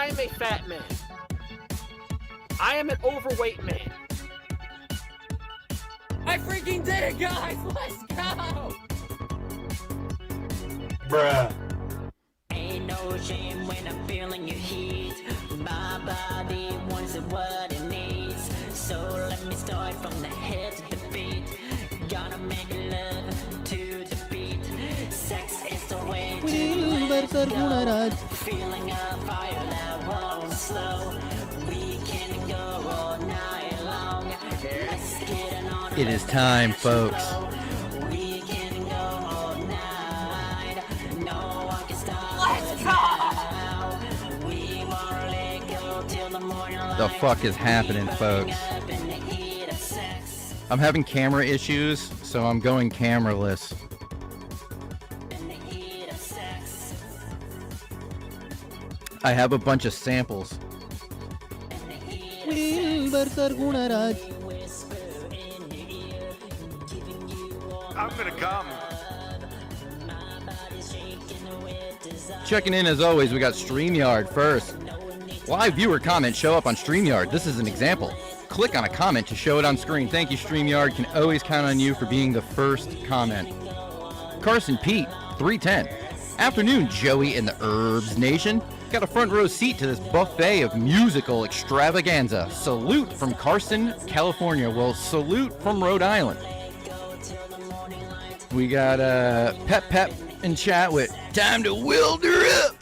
I am a fat man. I am an overweight man. I freaking did it, guys! Let's go! Bruh. Ain't no shame when I'm feeling your heat. My body wants what it needs. So let me start from the head to the feet. Gonna make love to the beat. Sex is the way to let go. Feeling a fire that won't slow. We can go all night long. Let's get it on. It is time, folks. We can go all night. No one can stop. Let's go! We won't let go till the morning light. The fuck is happening, folks? Up in the heat of sex. I'm having camera issues, so I'm going cameraless. In the heat of sex. I have a bunch of samples. In the heat of sex. I'm gonna come. Checking in as always, we got StreamYard first. Live viewer comments show up on StreamYard. This is an example. Click on a comment to show it on screen. Thank you, StreamYard. Can always count on you for being the first comment. Carson Pete, 310. Afternoon, Joey in the Herbs Nation. Got a front row seat to this buffet of musical extravaganza. Salute from Carson, California. Well, salute from Rhode Island. We got Pep in chat with time to weld her up.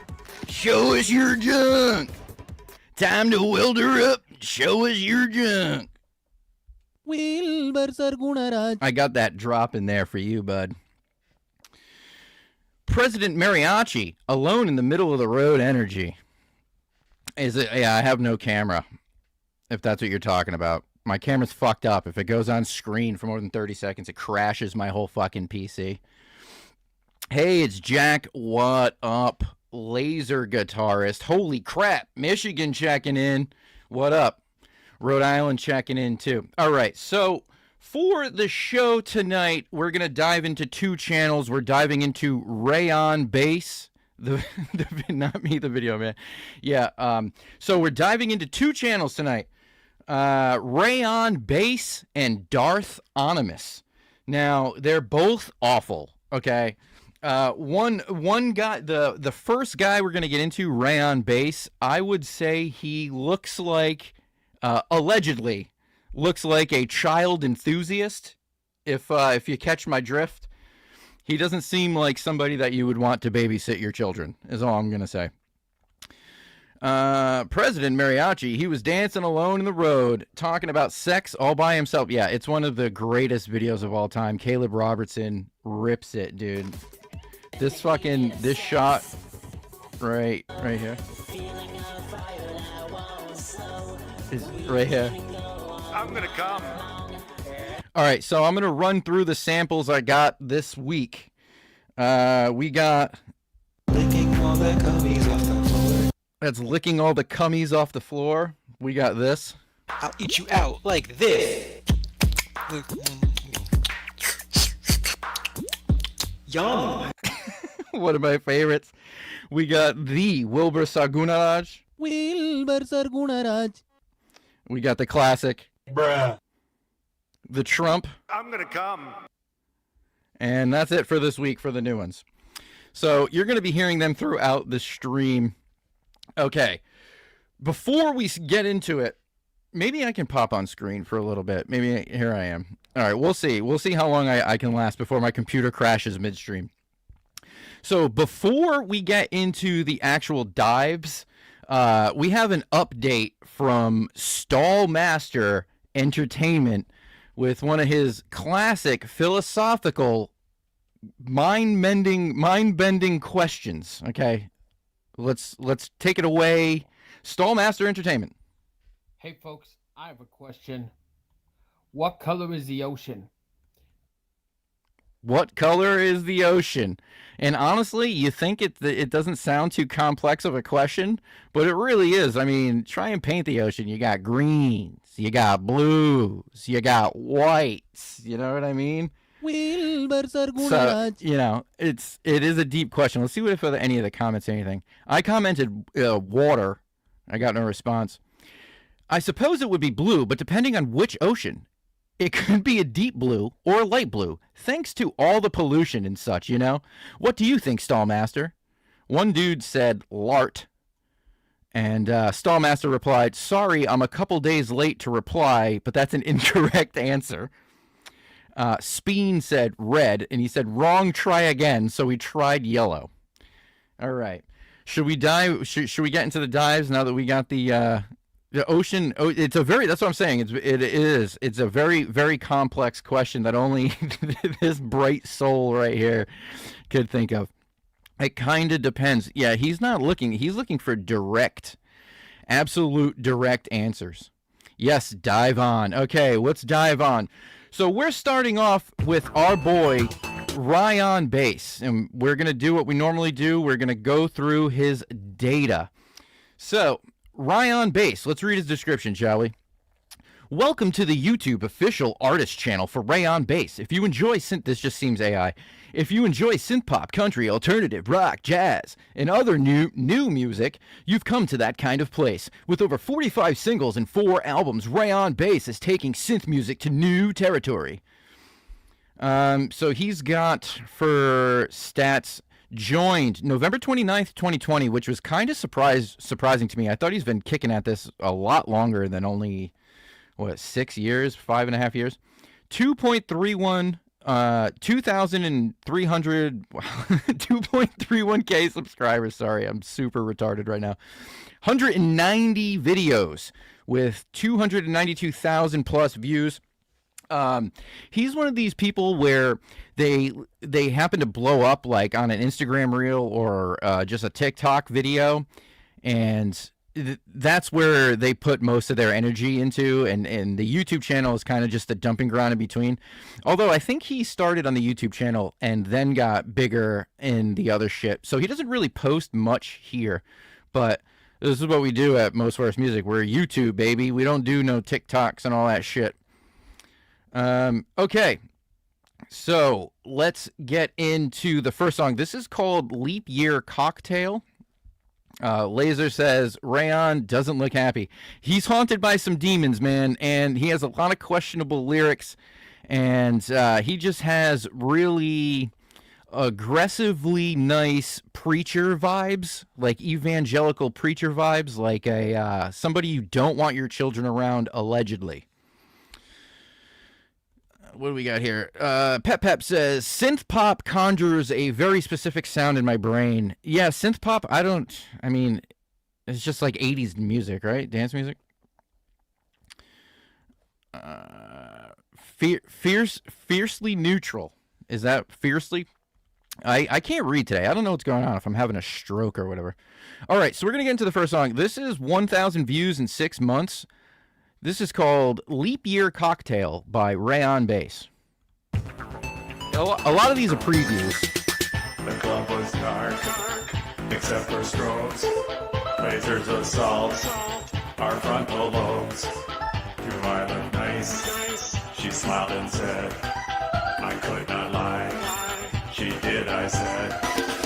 Show us your junk. Time to weld her up. Show us your junk. I got that drop in there for you, bud. President Mariachi, alone in the middle of the road energy. Is it? Yeah, I have no camera, if that's what you're talking about. My camera's fucked up. If it goes on screen for more than 30 seconds, it crashes my whole fucking PC. Hey, it's Jack. What up? Laser guitarist. Holy crap. Michigan checking in. What up? Rhode Island checking in too. All right, so for the show tonight, we're going to dive into two channels. We're diving into Rayon Bass. Not me, the video man. Yeah, so we're diving into two channels tonight. Rayon Bass and Darth Omynous. Now, they're both awful, okay? One guy, the first guy we're going to get into, Rayon Bass, I would say he looks like, allegedly, looks like a child enthusiast, if you catch my drift. He doesn't seem like somebody that you would want to babysit your children, is all I'm going to say. President Mariachi, he was dancing alone in the road, talking about sex all by himself. Yeah, it's one of the greatest videos of all time. Caleb Robertson rips it, dude. This shot right here is right here. I'm gonna come. All right, so I'm gonna run through the samples I got this week. We got Licking all the cummies off the floor. that's licking all the cummies off the floor. We got this. I'll eat you out like this. Yum. One of my favorites. We got the Wilbur Sargunaraj. We got the classic, Bruh. the Trump. I'm gonna come. And that's it for this week for the new ones. So you're going to be hearing them throughout the stream. Okay. Before we get into it, maybe I can pop on screen for a little bit. Maybe here I am. All right, we'll see. We'll see how long I can last before my computer crashes midstream. So before we get into the actual dives, we have an update from Stallmaster Entertainment with one of his classic philosophical mind-bending questions. Okay, let's take it away. Stallmaster Entertainment. Hey folks, I have a question. What color is the ocean? What color is the ocean? And honestly, you think it doesn't sound too complex of a question, but it really is. I mean, try and paint the ocean. You got greens, you got blues, you got whites. You know what I mean? So, you know, it is a deep question. Let's see if any of the comments say anything. I commented water. I got no response. I suppose it would be blue, but depending on which ocean. It could be a deep blue or a light blue, thanks to all the pollution and such, you know? What do you think, Stallmaster? One dude said Lart. And Stallmaster replied, sorry, I'm a couple days late to reply, but that's an incorrect answer. Speen said red, and he said wrong, try again, so he tried yellow. All right. Should we dive? Should we get into the dives now that we got the ocean? Oh, it's a very. That's what I'm saying. It is. It's a very, very complex question that only this bright soul right here could think of. It kind of depends. Yeah, he's not looking. He's looking for direct, absolute direct answers. Yes, dive on. Okay, let's dive on. So we're starting off with our boy Rayon Bass, and we're gonna do what we normally do. We're gonna go through his data. So Rayon Bass, let's read his description, shall we? Welcome to the YouTube official artist channel for Rayon Bass. If you enjoy this just seems AI. If you enjoy synth pop, country, alternative, rock, jazz, and other new music, you've come to that kind of place. With over 45 singles and 4 albums, Rayon Bass is taking synth music to new territory. So he's got, for stats, joined November 29th, 2020, which was kind of surprising to me. I thought he's been kicking at this a lot longer than only, 6 years, 5.5 years? 2.31, 2,300, 2.31K subscribers. Sorry, I'm super retarded right now. 190 videos with 292,000 plus views. He's one of these people where they happen to blow up like on an Instagram reel or just a TikTok video, and that's where they put most of their energy into, and the YouTube channel is kind of just a dumping ground in between. Although I think he started on the YouTube channel and then got bigger in the other shit, so he doesn't really post much here, but this is what we do at Most Worst Music. We're YouTube, baby. We don't do no TikToks and all that shit. Okay, so let's get into the first song. This is called Leap Year Cocktail. Laser says Rayon doesn't look happy. He's haunted by some demons, man, and he has a lot of questionable lyrics, and he just has really aggressively nice preacher vibes, like evangelical preacher vibes, like a somebody you don't want your children around, allegedly. What do we got here? Pep says, synth pop conjures a very specific sound in my brain. Yeah, synth pop, I mean, it's just like 80s music, right? Dance music. Fiercely neutral. Is that fiercely? I can't read today. I don't know what's going on, if I'm having a stroke or whatever. All right, so we're going to get into the first song. This is 1,000 views in 6 months. This is called Leap Year Cocktail by Rayon Bass. A lot of these are previews. The club was dark, except for strobes, lasers of salt, our frontal lobes. Do I look nice? She smiled and said, I could not lie. She did, I said.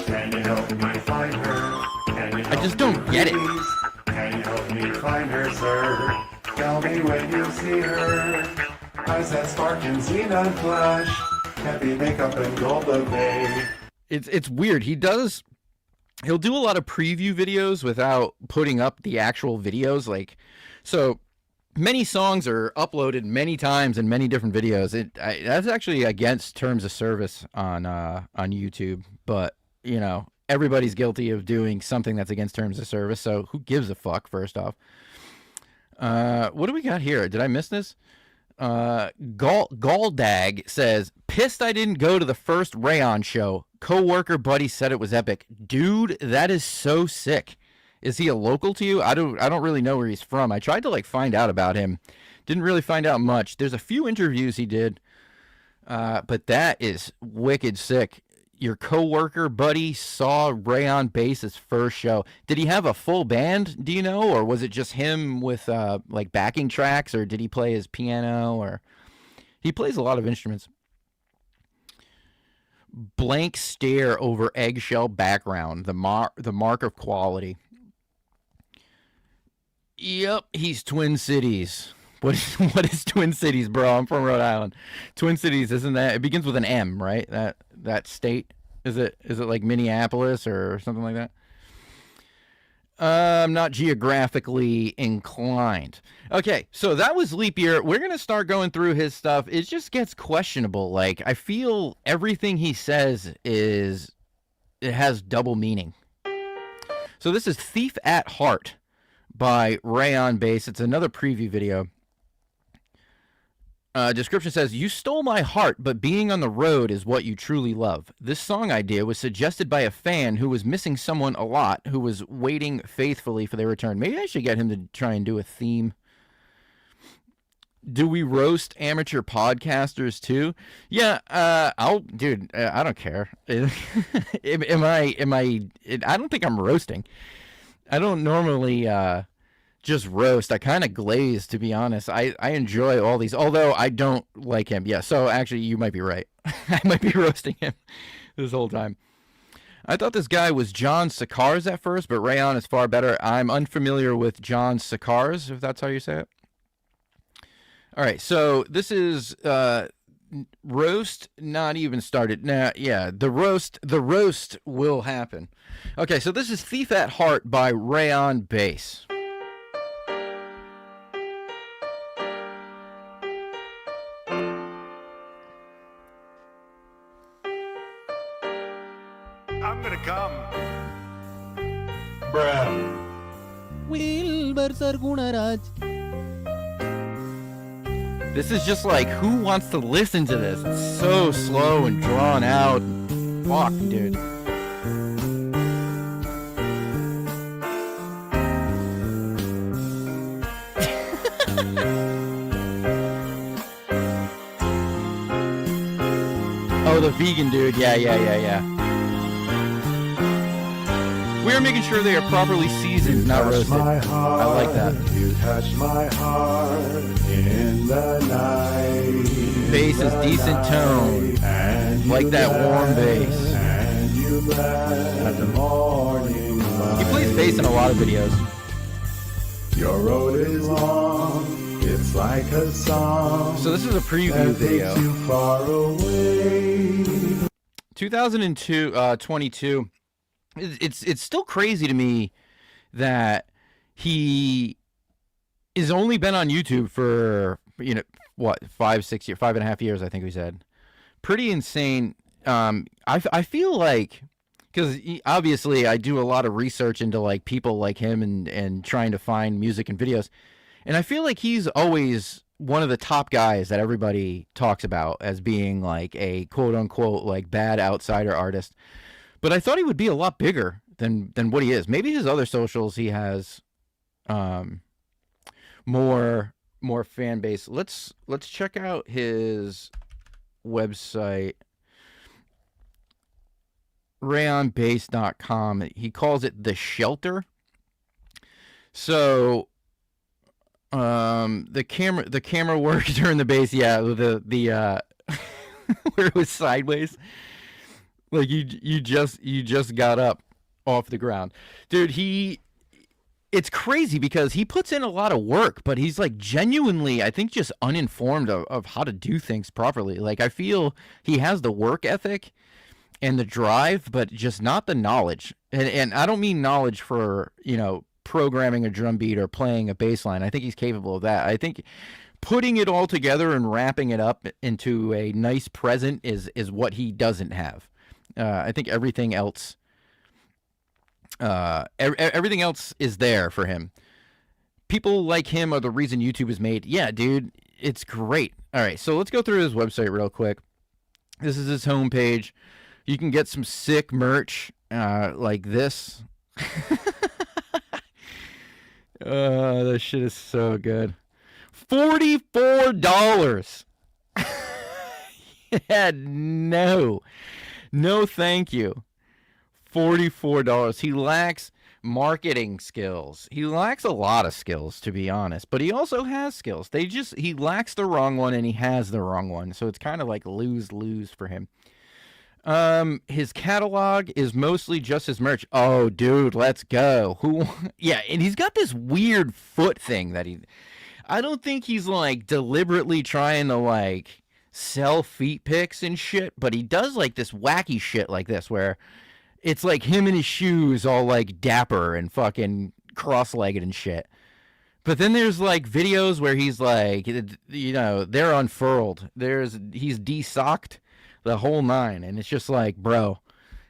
Can you help me find her? Can you help I just don't get it. please? Can you help me find her, sir? Tell me when you see her. Eyes that spark in xenon flash, heavy makeup and gold bay. It's weird. He'll do a lot of preview videos without putting up the actual videos. Like, so many songs are uploaded many times in many different videos. That's actually against terms of service on YouTube. But you know, everybody's guilty of doing something that's against terms of service. So who gives a fuck? First off. What do we got here? Did I miss this? Galdag says, pissed I didn't go to the first Rayon show. Co-worker buddy said it was epic. Dude, that is so sick. Is he a local to you? I don't really know where he's from. I tried to like find out about him. Didn't really find out much. There's a few interviews he did. But that is wicked sick. Your co-worker buddy saw Rayon Bass's first show. Did he have a full band, do you know? Or was it just him with like backing tracks? Or did he play his piano? Or he plays a lot of instruments. Blank stare over eggshell background. The mark of quality. Yep, he's Twin Cities. What is Twin Cities, bro? I'm from Rhode Island. Twin Cities, isn't that? It begins with an M, right? That state. Is it like Minneapolis or something like that? I'm not geographically inclined. Okay, so that was Leap Year. We're going to start going through his stuff. It just gets questionable. Like, I feel everything he says it has double meaning. So this is Thief at Heart by Rayon Bass. It's another preview video. Description says, you stole my heart, but being on the road is what you truly love. This song idea was suggested by a fan who was missing someone a lot, who was waiting faithfully for their return. Maybe I should get him to try and do a theme. Do we roast amateur podcasters too? Yeah, I don't care. I don't think I'm roasting. I don't normally, just roast. I kind of glaze, to be honest. I enjoy all these, although I don't like him. Yeah, so actually, you might be right. I might be roasting him this whole time. I thought this guy was John Sakars at first, but Rayon is far better. I'm unfamiliar with John Sakars, if that's how you say it. All right, so this is roast not even started. Nah, yeah, the roast will happen. Okay, so this is Thief at Heart by Rayon Bass. I'm gonna come. This is just like, who wants to listen to this? It's so slow and drawn out. Fuck, dude. Oh, the vegan dude. Yeah. We're making sure they are properly seasoned, not roasted. I like that. You touch my heart in the night. Bass is decent tone. Like that warm bass. And you let the morning light. He plays bass in a lot of videos. Your road is long. It's like a song. So this is a preview video. Takes you far away. 2022. It's still crazy to me that he has only been on YouTube for, 5.5 years, I think we said. Pretty insane. I feel like, because obviously I do a lot of research into like people like him and trying to find music and videos, and I feel like he's always one of the top guys that everybody talks about as being like a quote unquote like bad outsider artist. But I thought he would be a lot bigger than what he is. Maybe his other socials he has more fan base. Let's check out his website, rayonbass.com. He calls it The Shelter. So the camera work during the bass, yeah, the where it was sideways. Like you just got up off the ground. Dude, it's crazy because he puts in a lot of work, but he's like genuinely, I think, just uninformed of how to do things properly. Like, I feel he has the work ethic and the drive, but just not the knowledge. And I don't mean knowledge for, programming a drum beat or playing a bass line. I think he's capable of that. I think putting it all together and wrapping it up into a nice present is what he doesn't have. I think everything else, everything else is there for him. People like him are the reason YouTube is made. Yeah, dude, it's great. All right, so let's go through his website real quick. This is his homepage. You can get some sick merch like this. That shit is so good. $44. Yeah, no, thank you. $44. He lacks marketing skills. He lacks a lot of skills, to be honest, but he also has skills. He lacks the wrong one and he has the wrong one. So it's kind of like lose-lose for him. His catalog is mostly just his merch. Oh, dude, let's go. Who? Yeah, and he's got this weird foot thing that I don't think he's like deliberately trying to like sell feet pics and shit, but he does like this wacky shit like this where it's like him in his shoes all like dapper and fucking cross-legged and shit. But then there's like videos where he's like, you know, they're unfurled. He's de-socked. The whole nine, and it's just like, bro,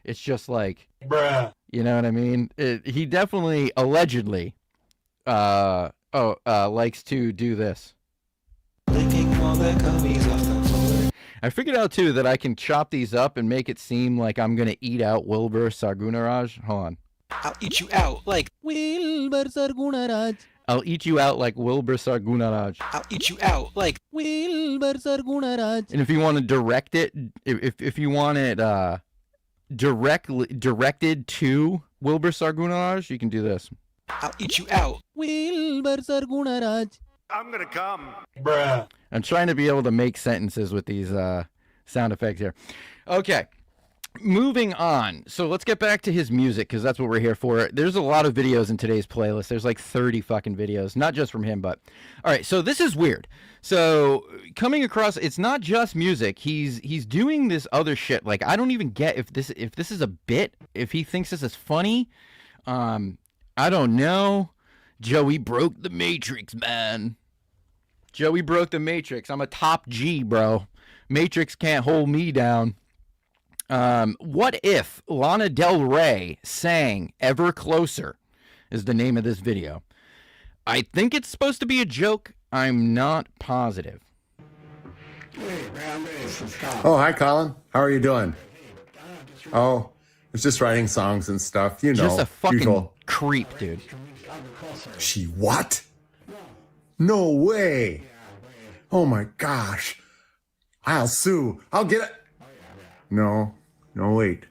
it's just like, Bruh. you know what I mean? He definitely, allegedly, likes to do this. Licking all the gummies off the floor. I figured out too that I can chop these up and make it seem like I'm gonna eat out Wilbur Sargunaraj. Hold on. I'll eat you out like Wilbur Sargunaraj. I'll eat you out like Wilbur Sargunaraj. I'll eat you out like Wilbur Sargunaraj. And if you want to direct it, if you want it directed to Wilbur Sargunaraj, you can do this. I'll eat you out. Wilbur Sargunaraj. I'm gonna come. Bruh. I'm trying to be able to make sentences with these sound effects here. Okay. Moving on. So let's get back to his music because that's what we're here for. There's a lot of videos in today's playlist. There's like 30 fucking videos, not just from him, but all right. So this is weird. So coming across, it's not just music. He's doing this other shit. Like I don't even get if this is a bit. If he thinks this is funny, I don't know. Joey broke the Matrix, man. Joey broke the Matrix. I'm a top G, bro. Matrix can't hold me down. What if Lana Del Rey sang Ever Closer is the name of this video. I think it's supposed to be a joke. I'm not positive. Oh, hi, Colin. How are you doing? Oh, it's just writing songs and stuff, you know. Just a fucking usual. creep, dude. She what? No way. Oh my gosh. I'll sue. I'll get it. No, wait.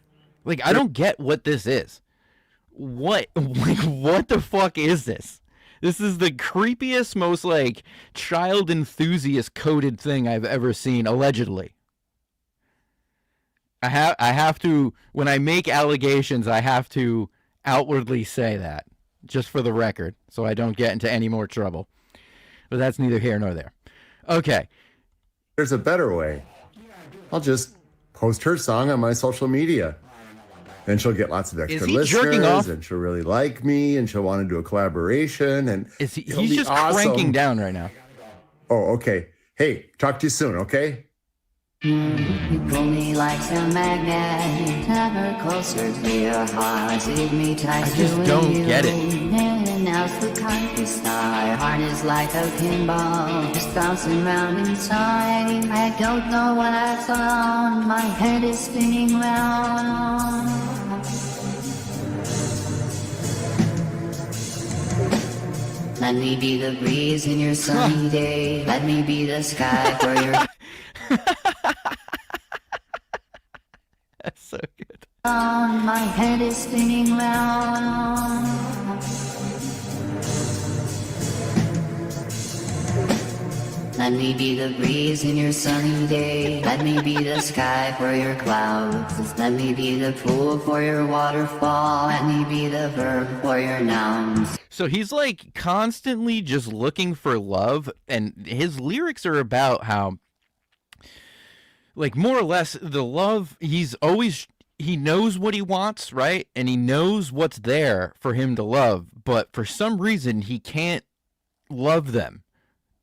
Like, I don't get what this is. What the fuck is this? This is the creepiest, most, like, child enthusiast coded thing I've ever seen, allegedly. I have to, when I make allegations, I have to outwardly say that, just for the record, so I don't get into any more trouble. But that's neither here nor there. Okay. There's a better way. I'll just post her song on my social media. And she'll get lots of extra jerking off? listeners, and she'll really like me, and she'll want to do a collaboration, and he's be just awesome. cranking down right now. Oh, okay. Hey, talk to you soon, okay? You pull me like a magnet, ever closer to your heart. Leave me tight I just don't get it. And now's the country star. Heart is like a pinball, just bouncing round inside. I don't know what I've done. My head is spinning round. Let me be the breeze in your sunny day. Let me be the sky for your. That's so good. My head is spinning round. Let me be the breeze in your sunny day. Let me be the sky for your clouds. Let me be the pool for your waterfall. Let me be the verb for your nouns. So he's like constantly just looking for love, and his lyrics are about how, like, more or less the love, he knows what he wants, right? And he knows what's there for him to love, but for some reason he can't love them.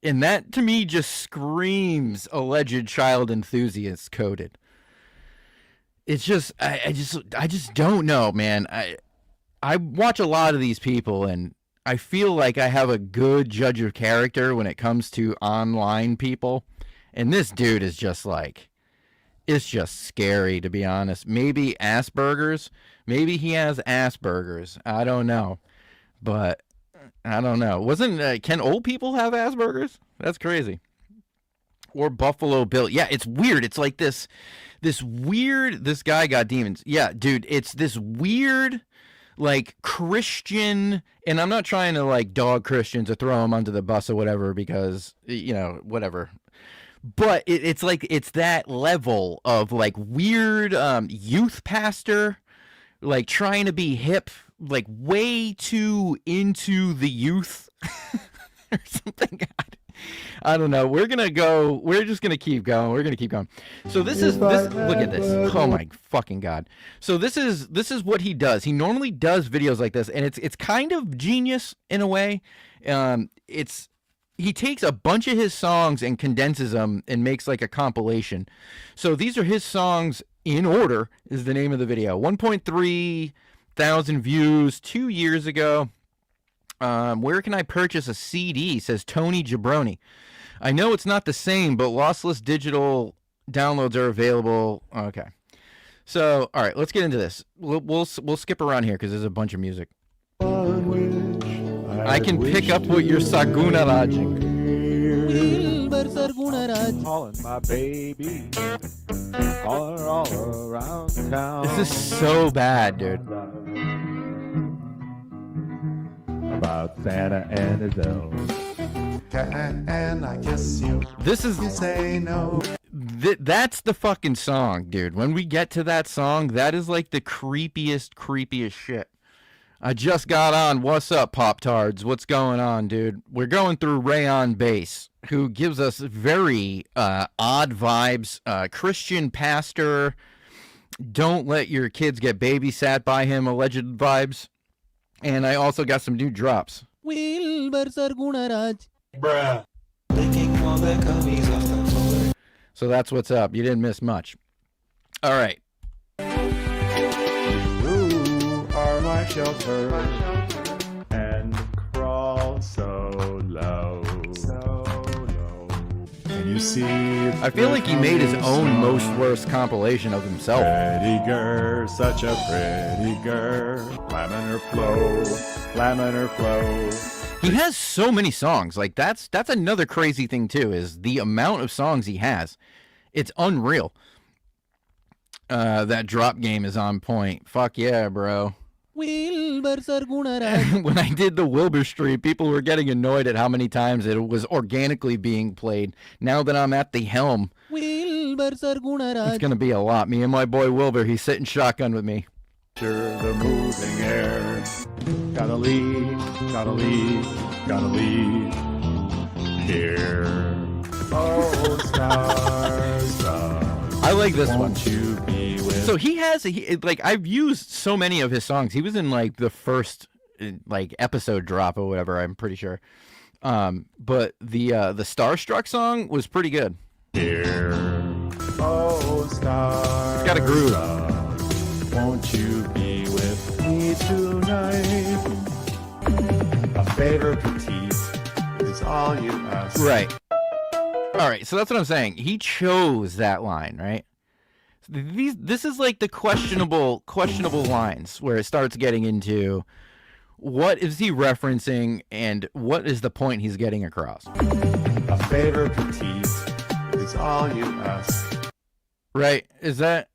And that to me just screams alleged child enthusiast coded. It's just, I just don't know, man. I watch a lot of these people, and I feel like I have a good judge of character when it comes to online people. And this dude is just like, it's just scary, to be honest. Maybe Asperger's. Maybe he has Asperger's. I don't know. But I don't know. Can old people have Asperger's? That's crazy. Or Buffalo Bill. Yeah, it's weird. It's like this guy got demons. Yeah, dude, it's this weird, like, Christian, and I'm not trying to, like, dog Christians or throw them under the bus or whatever because, you know, whatever. but it's like it's that level of like weird youth pastor, like trying to be hip, like way too into the youth or something. I don't know. We're just gonna keep going. We're gonna keep going. So this. Look at this. Oh my fucking god. So this is what he does. He normally does videos like this, and it's kind of genius in a way. He takes a bunch of his songs and condenses them and makes like a compilation. So these are his songs in order. Is the name of the video. 1.3 thousand views 2 years ago. Where can I purchase a CD? Says Tony Jabroni. I know it's not the same, but lossless digital downloads are available. Okay. So, all right, let's get into this. We'll skip around here because there's a bunch of music. I can pick up what you're Saguna Rajing. Calling my baby. Calling her all around town. This is so bad, dude. About Santa and his elves. Can I kiss you? This is. You say no. That's the fucking song, dude. When we get to that song, that is like the creepiest shit. I just got on. What's up, Pop-Tards? What's going on, dude? We're going through Rayon Bass, who gives us very odd vibes. Christian pastor, don't let your kids get babysat by him, alleged vibes. And I also got some new drops. Bruh. Licking all the gummies off the floor. So that's what's up. You didn't miss much. All right. You are my shelter and crawl so low. Can you see? I feel like he made his own most worst compilation of himself. Pretty girl, such a pretty girl. Laminar flow. He has so many songs. Like that's another crazy thing too, is the amount of songs he has. It's unreal. That drop game is on point. Fuck yeah, bro. When I did the Wilbur Street, people were getting annoyed at how many times it was organically being played. Now that I'm at the helm, it's gonna be a lot. Me and my boy Wilbur, he's sitting shotgun with me. The moving air. Gotta leave here. Oh, stars, I like this one. won't you be with So like I've used so many of his songs. He was in like the first like episode drop or whatever, I'm pretty sure. But the Starstruck song was pretty good. here? Oh, stars, It's got a groove. won't you be with me tonight? A favor petite is all you ask. Right. All right, so that's what I'm saying. He chose that line, right? This is like the questionable lines where it starts getting into what is he referencing and what is the point he's getting across. A favor petite is all you ask. Right? Is that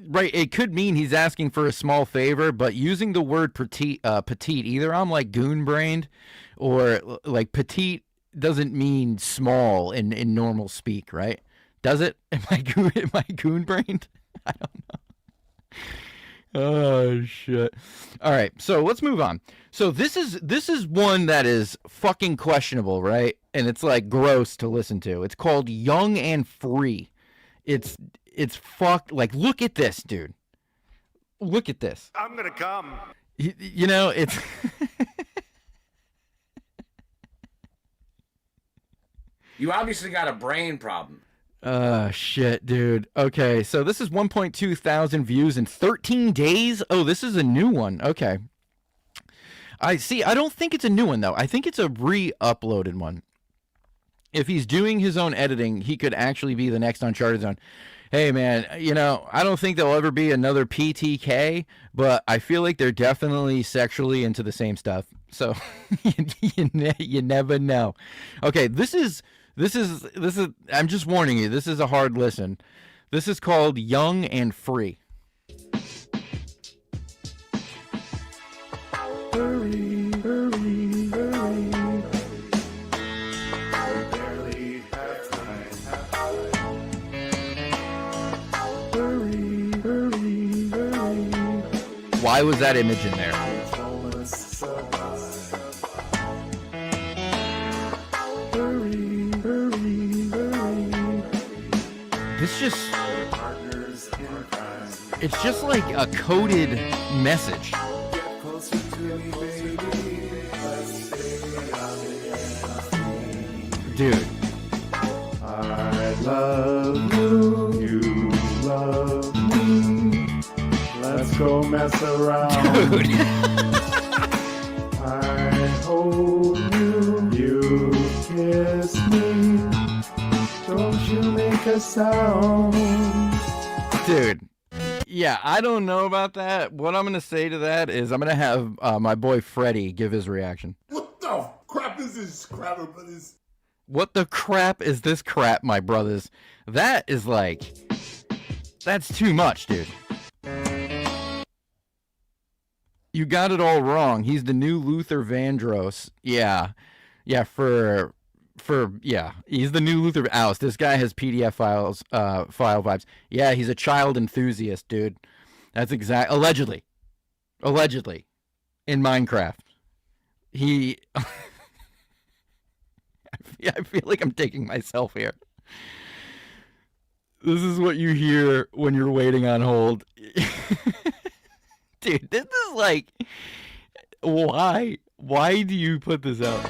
right? It could mean he's asking for a small favor, but using the word petite, either I'm like goon-brained or like petite doesn't mean small in normal speak, right? Does it? Am I goon-brained? I don't know. Oh shit. All right, so let's move on. So this is one that is fucking questionable, right? And it's like gross to listen to. It's called Young and Free. It's fucked. Like, look at this, dude. Look at this. I'm gonna come. You know, it's You obviously got a brain problem. shit, dude. Okay, so this is 1.2 thousand views in 13 days. Oh, this is a new one. Okay. I don't think it's a new one, though. I think it's a re-uploaded one. If he's doing his own editing, he could actually be the next Uncharted Zone. Hey, man, you know, I don't think there'll ever be another PTK, but I feel like they're definitely sexually into the same stuff. So you never know. Okay, this is. I'm just warning you. This is a hard listen. This is called Young and Free. Hurry, hurry, hurry. Barely have time. Why was that image in there? This just... It's just like a coded message. Dude. I love you, you love me. Let's go mess around. Dude. I hold you, you kiss me. Don't you make a sound. Dude. Yeah, I don't know about that. What I'm going to say to that is I'm going to have my boy Freddie give his reaction. What the crap is this crap, brothers? What the crap is this crap, my brothers? That is like... That's too much, dude. You got it all wrong. He's the new Luther Vandross. Yeah. Yeah, yeah, he's the new Luther. Alice, this guy has PDF file vibes. Yeah, he's a child enthusiast, dude. That's exact. Allegedly, in Minecraft, he. I feel like I'm taking myself here. This is what you hear when you're waiting on hold, dude. This is like, why? Why do you put this out?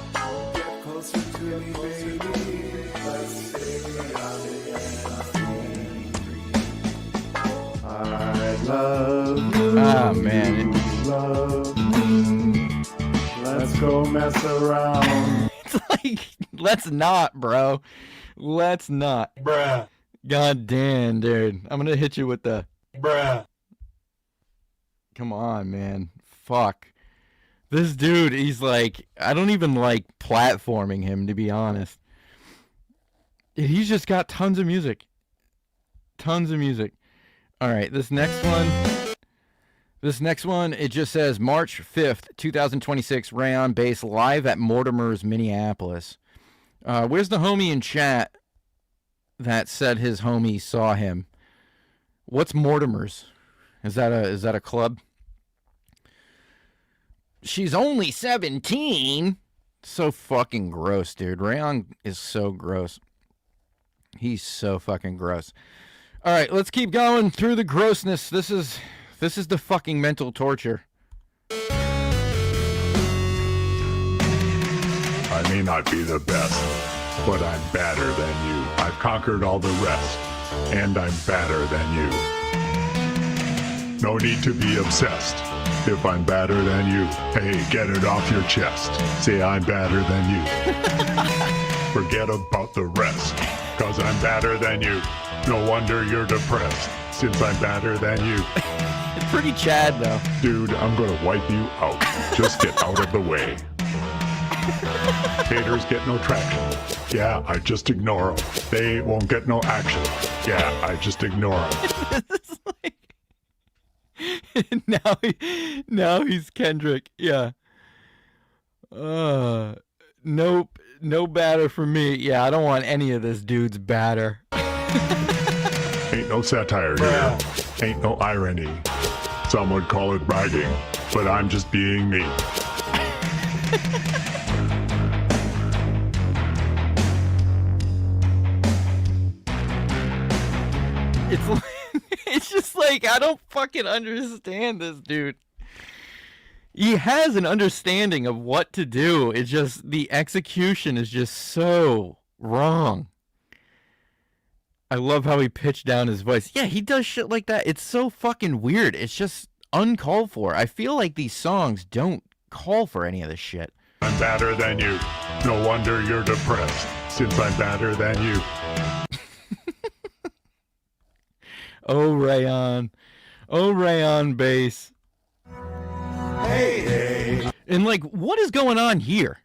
I love you. Ah, man. You love me. Let's go mess around. It's like, let's not, bro. Let's not. Bruh. God damn, dude. I'm gonna hit you with the... Bruh. Come on, man. Fuck. This dude, he's like... I don't even like platforming him, to be honest. He's just got tons of music. Tons of music. Alright, this next one, it just says March 5th, 2026, Rayon base live at Mortimer's, Minneapolis. Where's the homie in chat that said his homie saw him? What's Mortimer's? Is that a club? She's only 17. So fucking gross, dude. Rayon is so gross. He's so fucking gross. All right, let's keep going through the grossness. This is the fucking mental torture. I may not be the best, but I'm better than you. I've conquered all the rest, and I'm better than you. No need to be obsessed. If I'm better than you, hey, get it off your chest. Say I'm better than you. Forget about the rest, cause I'm better than you. No wonder you're depressed, since I'm better than you. It's pretty Chad, though. Dude, I'm gonna wipe you out. Just get out of the way. Haters get no traction. Yeah, I just ignore them. They won't get no action. Yeah, I just ignore them. now he's Kendrick. Yeah. Nope. No batter for me. Yeah, I don't want any of this dude's batter. Ain't no satire here. Ain't no irony. Some would call it bragging, but I'm just being me. It's just like, I don't fucking understand this dude. He has an understanding of what to do. It's just, the execution is just so wrong. I love how he pitched down his voice. Yeah, he does shit like that. It's so fucking weird. It's just uncalled for. I feel like these songs don't call for any of this shit. I'm better than you. No wonder you're depressed, since I'm better than you. Oh, Rayon. Oh, Rayon bass. Hey. And like, what is going on here?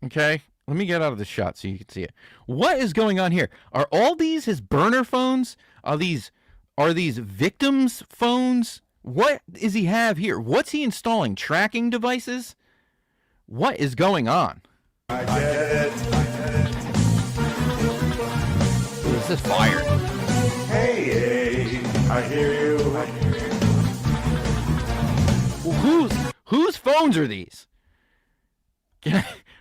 Okay, let me get out of the shot so you can see it. What is going on here? Are all these his burner phones? Are these victims' phones? What does he have here? What's he installing? Tracking devices? What is going on? I get it. This is fire. Hey, I hear you. phones are these?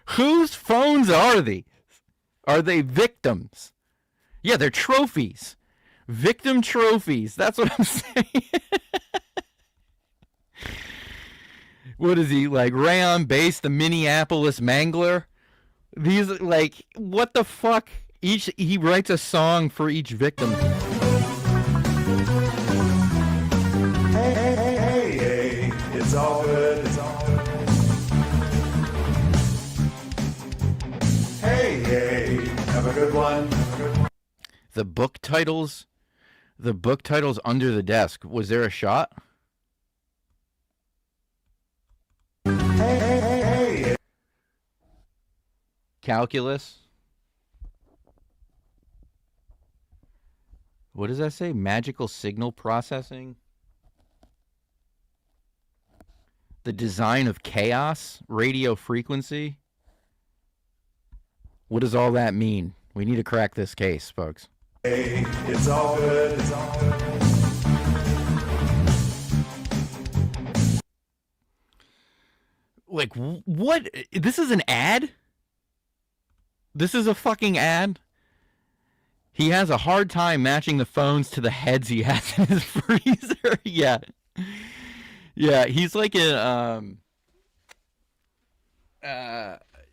Whose phones are these? Are they victims? Yeah, they're trophies. Victim trophies. That's what I'm saying. What is he, like Rayon based, the Minneapolis Mangler? These, like, what the fuck? He writes a song for each victim. Hey, it's all good. Hey, have a good one. The book titles under the desk. Was there a shot? Hey. Calculus. What does that say? Magical signal processing. The design of chaos, radio frequency. What does all that mean? We need to crack this case, folks. Hey, it's all good. Like, what? This is an ad? This is a fucking ad? He has a hard time matching the phones to the heads he has in his freezer. Yeah. Yeah, he's like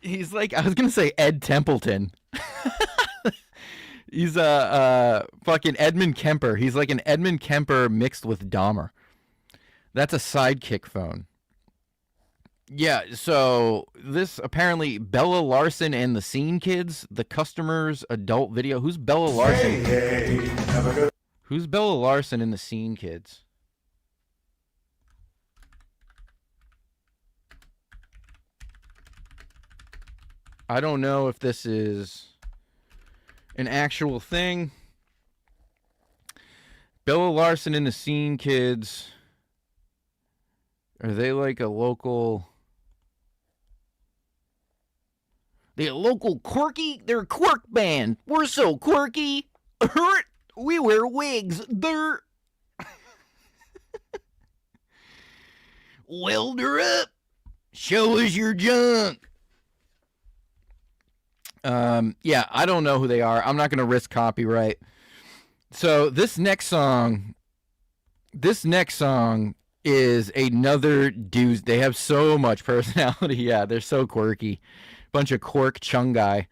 he's like, I was going to say Ed Templeton. He's a fucking Edmund Kemper. He's like an Edmund Kemper mixed with Dahmer. That's a sidekick phone. Yeah, so this apparently Bella Larson and the Scene Kids, the customer's adult video. Who's Bella Larson? Hey, have a good. Who's Bella Larson in the Scene Kids? I don't know if this is an actual thing. Bella Larson and the Scene Kids. Are they like a local... They're a local quirky? They're a quirk band. We're so quirky. We wear wigs. They're... Weld her up. Show us your junk. Yeah, I don't know who they are. I'm not going to risk copyright. So this next song is another dude. They have so much personality. Yeah, they're so quirky. Bunch of quirk chungai.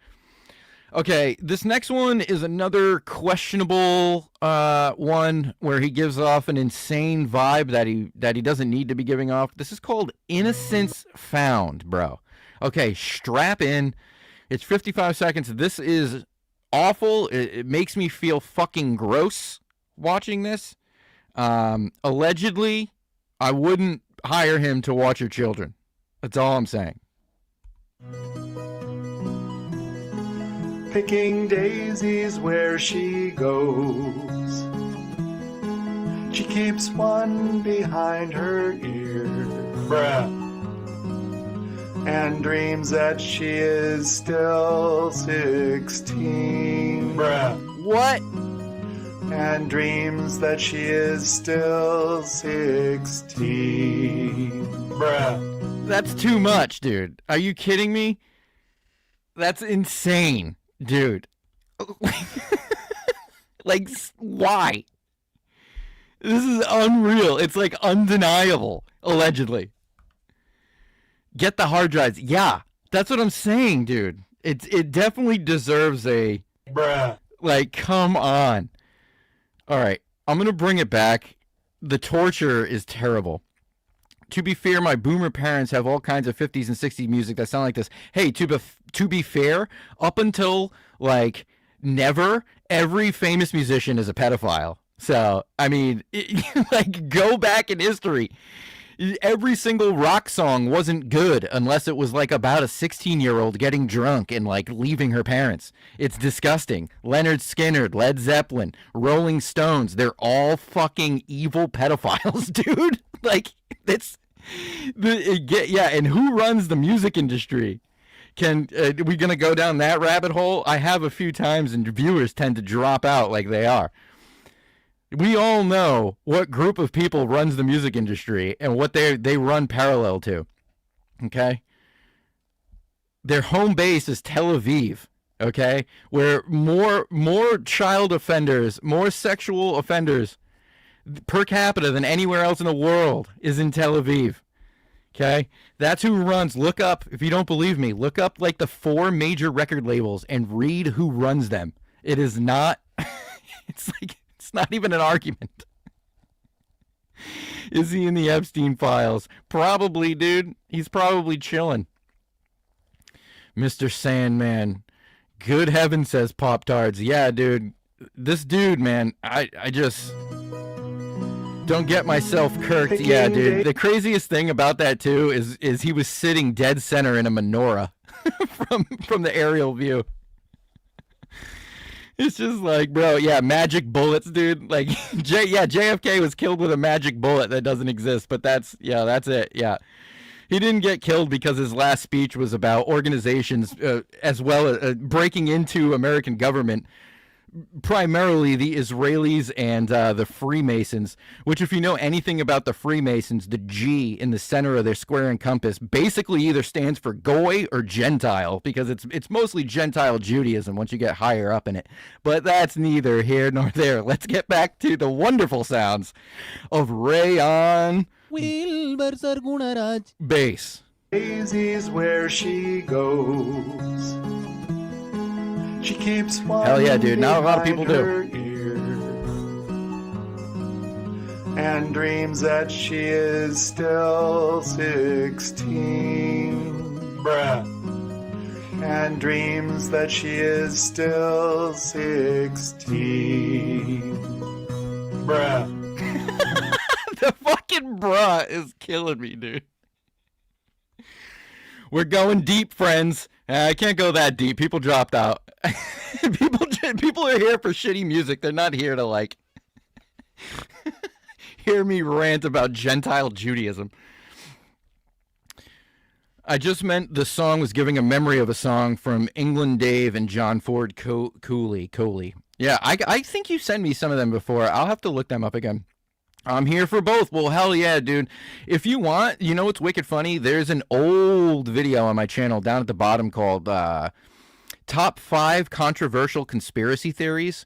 Okay, this next one is another questionable one where he gives off an insane vibe that he doesn't need to be giving off. This is called Innocence Found, bro. Okay, strap in. It's 55 seconds. This is awful. It makes me feel fucking gross watching this. Allegedly, I wouldn't hire him to watch your children. That's all I'm saying. Picking daisies where she goes. She keeps one behind her ear. Bruh. And dreams that she is still 16. Bruh. What? And dreams that she is still 16. Bruh. That's too much, dude. Are you kidding me? That's insane, dude. Like, why? This is unreal. It's like undeniable, allegedly. Get the hard drives. Yeah, that's what I'm saying, dude. It definitely deserves a... Bruh. Like, come on. All right, I'm going to bring it back. The torture is terrible. To be fair, my boomer parents have all kinds of 50s and 60s music that sound like this. Hey, to be fair, up until, like, never, every famous musician is a pedophile. So, I mean, like, go back in history. Every single rock song wasn't good unless it was like about a 16-year-old getting drunk and like leaving her parents. It's disgusting. Leonard Skinner, Led Zeppelin, Rolling Stones, they're all fucking evil pedophiles, dude. Like, it's yeah, and who runs the music industry? Are we going to go down that rabbit hole? I have a few times and viewers tend to drop out like they are. We all know what group of people runs the music industry and what they run parallel to. Okay? Their home base is Tel Aviv, okay? Where more child offenders, more sexual offenders per capita than anywhere else in the world is in Tel Aviv. Okay? That's who runs. Look up, if you don't believe me, look up like the 4 major record labels and read who runs them. It is not it's not even an argument. Is he in the Epstein files? Probably, dude. He's probably chilling. Mr. Sandman. Good heaven, says Pop Tarts. Yeah, dude. This dude, man, I just don't get myself kirked. Yeah, dude. The craziest thing about that too is he was sitting dead center in a menorah from the aerial view. It's just like, bro, yeah, magic bullets, dude. Like, JFK was killed with a magic bullet that doesn't exist, but that's it. Yeah. He didn't get killed because his last speech was about organizations as well as breaking into American government, primarily the Israelis and the Freemasons, which, if you know anything about the Freemasons, the G in the center of their square and compass basically either stands for Goy or Gentile, because it's mostly Gentile Judaism once you get higher up in it. But that's neither here nor there. Let's get back to the wonderful sounds of Rayon bass. Daisy's where she goes. She keeps one. Hell yeah, dude. Not a lot of people do. And dreams that she is still 16. Bruh. And dreams that she is still 16. Bruh. The fucking bruh is killing me, dude. We're going deep, friends. I can't go that deep. People dropped out. People are here for shitty music. They're not here to, like, hear me rant about Gentile Judaism. I just meant the song was giving a memory of a song from England Dave and John Ford Coley. Yeah, I think you sent me some of them before. I'll have to look them up again. I'm here for both. Well, hell yeah, dude. If you want, you know what's wicked funny? There's an old video on my channel down at the bottom called Top 5 Controversial Conspiracy Theories.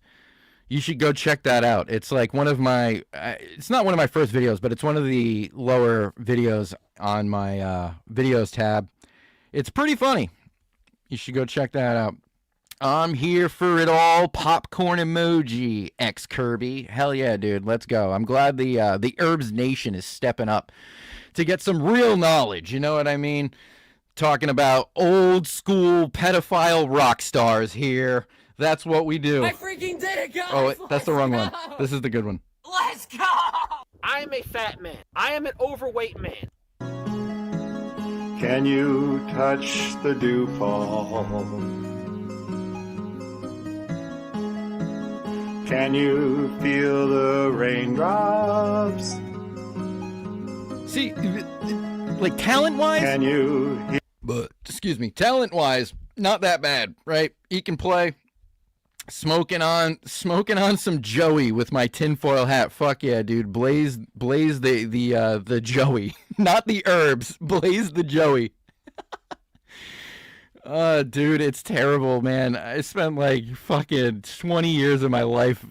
You should go check that out. It's like one of my, it's not one of my first videos, but it's one of the lower videos on my videos tab. It's pretty funny. You should go check that out. I'm here for it all. Popcorn emoji. X Kirby. Hell yeah, dude. Let's go. I'm glad the Herbs Nation is stepping up to get some real knowledge. You know what I mean? Talking about old school pedophile rock stars here. That's what we do. I freaking did it, guys! Oh, that's the wrong one. This is the good one. Let's go! I am a fat man. I am an overweight man. Can you touch the dew fall? Can you feel the raindrops? See, like talent-wise, can you hear? But excuse me, talent-wise, not that bad, right? He can play. Smoking on some Joey with my tinfoil hat. Fuck yeah, dude. Blaze the Joey, not the Herbs. Blaze the Joey. Dude, it's terrible, man. I spent like fucking 20 years of my life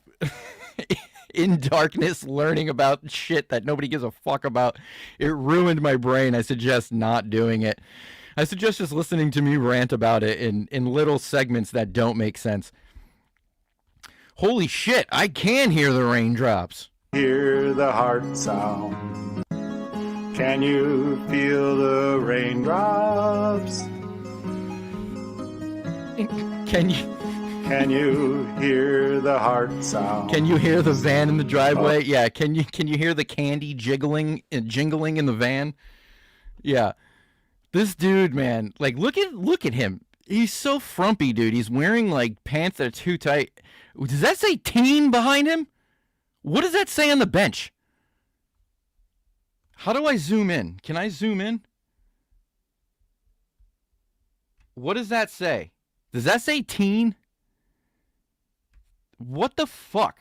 in darkness learning about shit that nobody gives a fuck about. It ruined my brain. I suggest not doing it. I suggest just listening to me rant about it in little segments that don't make sense. Holy shit, I can hear the raindrops. Hear the heart sound. Can you feel the raindrops? Can you hear the heart sound? Can you hear the van in the driveway? Yeah. Can you hear the candy jingling in the van? Yeah. This dude, man, like look at him. He's so frumpy, dude. He's wearing like pants that are too tight. Does that say teen behind him? What does that say on the bench? How do I zoom in? Can I zoom in? What does that say? Does that say teen? What the fuck?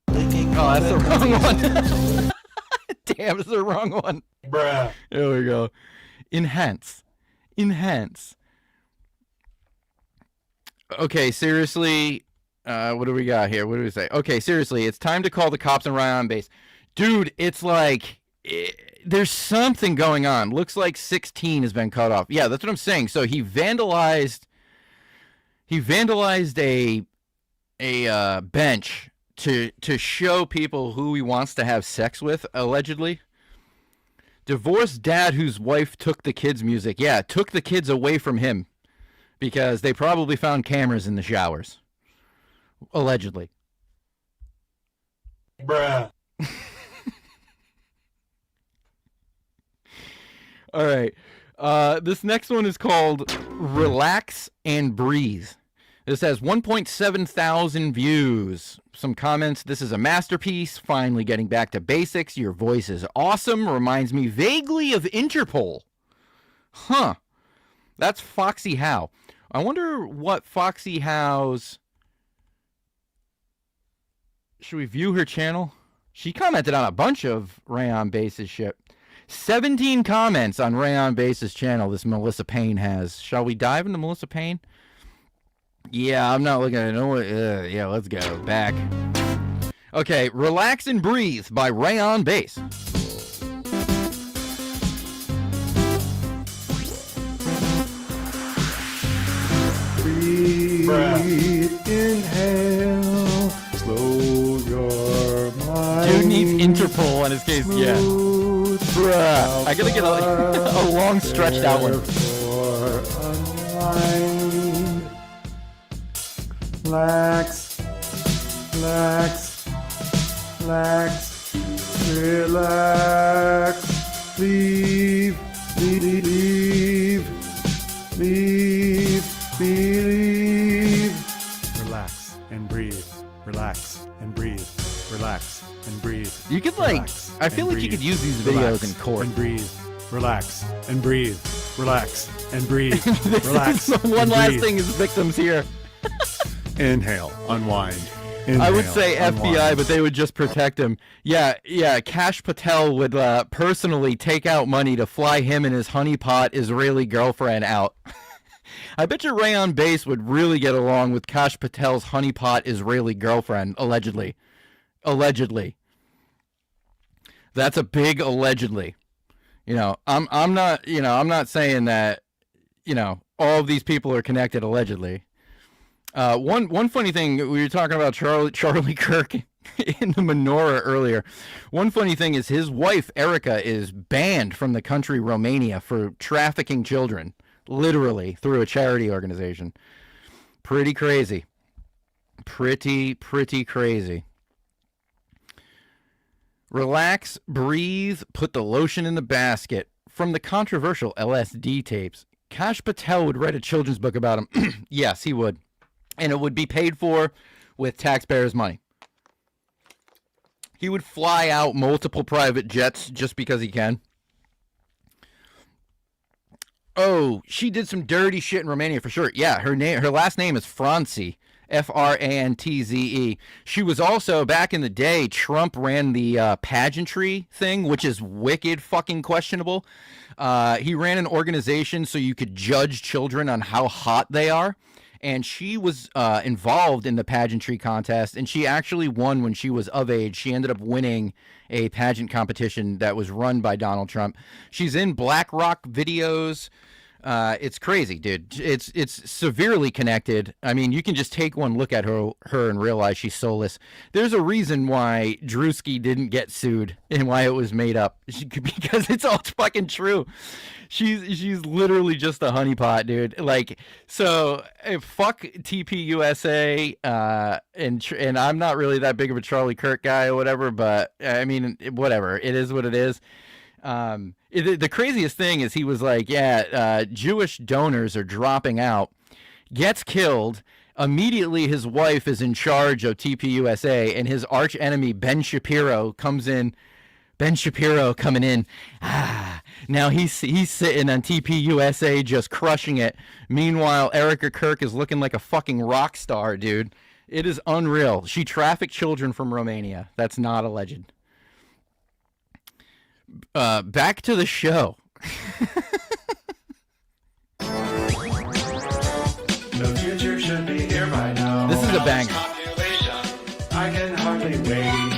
Oh, that's the wrong one. Damn, it's the wrong one. Bruh. There we go. Enhance. Okay, seriously. What do we got here? What do we say? Okay, seriously, it's time to call the cops on Rayon base. Dude, it's like there's something going on. Looks like 16 has been cut off. Yeah, that's what I'm saying. So he vandalized a bench to show people who he wants to have sex with, allegedly. Divorced dad whose wife took the kids' music. Yeah, took the kids away from him because they probably found cameras in the showers. Allegedly. Bruh. All right. This next one is called Relax and Breathe. This has 1.7 thousand views. Some comments. This is a masterpiece. Finally getting back to basics. Your voice is awesome. Reminds me vaguely of Interpol. Huh. That's Foxy How. I wonder what Foxy How's... Should we view her channel? She commented on a bunch of Rayon Base's shit. 17 comments on Rayon Base's channel this Melissa Payne has. Shall we dive into Melissa Payne? Yeah, I'm not looking at it. Yeah, let's go. Back. Okay, Relax and Breathe by Rayon Base. Breathe, inhale, slow your mind. Dude needs Interpol on his case, yeah. Bruh, I gotta get a long stretched out one. Relax, relax, relax, relax, leave, leave, relax and breathe, relax and breathe, relax and breathe. You could I feel like you could use these videos in court. And breathe, relax and breathe, relax and breathe, relax. The one last thing is victims here. Inhale, unwind. Inhale, I would say unwind. FBI, but they would just protect him. Yeah. Kash Patel would personally take out money to fly him and his honeypot Israeli girlfriend out. I bet you Rayon Base would really get along with Kash Patel's honeypot Israeli girlfriend, allegedly. Allegedly. That's a big allegedly. I'm not saying that, all of these people are connected allegedly. One funny thing, we were talking about Charlie Kirk in the menorah earlier. One funny thing is his wife, Erica, is banned from the country Romania for trafficking children, literally, through a charity organization. Pretty crazy. Pretty crazy. Relax, breathe, put the lotion in the basket. From the controversial LSD tapes, Kash Patel would write a children's book about him. Yes, he would. And it would be paid for with taxpayers' money. He would fly out multiple private jets just because he can. Oh, she did some dirty shit in Romania for sure. Yeah, her last name is Franzi. Frantze. She was also, back in the day, Trump ran the pageantry thing, which is wicked fucking questionable. He ran an organization so you could judge children on how hot they are. And she was involved in the pageantry contest, and she actually won when she was of age. She ended up winning a pageant competition that was run by Donald Trump. She's in BlackRock videos. It's crazy, dude. It's severely connected. I mean, you can just take one look at her and realize she's soulless. There's a reason why Drewski didn't get sued and why it was made up. Because it's all fucking true. She's literally just a honeypot, dude. Like, so fuck TPUSA, and I'm not really that big of a Charlie Kirk guy or whatever, but I mean, whatever. It is what it is. The craziest thing is he was like, Jewish donors are dropping out, gets killed. Immediately his wife is in charge of TPUSA, and his arch enemy Ben Shapiro comes in. Ben Shapiro coming in. Now he's sitting on TPUSA just crushing it. Meanwhile, Erica Kirk is looking like a fucking rock star, dude. It is unreal. She trafficked children from Romania. That's not alleged. Back to the show. The future should be here by now. This is a banger. I can hardly wait.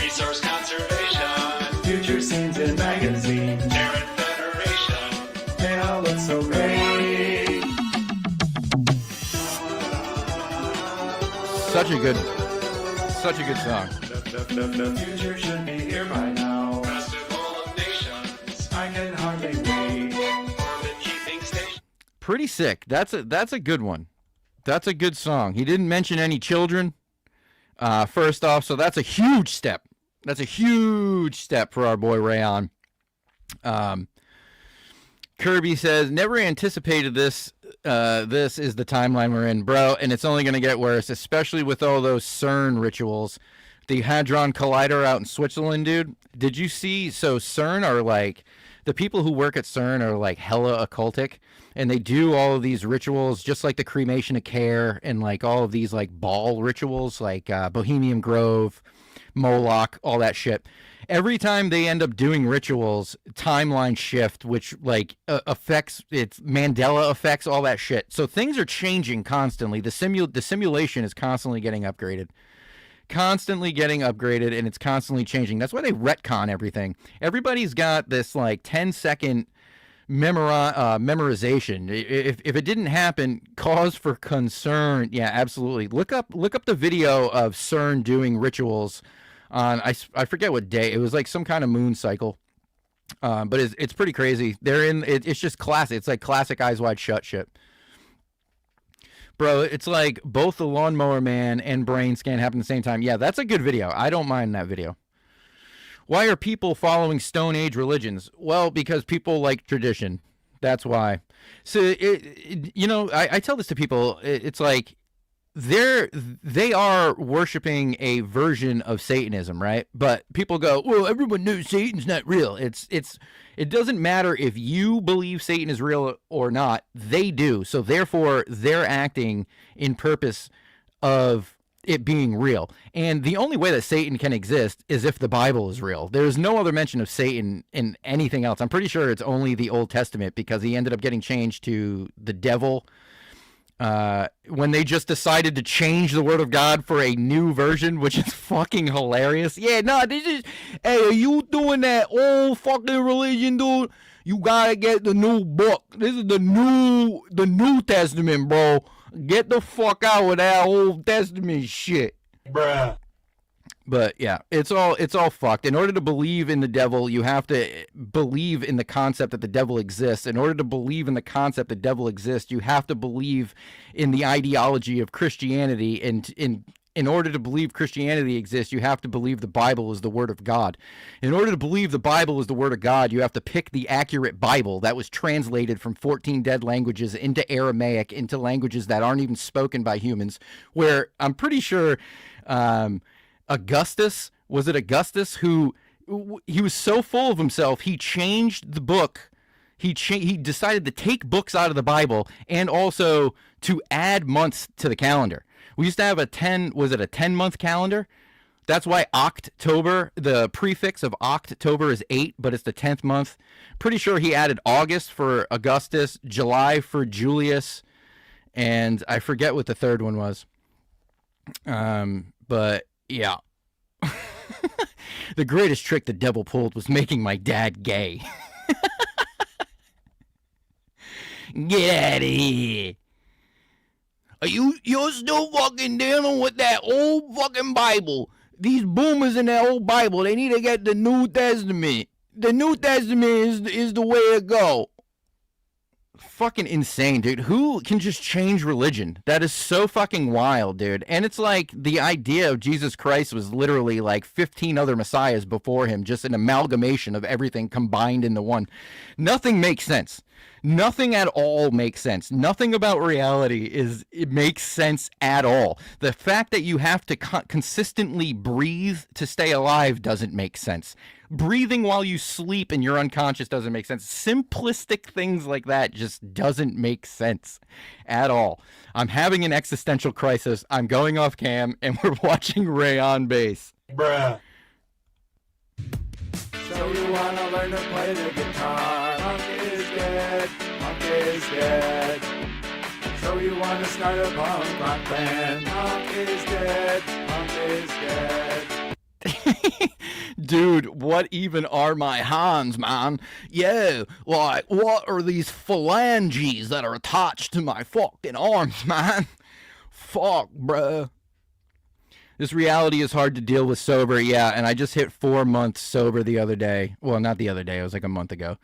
Resource conservation. Future scenes in magazines. Terran Federation. They all look so great. Such a good song. The future should be here by now. Festival of Nations. I can hardly wait. Orbit keeping station. Pretty sick. That's a good one. That's a good song. He didn't mention any children. First off, so that's a huge step. That's a huge step for our boy Rayon. Kirby says, never anticipated this. This is the timeline we're in, bro, and it's only going to get worse, especially with all those CERN rituals. The Hadron Collider out in Switzerland, dude. Did you see? So CERN are like, the people who work at CERN are like hella occultic, and they do all of these rituals, just like the cremation of care, and like all of these like ball rituals, like Bohemian Grove, Moloch, all that shit. Every time they end up doing rituals, timeline shift, which like affects it's Mandela effects, all that shit. So things are changing constantly. The simulation is constantly getting upgraded, and it's constantly changing. That's why they retcon everything. Everybody's got this like 10-second memorization. If it didn't happen, cause for concern. Yeah, absolutely. Look up the video of CERN doing rituals on I forget what day. It was like some kind of moon cycle, but it's pretty crazy. It's just classic. It's like classic Eyes Wide Shut shit, bro. It's like both the Lawnmower Man and Brain Scan happen at the same time. Yeah, that's a good video. I don't mind that video. Why are people following Stone Age religions? Well, because people like tradition. That's why. So I tell this to people. It's like they are worshiping a version of Satanism, right? But people go, well, everyone knows Satan's not real. It doesn't matter if you believe Satan is real or not. They do. So therefore, they're acting in purpose of it being real. And the only way that Satan can exist is if the Bible is real. There's no other mention of Satan in anything else. I'm pretty sure it's only the Old Testament, because he ended up getting changed to the devil when they just decided to change the word of God for a new version, which is fucking hilarious. Yeah, no, this is, hey, are you doing that old fucking religion, dude? You gotta get the new book. This is the New Testament, bro. Get the fuck out with that Old Testament shit, bruh. But yeah, it's all fucked. In order to believe in the devil, you have to believe in the concept that the devil exists. In order to believe in the concept that the devil exists, you have to believe in the ideology of Christianity. And in order to believe Christianity exists, you have to believe the Bible is the word of God. In order to believe the Bible is the word of God, you have to pick the accurate Bible that was translated from 14 dead languages into Aramaic, into languages that aren't even spoken by humans, where I'm pretty sure Augustus, was it Augustus, who he was so full of himself, he changed the book. He decided to take books out of the Bible and also to add months to the calendar. We used to have a 10-month calendar? That's why October, the prefix of October is 8, but it's the 10th month. Pretty sure he added August for Augustus, July for Julius, and I forget what the third one was. But yeah. The greatest trick the devil pulled was making my dad gay. Get out of here. You're still fucking dealing with that old fucking Bible. These boomers in that old Bible, they need to get the New Testament. The New Testament is the way to go. Fucking insane, dude. Who can just change religion? That is so fucking wild, dude. And it's like the idea of Jesus Christ was literally like 15 other messiahs before him, just an amalgamation of everything combined into one. Nothing makes sense. Nothing at all makes sense. Nothing about reality it makes sense at all. The fact that you have to consistently breathe to stay alive doesn't make sense. Breathing while you sleep and you're unconscious doesn't make sense. Simplistic things like that just doesn't make sense at all. I'm having an existential crisis. I'm going off cam and we're watching Rayon Base. Bruh. So So you wanna learn to play the guitar? Punk is dead, punk is dead. So you wanna start a punk rock band? Punk is dead, punk is dead. Dude, what even are my hands, man? Yeah, like, what are these phalanges that are attached to my fucking arms, man? Fuck, bruh. This reality is hard to deal with sober, yeah, and I just hit 4 months sober the other day. Well, not the other day, it was like a month ago.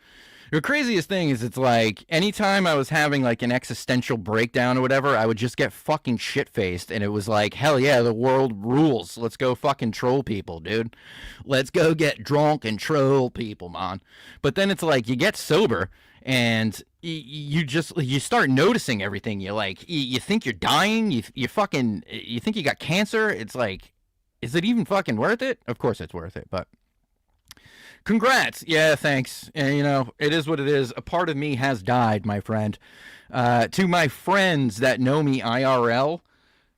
The craziest thing is it's like, anytime I was having like an existential breakdown or whatever, I would just get fucking shit-faced, and it was like, hell yeah, the world rules. Let's go fucking troll people, dude. Let's go get drunk and troll people, man. But then it's like, you get sober, and you start noticing everything. You like, you think you're dying, you think you got cancer. It's like, is it even fucking worth it? Of course it's worth it, but congrats. Yeah, thanks. And, you know, it is what it is. A part of me has died, my friend. To my friends that know me IRL,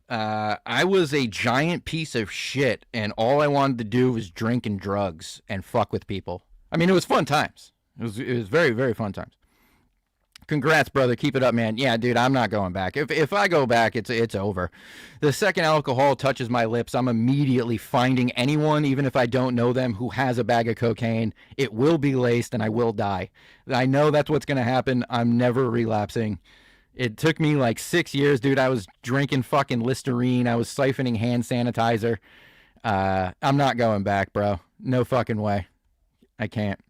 I was a giant piece of shit, and all I wanted to do was drink and drugs and fuck with people. I mean, it was fun times. It was very, very fun times. Congrats, brother. Keep it up, man. Yeah, dude, I'm not going back. If I go back, it's over. The second alcohol touches my lips, I'm immediately finding anyone, even if I don't know them, who has a bag of cocaine. It will be laced, and I will die. I know that's what's going to happen. I'm never relapsing. It took me like 6 years, dude. I was drinking fucking Listerine. I was siphoning hand sanitizer. I'm not going back, bro. No fucking way. I can't.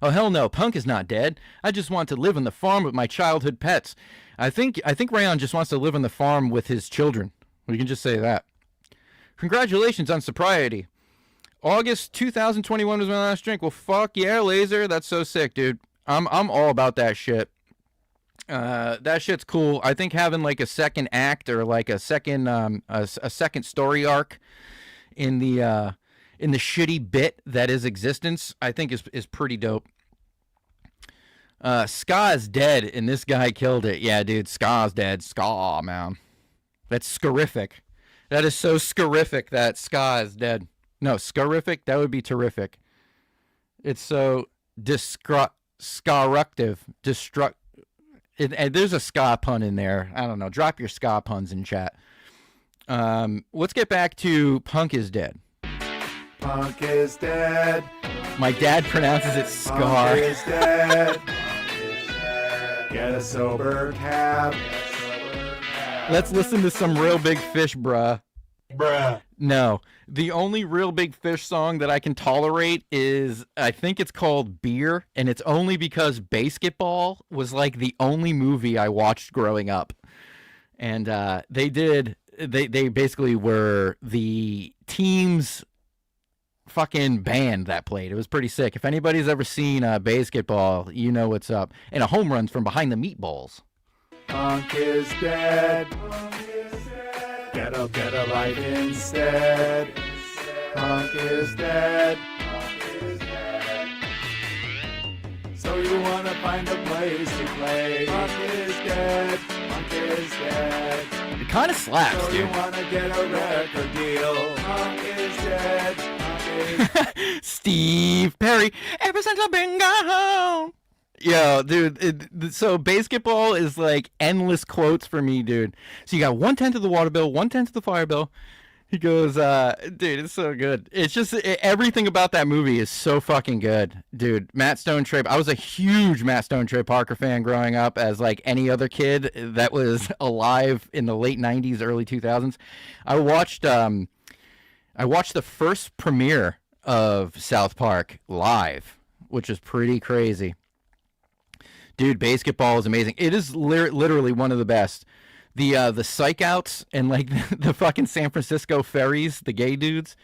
Oh, hell no, punk is not dead. I just want to live on the farm with my childhood pets. I think Rayon just wants to live on the farm with his children. We can just say that. Congratulations on sobriety. August 2021 was my last drink. Well, fuck yeah, Laser. That's so sick, dude. I'm all about that shit. That shit's cool. I think having like a second act or like a second second story arc in the shitty bit that is existence, I think is pretty dope. Ska is dead, and this guy killed it. Yeah, dude, Ska's dead. Ska, man. That's scarific. That is so scarific that Ska is dead. No, scarific? That would be terrific. It's so scaructive. There's a ska pun in there. I don't know. Drop your ska puns in chat. Let's get back to Punk is Dead. Punk is dead. My dad pronounces it Scar. Punk is dead. Get a sober cab. Let's listen to some Real Big Fish, bruh. Bruh. No. The only Real Big Fish song that I can tolerate is, I think it's called Beer, and it's only because Basketball was like the only movie I watched growing up. And they basically were the team's fucking band that played. It was pretty sick. If anybody's ever seen Basketball, you know what's up. And a home runs from behind the meatballs. Punk is dead. Get a life instead. Punk is dead. So you wanna find a place to play. Punk is dead. Punk is dead. It kind of slaps, so dude. You wanna get a record deal. Punk is dead. Steve Perry, ever since I've been gone. Yo, dude, so Basketball is like endless quotes for me, dude. So you got 1/10 of the water bill, 1/10 of the fire bill. He goes, dude, it's so good. It's just, everything about that movie is so fucking good, dude. Matt Stone Trey, I was a huge Matt Stone Trey Parker fan growing up, as like any other kid that was alive in the late 90s, early 2000s. I watched the first premiere of South Park live, which is pretty crazy. Dude, Basketball is amazing. It is literally one of the best. The psych outs and like the fucking San Francisco ferries, the gay dudes.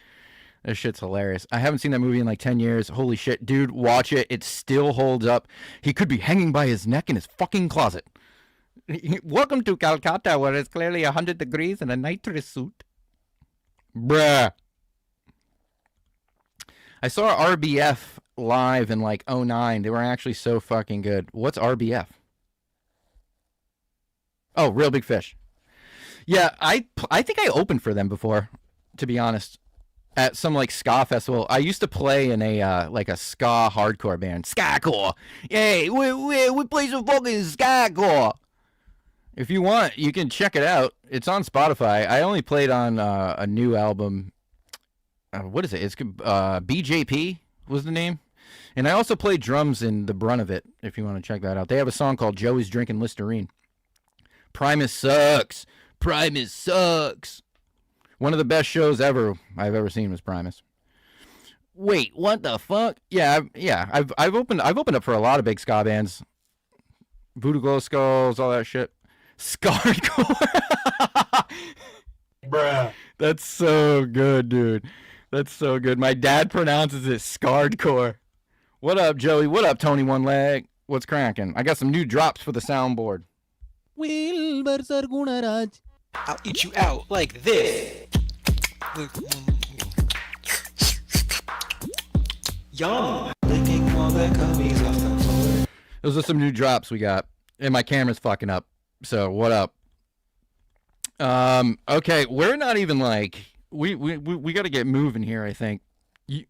That shit's hilarious. I haven't seen that movie in like 10 years. Holy shit, dude, watch it. It still holds up. He could be hanging by his neck in his fucking closet. Welcome to Calcutta, where it's clearly 100 degrees in a nitrous suit. Bruh. I saw RBF live in like 2009. They were actually so fucking good. What's RBF? Oh, Real Big Fish. Yeah, I think I opened for them before, to be honest. at some like ska festival. I used to play in a like a ska hardcore band, skacore. Hey, we play some fucking skacore. If you want, you can check it out. It's on Spotify. I only played on a new album. What is it? It's BJP was the name. And I also played drums in the brunt of it, if you want to check that out. They have a song called Joey's Drinking Listerine. Primus sucks. Primus sucks. One of the best shows I've ever seen was Primus. Wait, what the fuck? Yeah. I've opened up for a lot of big ska bands. Voodoo Glow Skulls, all that shit. Scarredcore. Bruh. That's so good, dude. That's so good. My dad pronounces it Scarredcore. What up, Joey? What up, Tony One Leg? What's cranking? I got some new drops for the soundboard. Wilbur Sargunaraj. I'll eat you out like this. Yum. Licking all the gummies off the floor. Those are some new drops we got. And my camera's fucking up. So what up? Okay, we're not even like we got to get moving here, I think.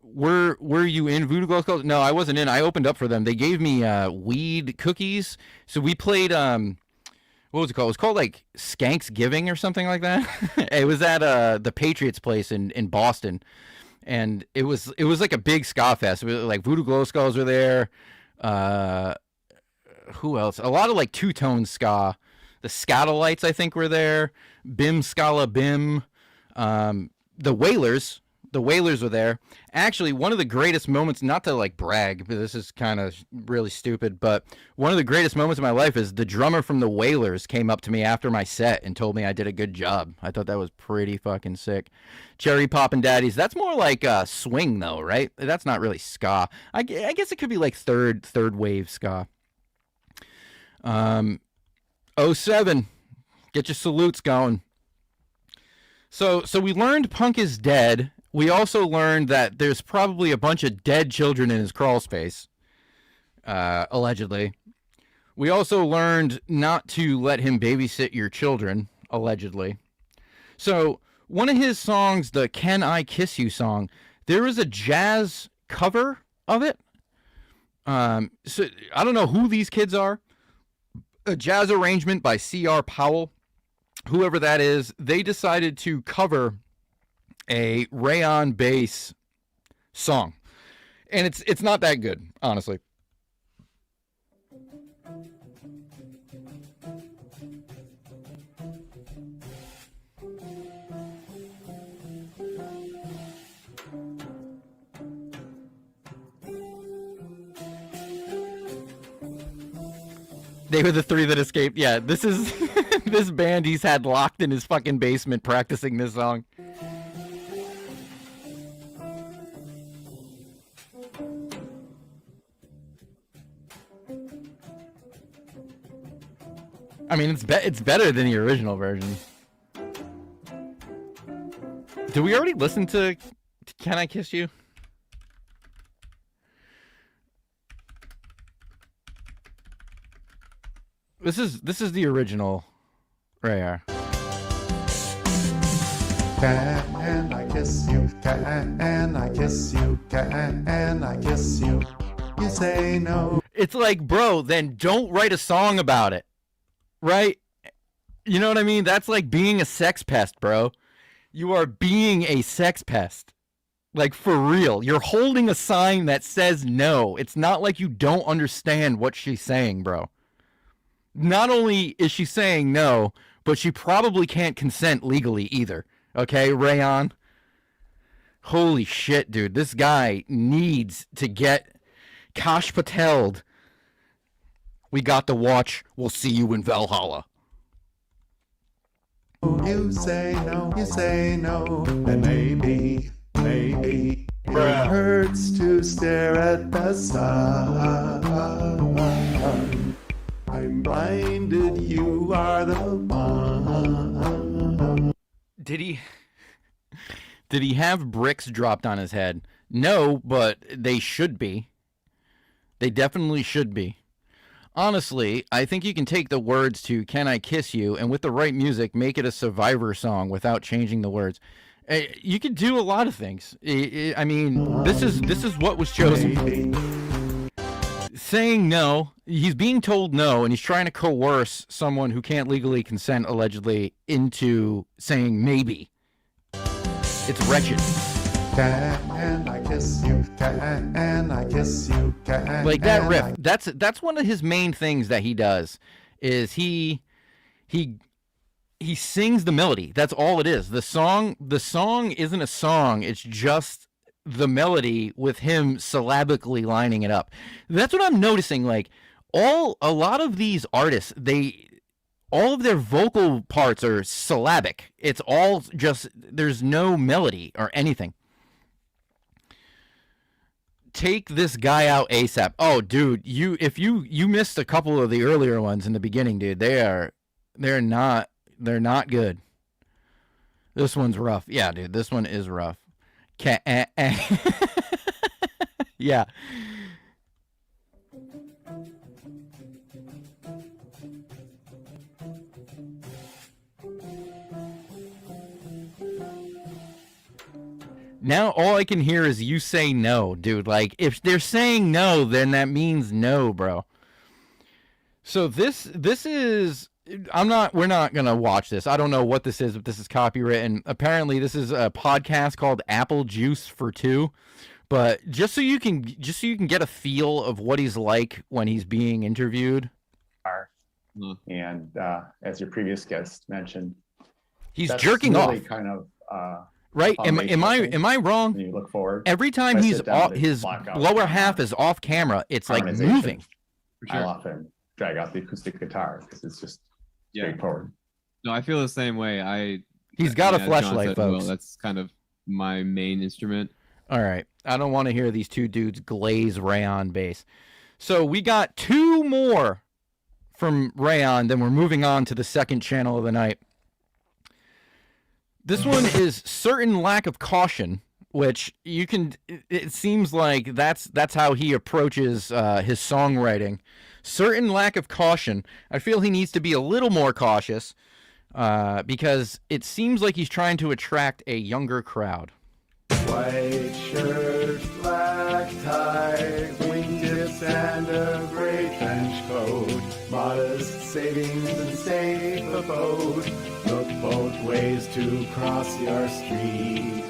Were you in Voodoo Glow Skulls? No, I wasn't in. I opened up for them. They gave me weed cookies. So we played what was it called? It was called like Skanksgiving or something like that. It was at the Patriots place in Boston. And it was like a big ska fest. It was like Voodoo Glow Skulls were there. Who else? A lot of like two-tone ska. The Scatolites, I think, were there. Bim Scala Bim. The Wailers were there. Actually, one of the greatest moments, not to like brag, but this is kind of really stupid, but one of the greatest moments of my life is the drummer from the Wailers came up to me after my set and told me I did a good job. I thought that was pretty fucking sick. Cherry Poppin' Daddies, that's more like swing though, right? That's not really ska. I guess it could be like third wave ska. 07, get your salutes going. So we learned punk is dead. We also learned that there's probably a bunch of dead children in his crawl space, allegedly. We also learned not to let him babysit your children, allegedly. So one of his songs, the Can I Kiss You song, there is a jazz cover of it. So I don't know who these kids are. A jazz arrangement by C.R. Powell. Whoever that is, they decided to cover a Rayon bass song. And it's not that good, honestly. They were the three that escaped. Yeah, this is this band he's had locked in his fucking basement practicing this song. I mean, it's better than the original version. Did we already listen to Can I Kiss You? This is the original. Right here. Can I kiss you? Can I kiss you? Can I kiss you? You say no. It's like, bro, then don't write a song about it. Right? You know what I mean? That's like being a sex pest, bro. You are being a sex pest. Like, for real. You're holding a sign that says no. It's not like you don't understand what she's saying, bro. Not only is she saying no, but she probably can't consent legally either. Okay, Rayon? Holy shit, dude. This guy needs to get Kash Patel'd. We got the watch. We'll see you in Valhalla. You say no, and maybe it hurts to stare at the sun. I'm blinded, you are the one. Did he have bricks dropped on his head? No, but they should be. They definitely should be. Honestly, I think you can take the words to Can I Kiss You and with the right music make it a Survivor song without changing the words. You could do a lot of things. I mean, this is what was chosen. Saying no, he's being told no, and he's trying to coerce someone who can't legally consent, allegedly, into saying maybe. It's wretched. Can I kiss you? Can I kiss you? Like that riff. That's one of his main things that he does. Is he sings the melody. That's all it is. The song isn't a song. It's just the melody with him syllabically lining it up. That's what I'm noticing. Like a lot of these artists, all of their vocal parts are syllabic. It's all just, there's no melody or anything. Take this guy out ASAP. Oh, dude, if you missed a couple of the earlier ones in the beginning, dude. They're not good. This one's rough. Yeah, dude, this one is rough. Yeah. Now all I can hear is you say no, dude. Like, if they're saying no, then that means no, bro. So this is, we're not going to watch this. I don't know what this is, if this is copywritten. Apparently this is a podcast called Apple Juice for Two. But just so you can get a feel of what he's like when he's being interviewed. And as your previous guest mentioned, he's jerking really off. Kind of right? Am I wrong? When you look forward. Every time his lower half is off camera, it's like moving. I'll often drag out the acoustic guitar because it's just straightforward. No, I feel the same way. He's got a as fleshlight, John said, folks. well, that's kind of my main instrument. All right. I don't want to hear these two dudes glaze Rayon bass. So we got two more from Rayon, then we're moving on to the second channel of the night. This one is Certain Lack of Caution, which it seems like that's how he approaches his songwriting. Certain Lack of Caution. I feel he needs to be a little more cautious because it seems like he's trying to attract a younger crowd. White shirt, black tie, wingtips and a gray trench coat. Modest savings and safe abode. Look both ways to cross your street.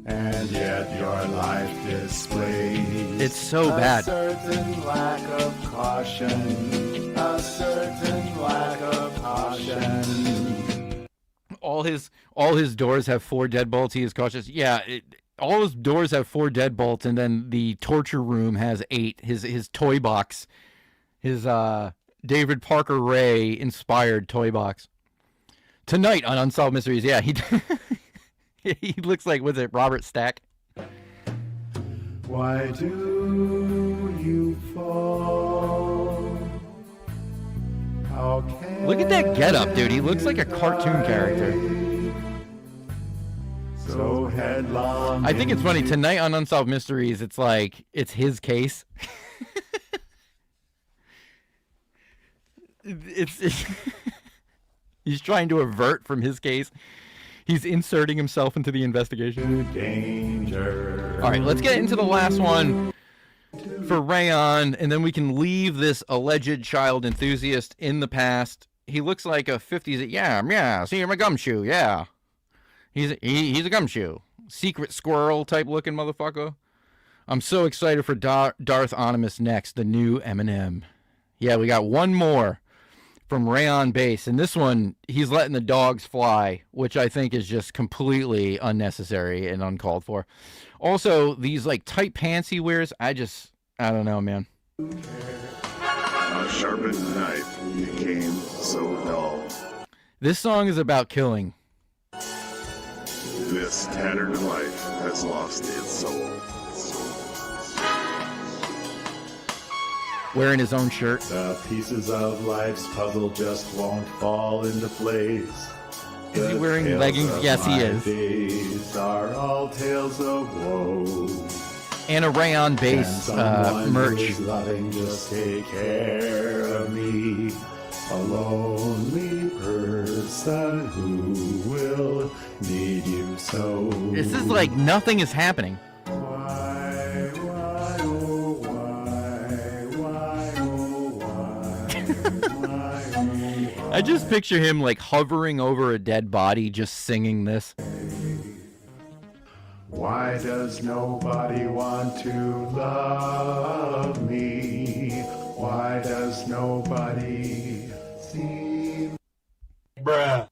And yet your life displays it's so bad. A certain lack of caution. A certain lack of caution. All his doors have 4 deadbolts. He is cautious. Yeah, all his doors have 4 deadbolts, and then the torture room has 8. His toy box, his David Parker Ray inspired toy box. Tonight on Unsolved Mysteries, yeah, he looks like, was it Robert Stack? Why do you fall? How can Look at that getup, dude. He looks like a cartoon character. So headlong. I think it's funny. Tonight on Unsolved Mysteries, it's like, it's his case. it's he's trying to avert from his case. He's inserting himself into the investigation. Danger. All right, let's get into the last one for Rayon, and then we can leave this alleged child enthusiast in the past. He looks like a 50s, yeah, see him a gumshoe, yeah. He's a gumshoe. Secret squirrel type looking motherfucker. I'm so excited for Darth Omynous next, the new Eminem. Yeah, we got one more from Rayon Bass, and this one, he's letting the dogs fly, which I think is just completely unnecessary and uncalled for. Also, these like tight pants he wears, I don't know, man. A sharpened knife became so dull. This song is about killing. This tattered life has lost its soul. Wearing his own shirt. The pieces of life's puzzle just won't fall into place. Is he wearing leggings? Yes, he is. Days are all tales of woe. And a Rayon Bass merch. Loving, just take care of me. A lonely person who will need you so. This is like nothing is happening. Why, oh, why, oh, I just picture him like hovering over a dead body just singing this. why does nobody want to love me? Why does nobody see? Bruh.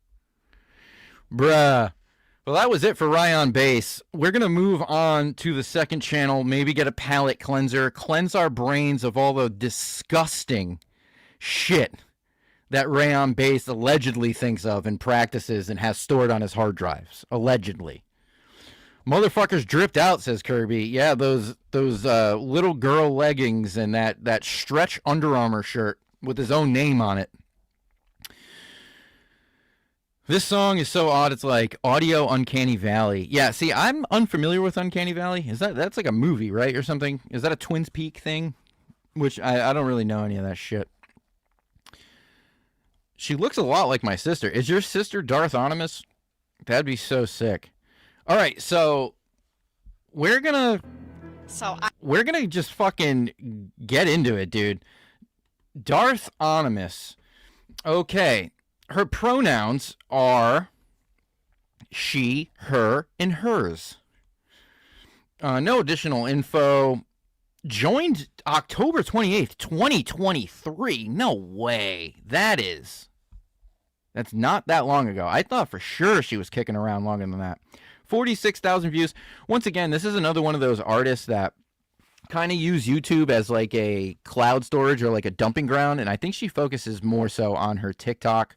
Well, that was it for Rayon Bass. We're going to move on to the second channel, maybe get a palate cleanser, cleanse our brains of all the disgusting shit that Rayon Bass allegedly thinks of and practices and has stored on his hard drives. Allegedly. Motherfuckers dripped out, says Kirby. Yeah, those little girl leggings and that stretch Under Armour shirt with his own name on it. This song is so odd, it's like Audio Uncanny Valley. Yeah, see, I'm unfamiliar with Uncanny Valley. That's like a movie, right, or something? Is that a Twin Peaks thing? Which I don't really know any of that shit. She looks a lot like my sister. Is your sister Darth Omynous? That'd be so sick. All right, so we're gonna just fucking get into it, dude. Darth Omynous. Okay. Her pronouns are she, her, and hers. No additional info. Joined October 28th, 2023. No way. That's not that long ago. I thought for sure she was kicking around longer than that. 46,000 views. Once again, this is another one of those artists that kind of use YouTube as like a cloud storage or like a dumping ground, and I think she focuses more so on her TikTok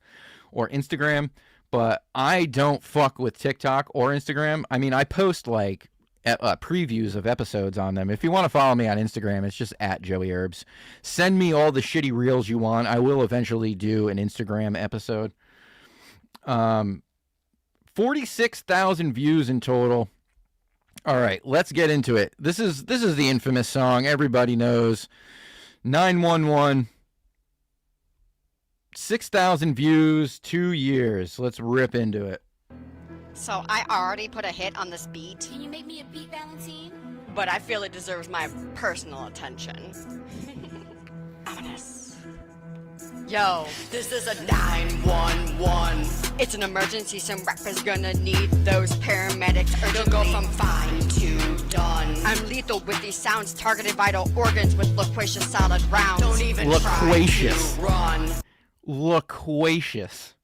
or Instagram, but I don't fuck with TikTok or Instagram. I mean, I post like previews of episodes on them. If you want to follow me on Instagram, it's just @JoeyHerbs. Send me all the shitty reels you want. I will eventually do an Instagram episode. 46,000 views in total. All right, let's get into it. This is the infamous song everybody knows. 911. 6,000 views, 2 years. Let's rip into it. So I already put a hit on this beat. Can you make me a beat, Valentine? But I feel it deserves my personal attention. Ominous. Yo, this is a 911. It's an emergency, some rappers gonna need those paramedics urgently. They'll go from fine to done. I'm lethal with these sounds, targeted vital organs with loquacious solid rounds. Don't even try to run. Loquacious.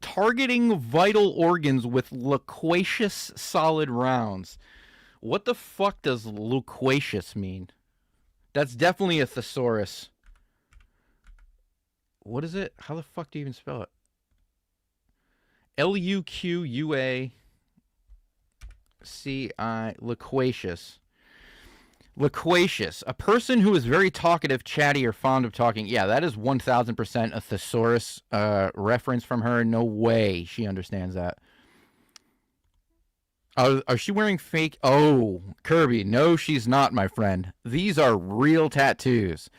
Targeting vital organs with loquacious solid rounds. What the fuck does loquacious mean? That's definitely a thesaurus. What is it? How the fuck do you even spell it? L-U-Q-U-A-C-I. Loquacious. Loquacious. A person who is very talkative, chatty, or fond of talking. Yeah, that is 1,000% a thesaurus reference from her. No way she understands that. Are she wearing fake? Oh, Kirby. No, she's not, my friend. These are real tattoos.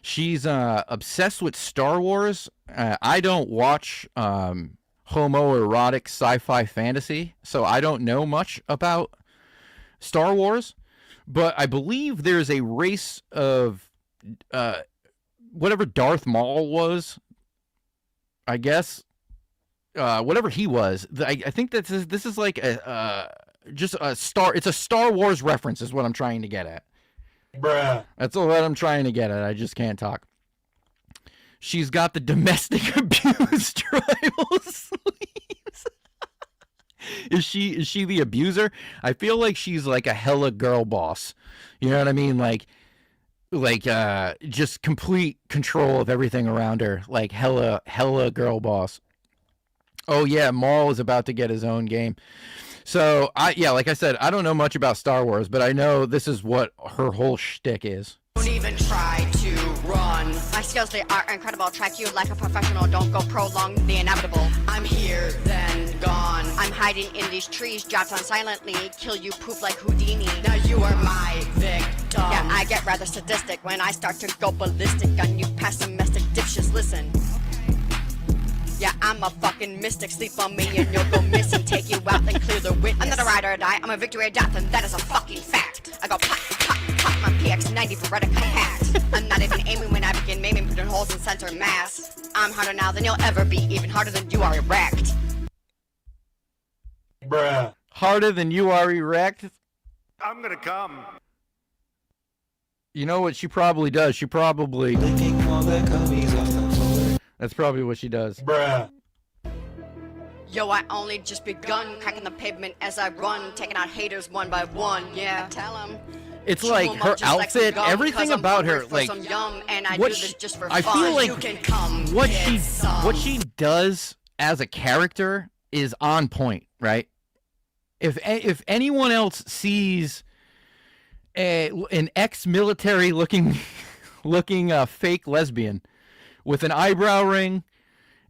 She's obsessed with Star Wars. I don't watch homoerotic sci-fi fantasy, so I don't know much about Star Wars. But I believe there's a race of whatever Darth Maul was, I guess. Whatever he was. I think that this is like just a Star... It's a Star Wars reference is what I'm trying to get at. Bruh. That's all that I'm trying to get at. I just can't talk. She's got the domestic abuse tribal sleeves. Is she the abuser? I feel like she's like a hella girl boss. You know what I mean? Like just complete control of everything around her. Like hella girl boss. Oh yeah, Maul is about to get his own game. So like I said, I don't know much about Star Wars, but I know this is what her whole shtick is. Don't even try to run. My skills, they are incredible. Track you like a professional. Don't go prolong the inevitable. I'm here, then gone. I'm hiding in these trees, dropped on silently. Kill you, poop like Houdini. Now you are my victim. Yeah, I get rather sadistic when I start to go ballistic on you pessimistic dipshits. Listen. Yeah, I'm a fucking mystic. Sleep on me and you'll go missing. Take you out and clear the witness. I'm not a ride or die. I'm a victory or death, and that is a fucking fact. I go pop, pop, pop my PX90 for red compact. I'm not even aiming when I begin maiming, putting holes in center mass. I'm harder now than you'll ever be, even harder than you are erect. Bruh. Harder than you are erect? I'm gonna come. You know what she probably does? She probably... That's probably what she does. Bruh. Yo, I only just begun cracking the pavement as I run, taking out haters one by one. Yeah, tell 'em. It's like her outfit, everything about her, like what I feel like what she does as a character is on point, right? If anyone else sees an ex-military looking fake lesbian with an eyebrow ring,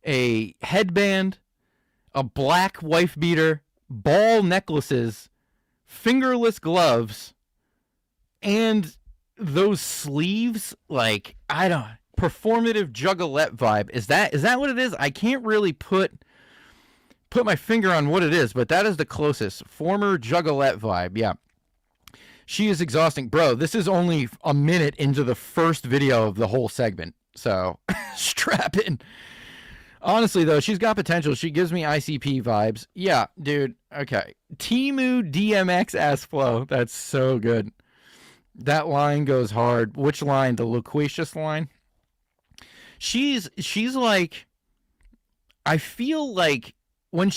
a headband, a black wife beater, ball necklaces, fingerless gloves, and those sleeves, like, I don't, performative juggalette vibe. Is that what it is? I can't really put my finger on what it is, but that is the closest. Former juggalette vibe, yeah. She is exhausting. Bro, this is only a minute into the first video of the whole segment, so strap in. Honestly, though, she's got potential. She gives me ICP vibes. Yeah, dude, okay. Timu DMX ass flow. That's so good. That line goes hard. Which line? The loquacious line? She's like, I feel like when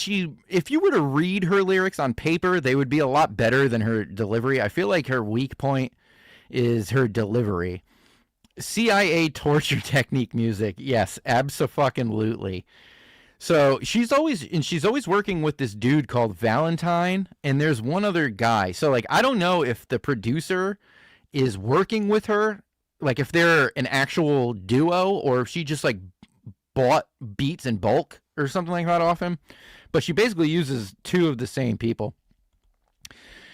if you were to read her lyrics on paper, they would be a lot better than her delivery. I feel like her weak point is her delivery. CIA torture technique music. Yes, abso-fucking-lutely. So she's always working with this dude called Valentine, and there's one other guy. So like, I don't know if the producer is working with her, like if they're an actual duo, or if she just like bought beats in bulk or something like that off him. But she basically uses two of the same people.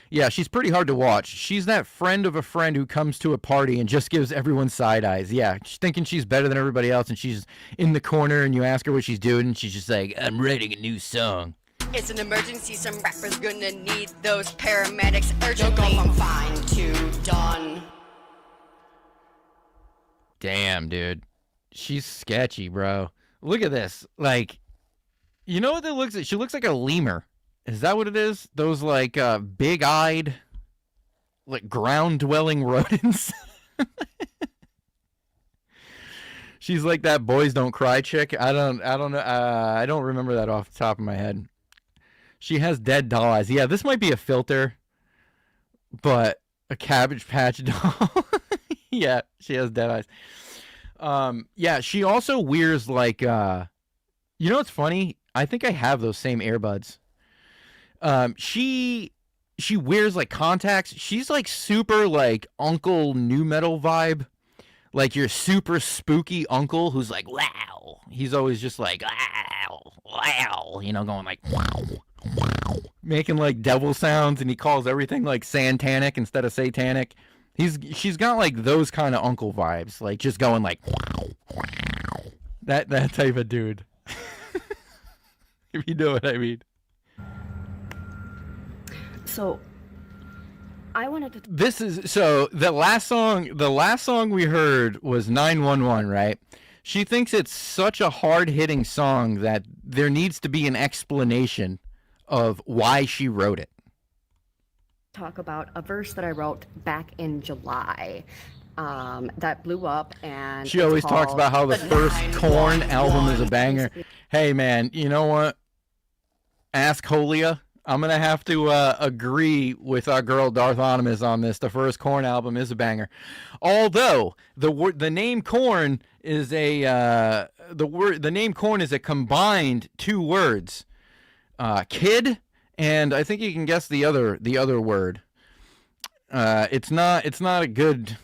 Yeah, she's pretty hard to watch. She's that friend of a friend who comes to a party and just gives everyone side eyes. Yeah, she's thinking she's better than everybody else, and she's in the corner, and you ask her what she's doing, and she's just like, I'm writing a new song. It's an emergency, some rappers gonna need those paramedics urgently. You'll go from fine to done. Damn, dude. She's sketchy, bro. Look at this. Like, you know what that looks like? She looks like a lemur. Is that what it is? Those, like, big-eyed, like, ground-dwelling rodents? She's like that boys don't cry chick. I don't know. I don't remember that off the top of my head. She has dead doll eyes. Yeah, this might be a filter, but a Cabbage Patch doll. Yeah, she has dead eyes. Yeah, she also wears, like, you know what's funny? I think I have those same earbuds. She wears like contacts. She's like super like uncle new metal vibe. Like your super spooky uncle who's like, wow. He's always just like, wow, wow, you know, going like, wow, wow. Making like devil sounds, and he calls everything like Santanic instead of satanic. She's got like those kind of uncle vibes, like just going like, wow, wow. That type of dude. If you know what I mean. So I wanted to the last song we heard was 911, right? She thinks it's such a hard-hitting song that there needs to be an explanation of why she wrote it. talk about a verse that I wrote back in July that blew up, and she always talks about how the first Korn album is a banger. Hey man, you know what? Ask Holia. I'm gonna have to agree with our girl Darth Omynous on this. The first Korn album is a banger, although the name Korn is the name Korn is a combined two words, kid, and I think you can guess the other word. It's not a good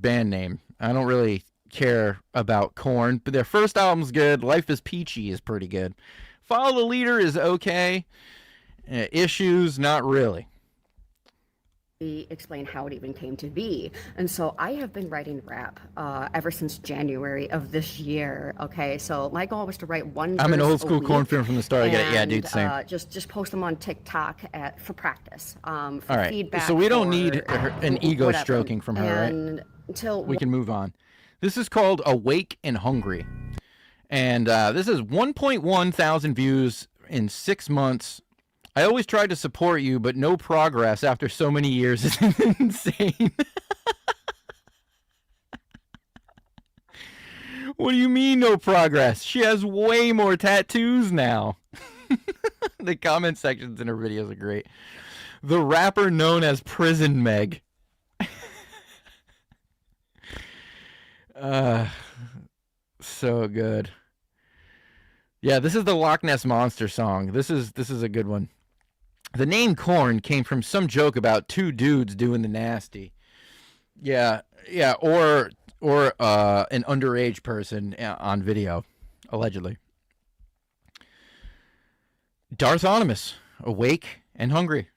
band name. I don't really care about Korn, but their first album's good. Life is Peachy is pretty good. Follow the Leader is okay. Issues, not really. explain how it even came to be. And so I have been writing rap ever since January of this year. Okay, so my goal was to write one. I'm an verse old a school week, cornfield from the start. I get it. Yeah, and, dude, same. Just post them on TikTok for practice. For All right, feedback. so we don't for, need an ego whatever. stroking from her, and right? Until We can move on. This is called Awake and Hungry. And this is 1.1 thousand views in 6 months. I always tried to support you, but no progress after so many years. It's insane. What do you mean no progress? She has way more tattoos now. The comment sections in her videos are great. The rapper known as Prison Meg. So good. Yeah, this is the Loch Ness Monster song. This is a good one. The name Corn came from some joke about two dudes doing the nasty. Yeah, or an underage person on video, allegedly. Darth Omynous, Awake and Hungry.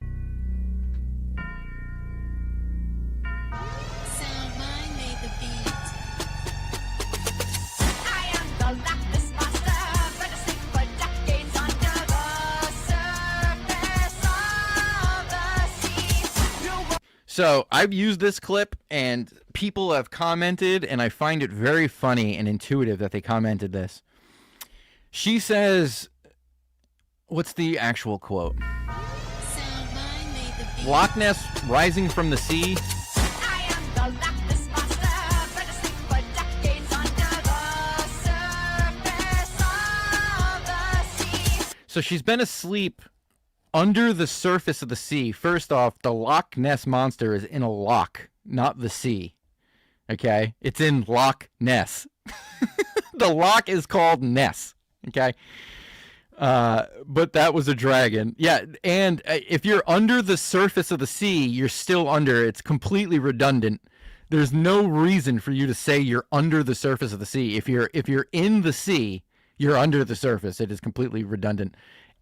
So I've used this clip and people have commented, and I find it very funny and intuitive that they commented this. She says, what's the actual quote? Loch Ness rising from the sea. So she's been asleep under the surface of the sea. First off, the Loch Ness Monster is in a loch, not the sea. Okay? It's in Loch Ness. The loch is called Ness. Okay? But that was a dragon. Yeah, and if you're under the surface of the sea, you're still under. It's completely redundant. There's no reason for you to say you're under the surface of the sea. If you're in the sea, you're under the surface. It is completely redundant.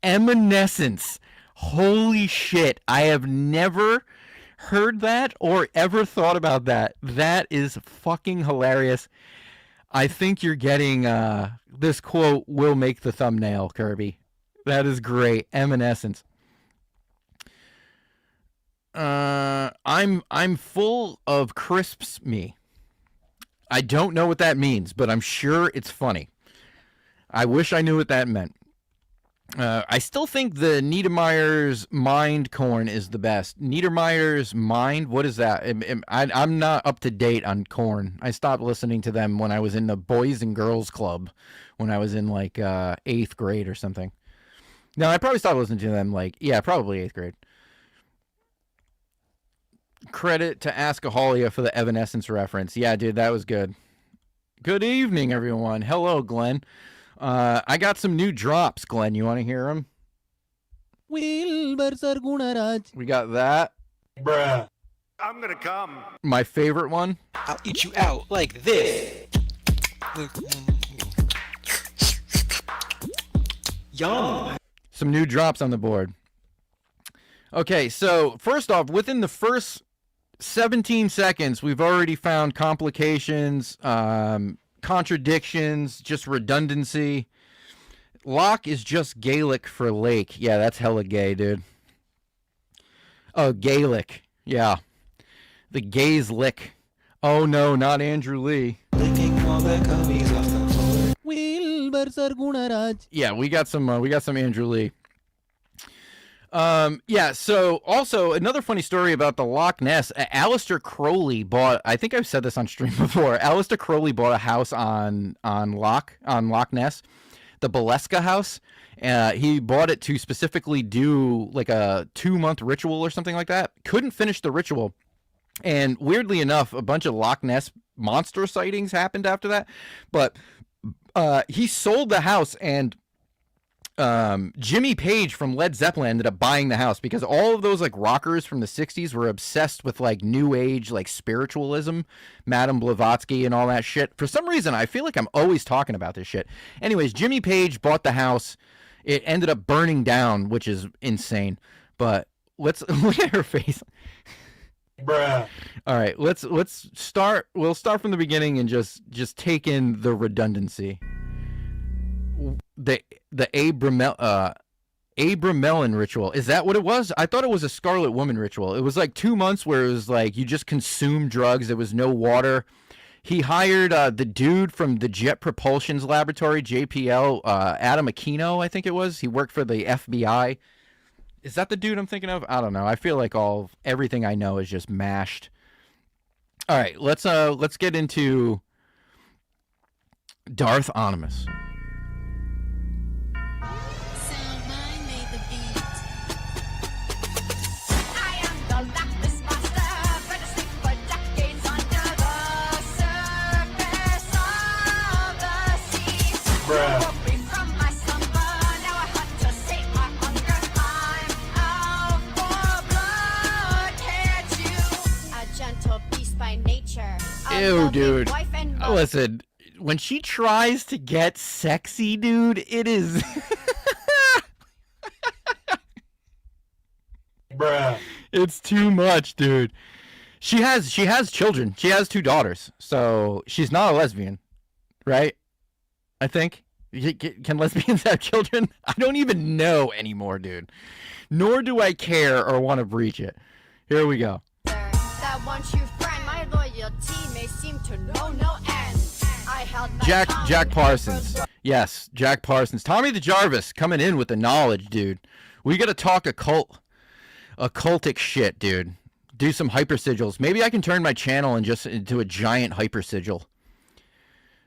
Eminescence. Holy shit. I have never heard that or ever thought about that. That is fucking hilarious. I think you're getting this quote will make the thumbnail, Kirby. That is great. Eminescence. I'm full of crisps me. I don't know what that means, but I'm sure it's funny. I wish I knew what that meant. I still think the Niedermeyer's Mind corn is the best. Niedermeyer's Mind? What is that? I'm not up to date on corn. I stopped listening to them when I was in the Boys and Girls Club, when I was in like 8th grade or something. No, I probably stopped listening to them probably 8th grade. Credit to Askaholia for the Evanescence reference. Yeah, dude, that was good. Good evening, everyone. Hello, Glenn. I got some new drops, Glenn. You want to hear them? We got that. Bruh. I'm gonna come. My favorite one. I'll eat you out like this. Yum. Some new drops on the board. Okay, so first off, within the first 17 seconds, we've already found complications, contradictions, just redundancy. Loch is just Gaelic for lake. Yeah, that's hella gay, dude. Oh, Gaelic. Yeah. The gays lick. Oh no, not Andrew Lee. Yeah, we got some Andrew Lee. Yeah, so also another funny story about the Loch Ness. Alistair Crowley bought, I think I've said this on stream before, Alistair Crowley bought a house on Loch Ness, the Baleska house. He bought it to specifically do like a 2-month ritual or something like that. Couldn't finish the ritual. And weirdly enough, a bunch of Loch Ness monster sightings happened after that. But he sold the house, and Jimmy Page from Led Zeppelin ended up buying the house because all of those like rockers from the 60s were obsessed with like new age, like spiritualism, Madame Blavatsky and all that shit. For some reason, I feel like I'm always talking about this shit. Anyways, Jimmy Page bought the house. It ended up burning down, which is insane. But let's look at her face. Bruh. All right, let's start. We'll start from the beginning and just take in the redundancy. The Abramelin ritual, is that what it was? I thought it was a Scarlet Woman ritual. It was like 2 months where it was like you just consume drugs. There was no water. He hired the dude from the Jet Propulsion's laboratory, JPL, Adam Aquino, I think it was. He worked for the FBI. Is that the dude I'm thinking of? I don't know. I feel like everything I know is just mashed. All right, let's get into Darth Omynous. Ew, dude. Listen, when she tries to get sexy, dude, it is... Bruh. It's too much, dude. She has children. She has 2 daughters, so she's not a lesbian, right? I think. Can lesbians have children? I don't even know anymore, dude. Nor do I care or want to breach it. Here we go. That once you friend, my loyalty may seem to know no end. I held my Jack Parsons. Yes, Jack Parsons. Tommy the Jarvis coming in with the knowledge, dude. We gotta talk occultic shit, dude. Do some hypersigils. Maybe I can turn my channel into a giant hypersigil.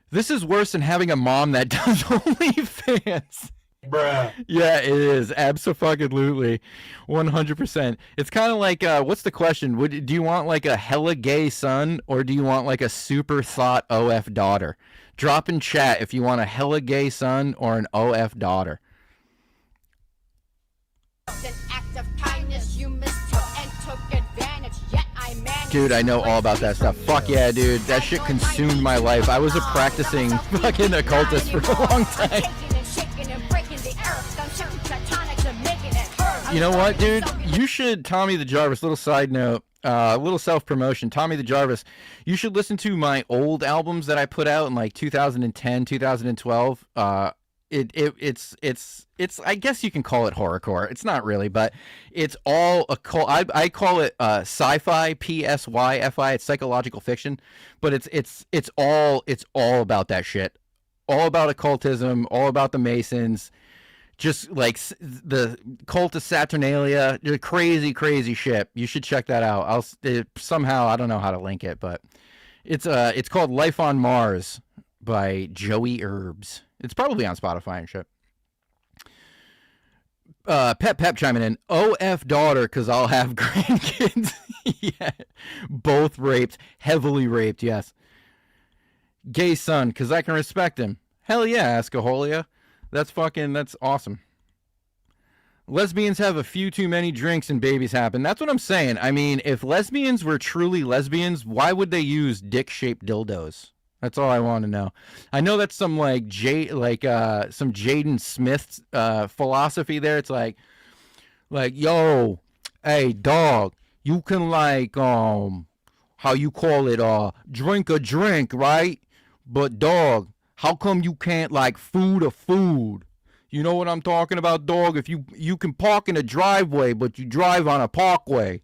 This is worse than having a mom that does OnlyFans. Bruh. Yeah, it is. Abso-fucking-lutely. 100%. It's kind of like, what's the question? Do you want like a hella gay son or do you want like a super thought OF daughter? Drop in chat if you want a hella gay son or an OF daughter. an act of kindness you mistook and took advantage, yet I managed. Dude, I know all about that stuff. Fuck yeah, dude. That shit consumed my life. I was a practicing fucking occultist for a long time. You know what, dude? You should, Tommy the Jarvis, little side note, little self-promotion, Tommy the Jarvis, you should listen to my old albums that I put out in like 2010, 2012. It's I guess you can call it horrorcore. It's not really, but it's all I call it sci-fi, PSYFI. It's psychological fiction, but it's all about that shit. All about occultism, all about the Masons. Just like the cult of Saturnalia, crazy shit. You should check that out. Somehow I don't know how to link it, but it's called Life on Mars by Joey Herbs. It's probably on Spotify and shit. Pep chiming in. OF daughter, because I'll have grandkids. Yeah, both raped, heavily raped. Yes. Gay son, because I can respect him. Hell yeah, Ascaholia. That's awesome. Lesbians have a few too many drinks and babies happen. That's what I'm saying. I mean, if lesbians were truly lesbians, why would they use dick-shaped dildos? That's all I want to know. I know that's some some Jaden Smith philosophy there. It's like, yo, hey dog, you can how you call it, drink a drink, right? But dog, how come you can't food a food? You know what I'm talking about, dog? If you can park in a driveway, but you drive on a parkway.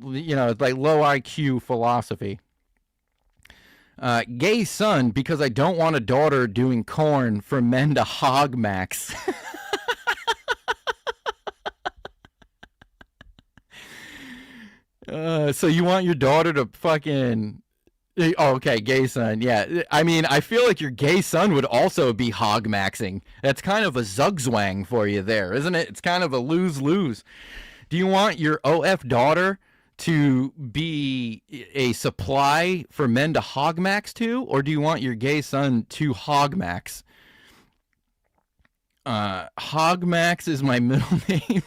You know, it's like low IQ philosophy. Gay son, because I don't want a daughter doing corn for men to hog max. So you want your daughter to fucking... Oh, okay, gay son, yeah. I mean, I feel like your gay son would also be hog maxing. That's kind of a zugzwang for you there, isn't it? It's kind of a lose-lose. Do you want your OF daughter to be a supply for men to hog max to, or do you want your gay son to hog max? Hog max is my middle name.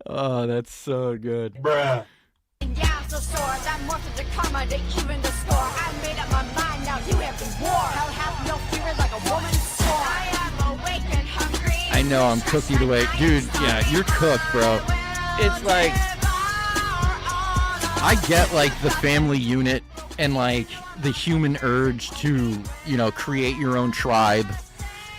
Oh, that's so good. Bruh. Yeah, I'm so sore. That morphed into karma to even the score. I made up my mind, now you have been war. Hell have no fear like a woman's sword. I am awake and hungry. I know I'm cooked either way. Dude, yeah, you're cooked, bro. It's like, I get, like, the family unit and, like, the human urge to, you know, create your own tribe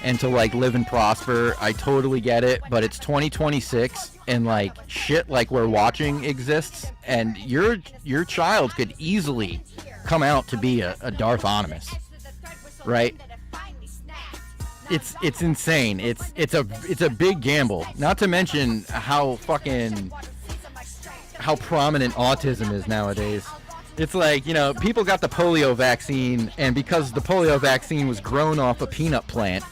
and to, like, live and prosper. I totally get it, but it's 2026 and, like, shit like we're watching exists, and your child could easily come out to be a Darth Omynous, right? It's insane. It's a big gamble. Not to mention how prominent autism is nowadays. It's like, you know, people got the polio vaccine, and because the polio vaccine was grown off a peanut plant,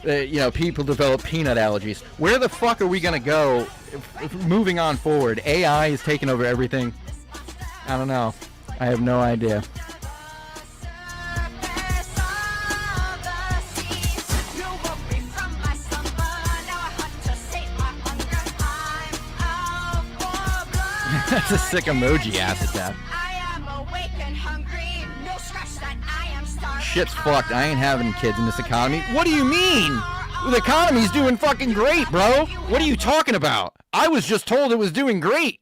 you know, people develop peanut allergies. Where the fuck are we gonna go moving on forward? AI is taking over everything. I don't know. I have no idea. That's a sick emoji, acid tap. Shit's fucked. I ain't having kids in this economy. What do you mean? The economy's doing fucking great, bro. What are you talking about? I was just told it was doing great.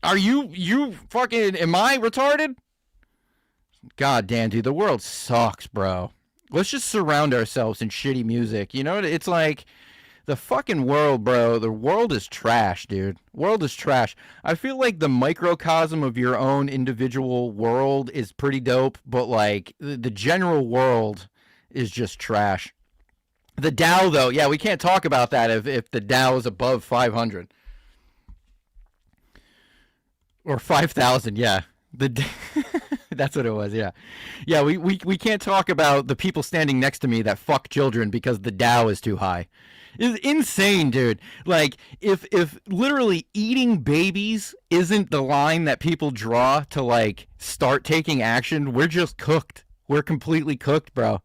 Are you fucking, am I retarded? God damn, dude, the world sucks, bro. Let's just surround ourselves in shitty music. You know, it's like, the fucking world, bro. The world is trash, dude. World is trash. I feel like the microcosm of your own individual world is pretty dope, but like the general world is just trash. The Dow, though, yeah, we can't talk about that if the Dow is above 500 or 5,000. Yeah, that's what it was. Yeah, we can't talk about the people standing next to me that fuck children because the Dow is too high. It's insane, dude. Like, if literally eating babies isn't the line that people draw to, like, start taking action, we're just cooked. We're completely cooked, bro.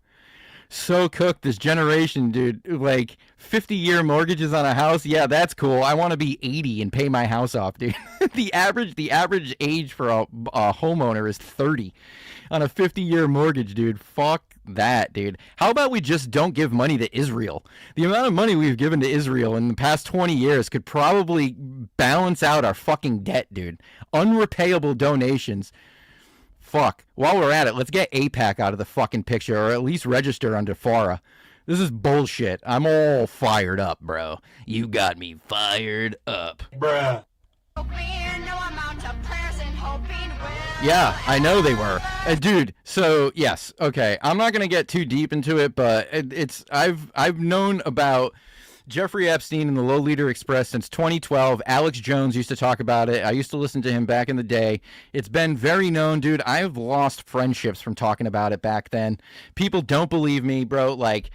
So cooked, this generation, dude. Like, 50-year mortgages on a house, yeah, that's cool. I want to be 80 and pay my house off, dude. The average age for a homeowner is 30 on a 50-year mortgage, dude. Fuck that, dude. How about we just don't give money to Israel? The amount of money we've given to Israel in the past 20 years could probably balance out our fucking debt, dude. Unrepayable donations. Fuck. While we're at it, let's get AIPAC out of the fucking picture, or at least register under FARA. This is bullshit. I'm all fired up, bro. You got me fired up. Bruh. Yeah, I know they were. Dude, so yes, okay. I'm not going to get too deep into it, but I've known about Jeffrey Epstein and the Lolita Express since 2012. Alex Jones used to talk about it. I used to listen to him back in the day. It's been very known, dude. I have lost friendships from talking about it back then. People don't believe me, bro. Like,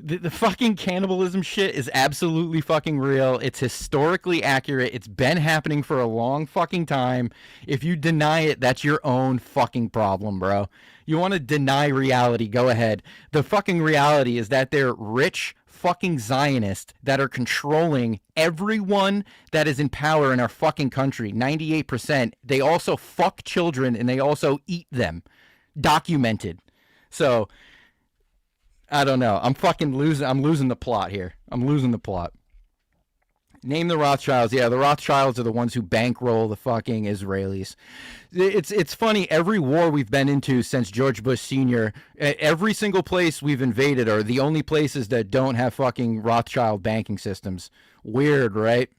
the fucking cannibalism shit is absolutely fucking real. It's historically accurate. It's been happening for a long fucking time. If you deny it, that's your own fucking problem, bro. You want to deny reality, go ahead. The fucking reality is that they're rich fucking Zionists that are controlling everyone that is in power in our fucking country. 98%. They also fuck children and they also eat them. Documented. So I don't know. I'm losing the plot here. I'm losing the plot. Name the Rothschilds. Yeah, the Rothschilds are the ones who bankroll the fucking Israelis. It's funny. Every war we've been into since George Bush Sr., every single place we've invaded are the only places that don't have fucking Rothschild banking systems. Weird, right?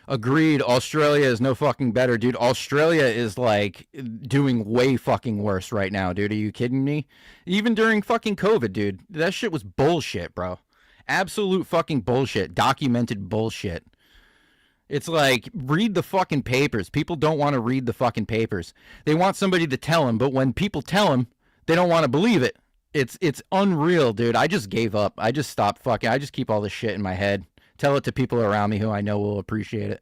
Agreed. Australia is no fucking better, dude. Australia is like doing way fucking worse right now, dude. Are you kidding me? Even during fucking COVID, dude. That shit was bullshit, bro. Absolute fucking bullshit. Documented bullshit. It's like, read the fucking papers. People don't want to read the fucking papers. They want somebody to tell them, but when people tell them, they don't want to believe it. It's unreal, dude. I just gave up. I just stopped fucking. I just keep all this shit in my head. Tell it to people around me who I know will appreciate it.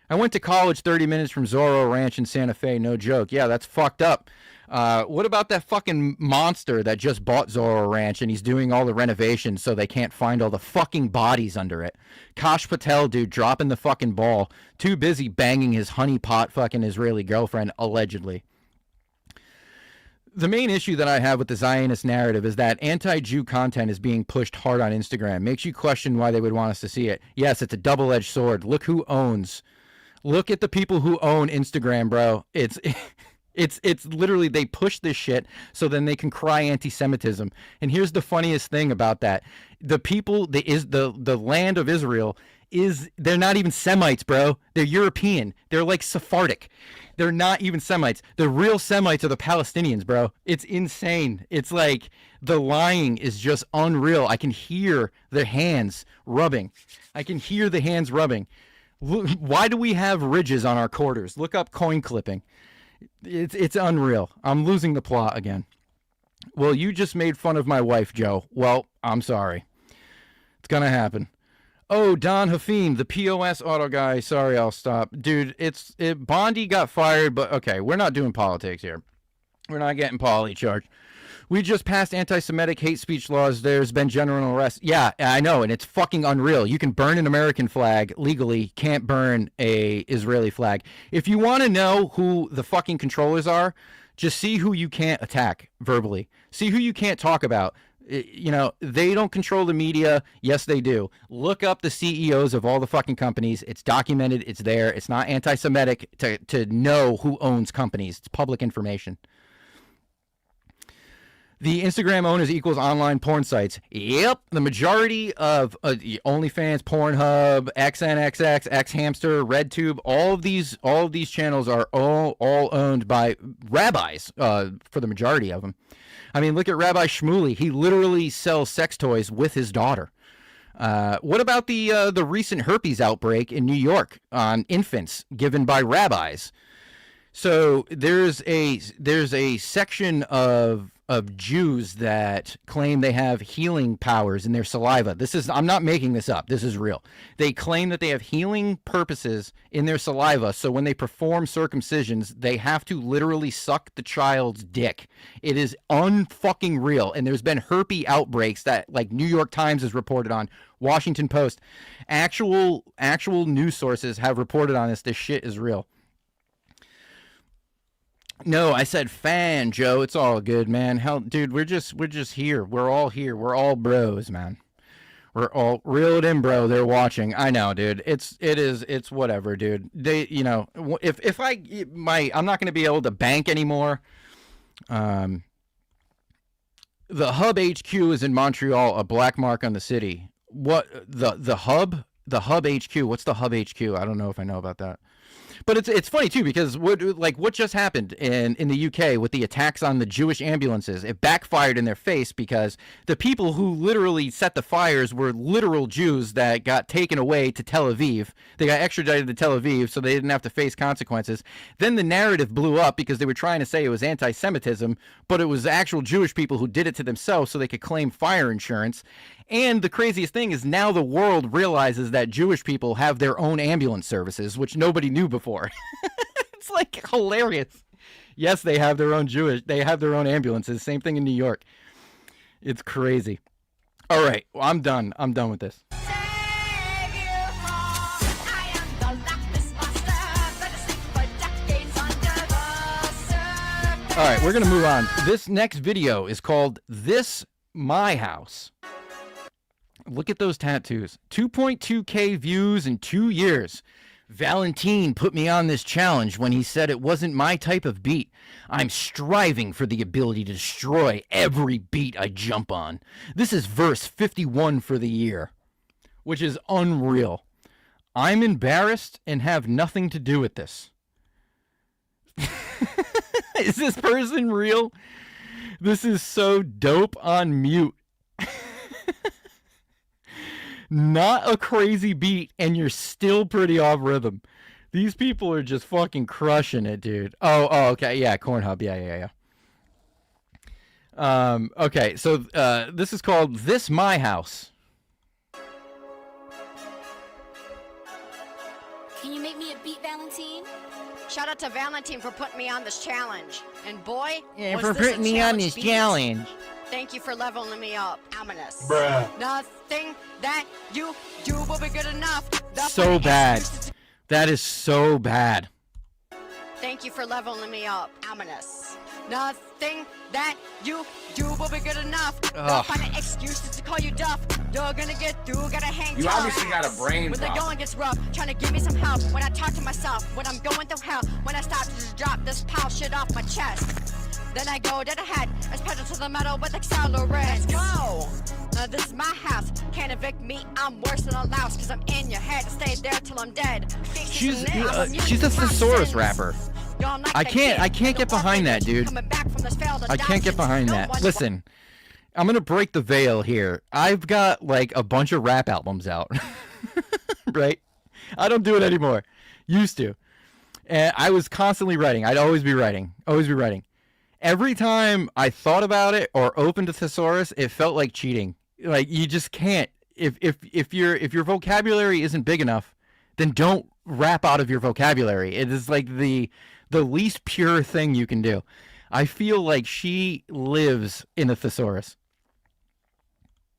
I went to college 30 minutes from Zorro Ranch in Santa Fe. No joke. Yeah, that's fucked up. What about that fucking monster that just bought Zorro Ranch and he's doing all the renovations so they can't find all the fucking bodies under it? Kash Patel, dude, dropping the fucking ball. Too busy banging his honeypot fucking Israeli girlfriend, allegedly. The main issue that I have with the Zionist narrative is that anti-Jew content is being pushed hard on Instagram. Makes you question why they would want us to see it. Yes, it's a double-edged sword. Look who owns. Look at the people who own Instagram, bro. It's literally, they push this shit so then they can cry anti-Semitism. And here's the funniest thing about that: the people, the land of Israel they're not even Semites, bro. They're European. They're like Sephardic. They're not even Semites. The real Semites are the Palestinians, bro. It's insane. It's like the lying is just unreal. I can hear the hands rubbing. I can hear the hands rubbing. Why do we have ridges on our quarters? Look up coin clipping. It's unreal. I'm losing the plot again. Well, you just made fun of my wife, Joe. Well, I'm sorry. It's gonna happen. Oh, Don Hafeen, the POS auto guy. Sorry, I'll stop. Dude, Bondi got fired, but okay, we're not doing politics here. We're not getting poly charged. We just passed anti-Semitic hate speech laws. There's been general arrest. Yeah, I know, and it's fucking unreal. You can burn an American flag legally, can't burn a Israeli flag. If you want to know who the fucking controllers are, just see who you can't attack verbally. See who you can't talk about. You know, they don't control the media. Yes, they do. Look up the CEOs of all the fucking companies. It's documented. It's there. It's not anti-Semitic to know who owns companies. It's public information. The Instagram owners equals online porn sites. Yep. The majority of OnlyFans, Pornhub, XNXX, XHamster, RedTube, all of these channels are all owned by rabbis, for the majority of them. I mean, look at Rabbi Shmuley. He literally sells sex toys with his daughter. What about the recent herpes outbreak in New York on infants given by rabbis? So there's a section of Jews that claim they have healing powers in their saliva. I'm not making this up. This is real. They claim that they have healing purposes in their saliva. So when they perform circumcisions, they have to literally suck the child's dick. It is unfucking real. And there's been herpes outbreaks that like New York Times has reported on, Washington Post. Actual news sources have reported on this. This shit is real. No, I said fan, Joe. It's all good, man. Hell, dude, we're just here. We're all here. We're all bros, man. We're all reeled in, bro. They're watching. I know, dude. It's whatever, dude. They, you know, if I'm not gonna be able to bank anymore. The Hub HQ is in Montreal, a black mark on the city. What the Hub HQ? What's the Hub HQ? I don't know if I know about that. But it's funny too, because what just happened in the UK with the attacks on the Jewish ambulances, it backfired in their face because the people who literally set the fires were literal Jews that got taken away to Tel Aviv. They got extradited to Tel Aviv so they didn't have to face consequences. Then the narrative blew up because they were trying to say it was anti-Semitism, but it was actual Jewish people who did it to themselves so they could claim fire insurance. And the craziest thing is now the world realizes that Jewish people have their own ambulance services, which nobody knew before. It's like hilarious. Yes, they have their own ambulances. Same thing in New York. It's crazy. All right, well, I'm done. I'm done with this. All right, we're going to move on. This next video is called This My House. Look at those tattoos. 2.2K views in 2 years. Valentine put me on this challenge when he said it wasn't my type of beat. I'm striving for the ability to destroy every beat I jump on. This is verse 51 for the year, which is unreal. I'm embarrassed and have nothing to do with this. Is this person real? This is so dope on mute. Not a crazy beat, and you're still pretty off rhythm. These people are just fucking crushing it, dude. Oh, okay, yeah, Cornhub, yeah. Okay, so this is called This My House. Can you make me a beat, Valentine? Shout out to Valentine for putting me on this challenge. And boy, Yeah, was for this a putting me on this beat. challenge. Thank you for leveling me up. Omynous. Bruh. Nothing that you do will be good enough. The So funny bad. excuses- That is so bad. Thank you for leveling me up, Omynous. Nothing that you do will be good enough. Don't find an excuses to call you duff. You're gonna get through, gotta hang You tough. obviously got a brain When the problem. going gets rough, trying to give me some help. When I talk to myself, when I'm going through hell. When I stop to just drop this pile shit off my chest. Then I go dead ahead, as pedal to the metal with accelerate. Let's go! This is my house, can't evict me, I'm worse than a louse. Cause I'm in your head, stay there till I'm dead. She's a thesaurus rapper. I can't get behind that, dude. I can't get behind that. Listen, I'm gonna break the veil here. I've got like a bunch of rap albums out, right? I don't do it anymore. Used to, and I was constantly writing. I'd always be writing. Every time I thought about it or opened a thesaurus, it felt like cheating. Like you just can't. If your vocabulary isn't big enough, then don't rap out of your vocabulary. It is like the least pure thing you can do. I feel like she lives in a thesaurus.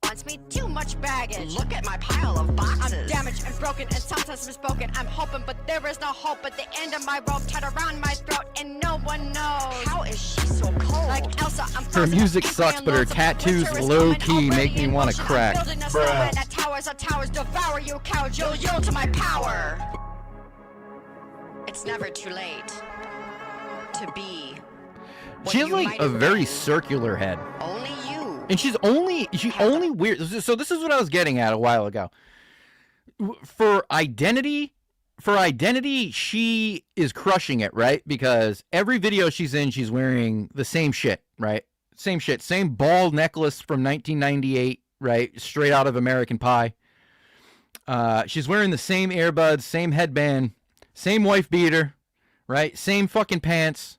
Wants me too much baggage. Look at my pile of boxes. I'm damaged and broken and sometimes misspoken. I'm hoping, but there is no hope at the end of my rope tied around my throat, and no one knows. How is she so cold? Like Elsa, I'm Her music sucks, but her tattoos low key make me want to crack. Bruh. That towers of towers devour you, coward. You'll yield to my power. It's never too late to be. She has like a very circular head. Only you. And she only weird. So this is what I was getting at a while ago. For identity, she is crushing it, right? Because every video she's in, she's wearing the same shit, right? Same shit, same ball necklace from 1998, right? Straight out of American Pie. She's wearing the same earbuds, same headband, same wife beater, right? Same fucking pants.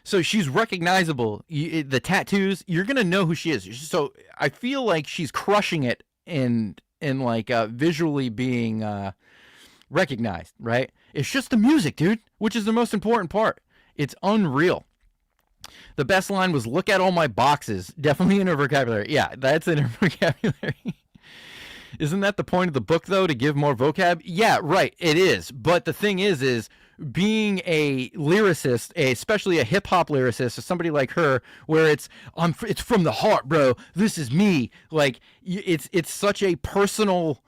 So she's recognizable. The tattoos, you're gonna know who she is. So I feel like she's crushing it in like visually being recognized, right? It's just the music, dude, which is the most important part. It's unreal. The best line was, "Look at all my boxes." Definitely in her vocabulary. Yeah, that's in her vocabulary. Isn't that the point of the book, though, to give more vocab? Yeah, right, it is. But the thing is being a lyricist, especially a hip-hop lyricist, or somebody like her, where it's from the heart, bro. This is me. Like, it's such a personal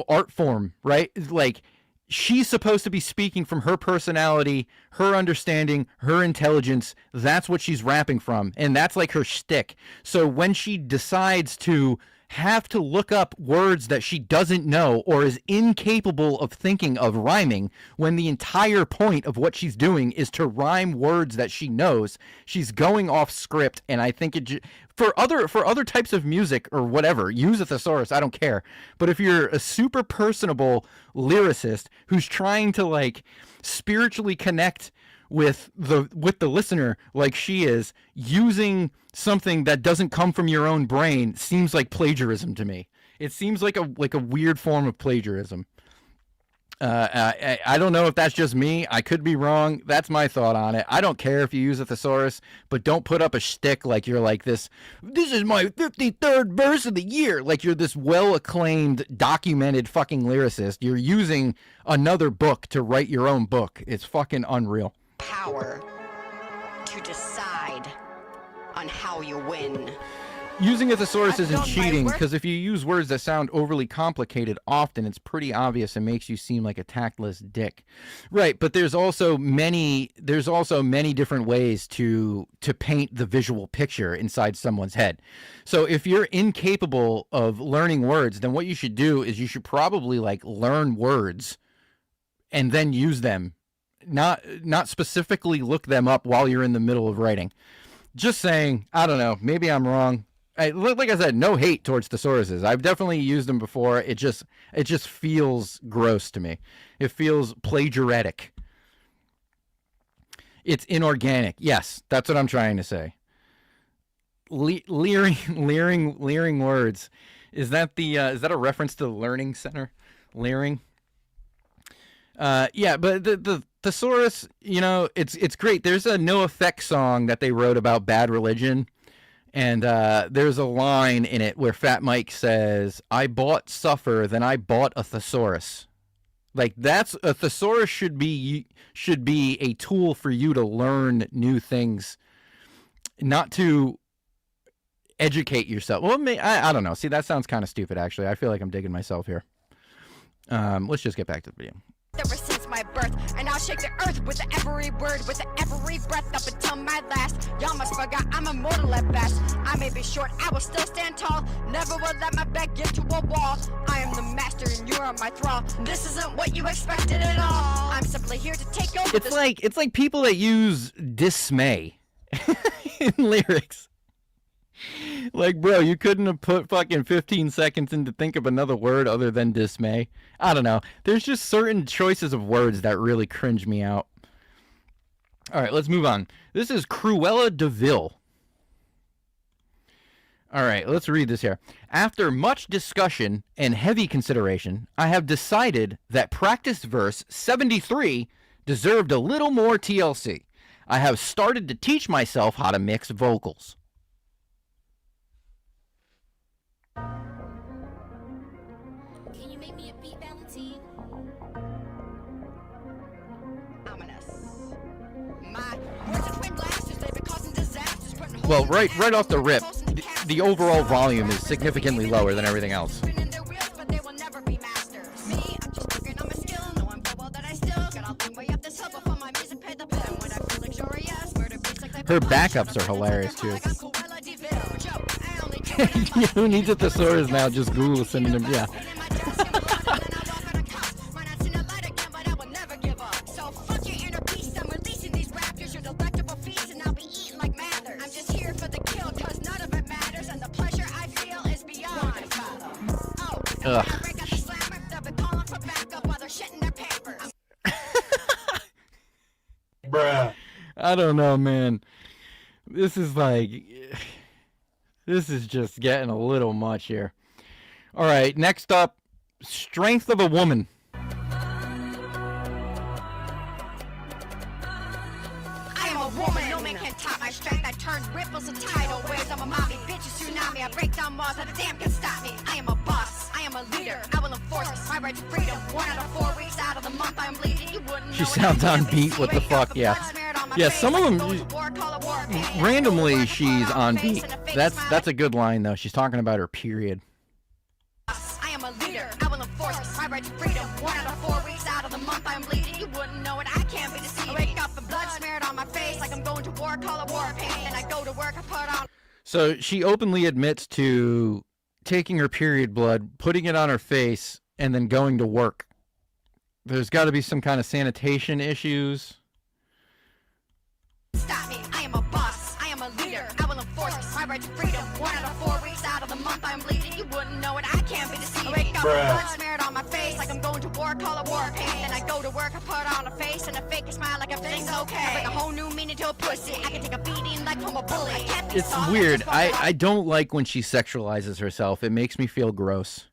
art form, right? Like, she's supposed to be speaking from her personality, her understanding, her intelligence. That's what she's rapping from, and that's like her shtick. So when she decides to have to look up words that she doesn't know or is incapable of thinking of rhyming, when the entire point of what she's doing is to rhyme words that she knows, she's going off script. And I think for other types of music or whatever, use a thesaurus, I don't care. But if you're a super personable lyricist who's trying to like spiritually connect with the listener like she is, using something that doesn't come from your own brain seems like plagiarism to me. It seems like a weird form of plagiarism. I don't know if that's just me. I could be wrong. That's my thought on it. I don't care if you use a thesaurus, but don't put up a shtick like you're like this is my 53rd verse of the year. Like you're this well-acclaimed, documented fucking lyricist. You're using another book to write your own book. It's fucking unreal. Power to decide on how you win. Using a thesaurus isn't cheating, because if you use words that sound overly complicated, often it's pretty obvious and makes you seem like a tactless dick. Right, but there's also many different ways to paint the visual picture inside someone's head. So if you're incapable of learning words, then what you should do is you should probably like learn words and then use them. Not specifically look them up while you're in the middle of writing. Just saying, I don't know, maybe I'm wrong. Like I said, no hate towards thesauruses. I've definitely used them before. It just feels gross to me. It feels plagiaristic. It's inorganic. Yes, that's what I'm trying to say. Leering words. Is that a reference to the Learning Center? Leering. Yeah, but the thesaurus, you know, it's great. There's a NoFX song that they wrote about bad religion, and there's a line in it where Fat Mike says, "I bought Suffer, then I bought a thesaurus." Like that's a thesaurus should be a tool for you to learn new things, not to educate yourself. Well, I don't know. See, that sounds kind of stupid, actually. I feel like I'm digging myself here. Let's just get back to the video. Ever since my birth, and I'll shake the earth with every word, with every breath up until my last. Y'all must forgot I'm immortal at best. I may be short, I will still stand tall. Never will let my back get to a wall. I am the master and you are my thrall. This isn't what you expected at all. I'm simply here to take over. It's like people that use dismay in lyrics. Like, bro, you couldn't have put fucking 15 seconds in to think of another word other than dismay. I don't know. There's just certain choices of words that really cringe me out. All right, let's move on. This is Cruella de Vil. All right, let's read this here. After much discussion and heavy consideration, I have decided that practice verse 73 deserved a little more TLC. I have started to teach myself how to mix vocals. Can you make me a beat, Valentine? Omynous. My words are twin blasters, they've been causing disasters. Well, right off the rip, the overall volume is significantly lower than everything else. Her backups are hilarious too. Who needs a thesaurus now? Just Google a synonym. Yeah. Ugh. Bruh. I don't know, man. This is just getting a little much here. All right, next up, Strength of a Woman. I am a woman, no man can top my strength. I turn ripples to tidal waves. I'm a mommy, bitch, a tsunami. I break down walls, not a damn can stop me. I am a boss, I am a leader. I will enforce my right to freedom. 1 out of 4 weeks out of the month I'm bleeding. You wouldn't know. She sounds on beat. What the fuck? Yeah. Yeah, some of them, randomly, she's on beat. That's a good line, though. She's talking about her period. I am a leader. I will enforce my right to freedom. 1 out of 4 weeks out of the month I'm bleeding. You wouldn't know it. I can't be deceived. I wake up and blood smeared on my face like I'm going to war. Call it war pain. And I go to work. I put on. So she openly admits to taking her period blood, putting it on her face, and then going to work. There's got to be some kind of sanitation issues. Stop me. I am a boss. I am a leader. I will enforce my right to freedom. 1 out of 4 weeks out of the month I'm bleeding. You wouldn't know it. I can't be deceived. I wake up with blood smeared on my face like I'm going to war. Call it war pain. Then I go to work. I put on a face and a fake smile like everything's okay. I bring a whole new meaning to a pussy. I can take a beating like from a bully. I can't be It's soft, weird. I just I don't like when she sexualizes herself. It makes me feel gross.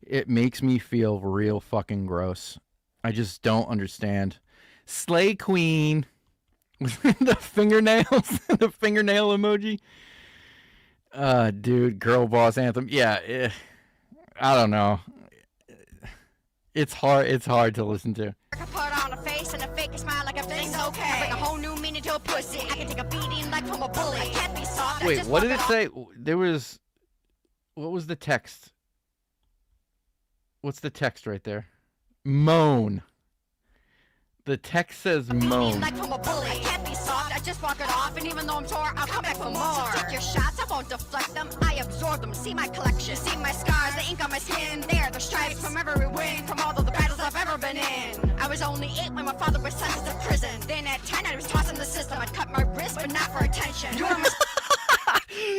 It makes me feel real fucking gross. I just don't understand. Slay Queen. The fingernails, the fingernail emoji. Dude, girl boss anthem. Yeah, I don't know. It's hard to listen to. I put on a face and a fake smile like everything's okay. I bring a whole new meaning to a pussy. I can take a beating like from a bully. I can't be soft. Wait, what did it say? What was the text? What's the text right there? Moan. The text says moan. Like from a bully. I can't be soft. I just walk it off, and even though I'm sore, I'll come back for more. Take your shots, I won't deflect them. I absorb them. See my collection. See my scars, the ink on my skin. There, the stripes from every wing, from all of the battles I've ever been in. I was only 8 when my father was sentenced to prison. Then at 10, I was tossed in the system. I'd cut my wrist, but not for attention. You're my